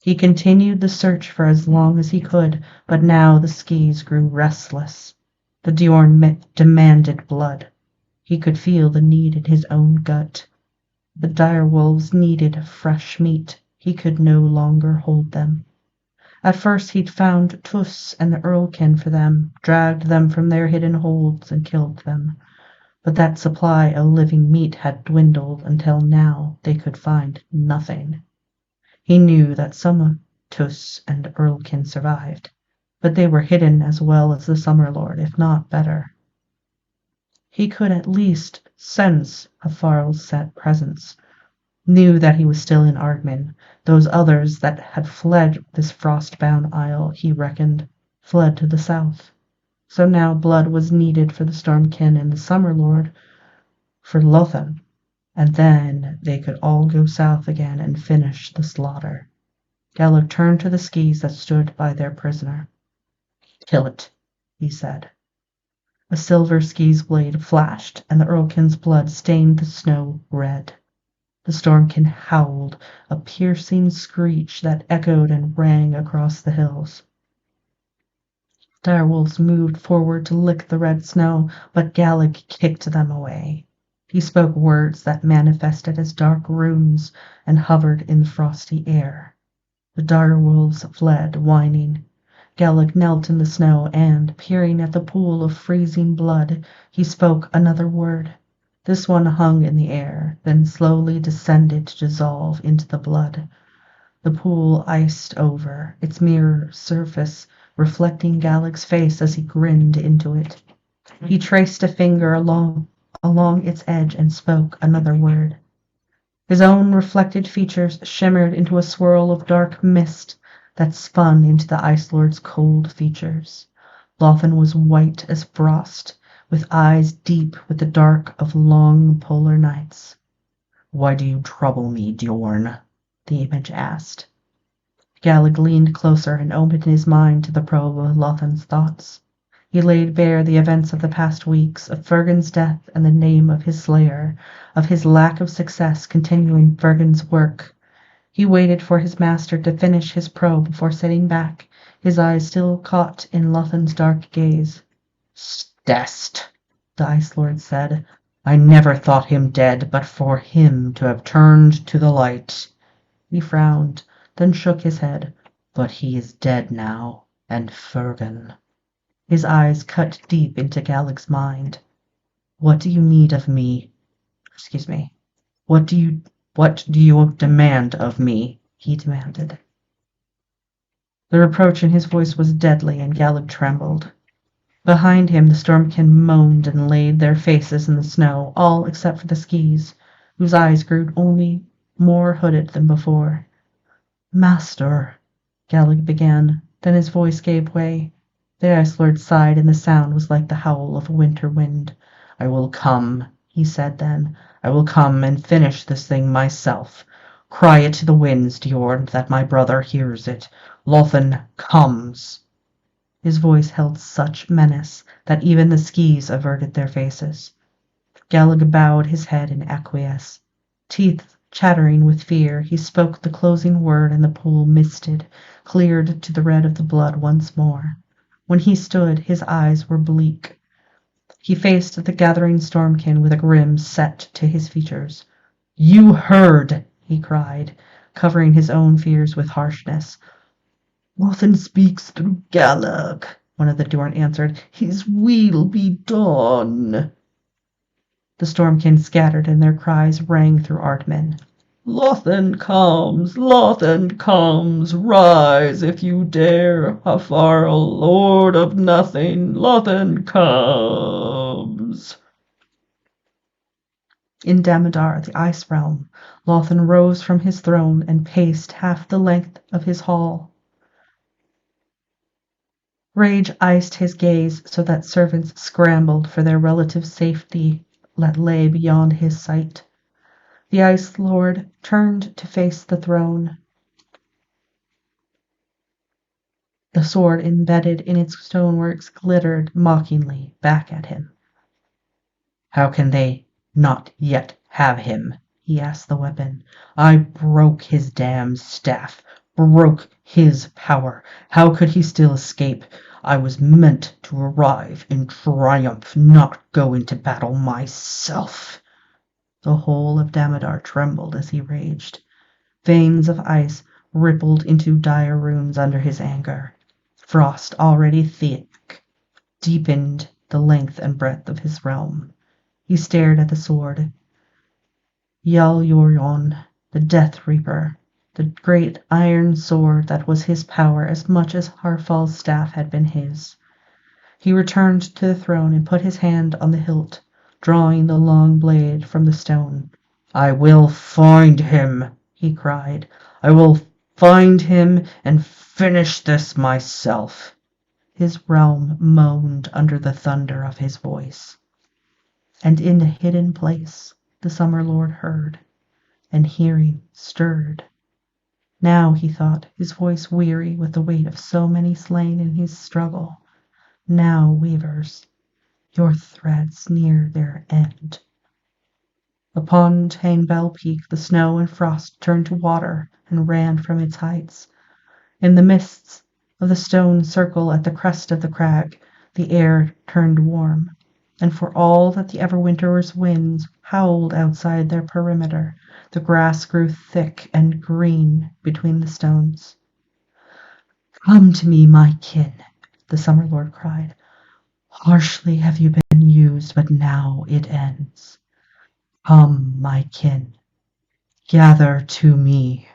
He continued the search for as long as he could, but now the skis grew restless. The Diorn demanded blood. He could feel the need in his own gut. The dire wolves needed fresh meat. He could no longer hold them. At first he'd found Tuss and the Earlkin for them, dragged them from their hidden holds and killed them. But that supply of living meat had dwindled until now they could find nothing. He knew that some of Tuss and Earlkin survived, but they were hidden as well as the Summer Lord, if not better. He could at least sense Hafarl's set presence, knew that he was still in Ardmen. Those others that had fled this frost-bound isle, he reckoned, fled to the south. So now blood was needed for the Stormkin and the Summer Lord, for Lothan, and then they could all go south again and finish the slaughter. Gallag turned to the skis that stood by their prisoner. "Kill it," he said. A silver ski's blade flashed, and the Earlkin's blood stained the snow red. The Stormkin howled, a piercing screech that echoed and rang across the hills. Direwolves moved forward to lick the red snow, but Gallag kicked them away. He spoke words that manifested as dark runes and hovered in the frosty air. The direwolves fled, whining. Gallag knelt in the snow and, peering at the pool of freezing blood, he spoke another word. This one hung in the air, then slowly descended to dissolve into the blood. The pool iced over, its mirror surface reflecting Gallag's face as he grinned into it. He traced a finger along its edge and spoke another word. His own reflected features shimmered into a swirl of dark mist that spun into the Ice Lord's cold features. Lothan was white as frost, with eyes deep with the dark of long polar nights. "Why do you trouble me, Diorn?" the image asked. Gallag leaned closer and opened his mind to the probe of Lothan's thoughts. He laid bare the events of the past weeks, of Fergun's death and the name of his slayer, of his lack of success continuing Fergun's work. He waited for his master to finish his probe before sitting back, his eyes still caught in Lothan's dark gaze. "Stest," the Ice Lord said. "I never thought him dead, but for him to have turned to the light." He frowned, then shook his head. "But he is dead now, and Fergun." His eyes cut deep into Gallag's mind. "What do you need of me? Excuse me. What do you demand of me?" he demanded. The reproach in his voice was deadly, and Gallag trembled. Behind him the Stormkin moaned and laid their faces in the snow, all except for the skis, whose eyes grew only more hooded than before. "Master," Gallag began, then his voice gave way. The Ice Lord sighed, and the sound was like the howl of a winter wind. "I will come," he said then. "I will come and finish this thing myself. Cry it to the winds, Diorn, that my brother hears it. Lothan comes." His voice held such menace that even the skis averted their faces. Gallag bowed his head in acquiesce. Teeth chattering with fear, he spoke the closing word, and the pool misted, cleared to the red of the blood once more. When he stood, his eyes were bleak. He faced the gathering Stormkin with a grin set to his features. "You heard!" he cried, covering his own fears with harshness. "Lothan speaks through Gallag," one of the Dorn answered. "His will be done." The Stormkin scattered, and their cries rang through Ardmen. "Lothan comes! Lothan comes! Rise if you dare! Hafarl, Lord of Nothing! Lothan comes!" In Damodar, the Ice Realm, Lothan rose from his throne and paced half the length of his hall. Rage iced his gaze so that servants scrambled for their relative safety that lay beyond his sight. The Ice Lord turned to face the throne, the sword embedded in its stoneworks glittered mockingly back at him. "How can they not yet have him?" he asked the weapon. "I broke his damned staff, broke his power. How could he still escape? I was meant to arrive in triumph, not go into battle myself." The whole of Damodar trembled as he raged. Veins of ice rippled into dire runes under his anger. Frost, already thick, deepened the length and breadth of his realm. He stared at the sword. Yal-Yorion, the Death Reaper, the great iron sword that was his power as much as Harfal's staff had been his. He returned to the throne and put his hand on the hilt, drawing the long blade from the stone. "I will find him," he cried. "I will find him and finish this myself." His realm moaned under the thunder of his voice. And in a hidden place the Summer Lord heard, and hearing stirred. Now, he thought, his voice weary with the weight of so many slain in his struggle. Now, weavers, your threads near their end. Upon Tanebell Peak the snow and frost turned to water and ran from its heights. In the mists of the stone circle at the crest of the crag, the air turned warm. And for all that the Everwinter's winds howled outside their perimeter, the grass grew thick and green between the stones. "Come to me, my kin," the Summer Lord cried. "Harshly have you been used, but now it ends. Come, my kin, gather to me."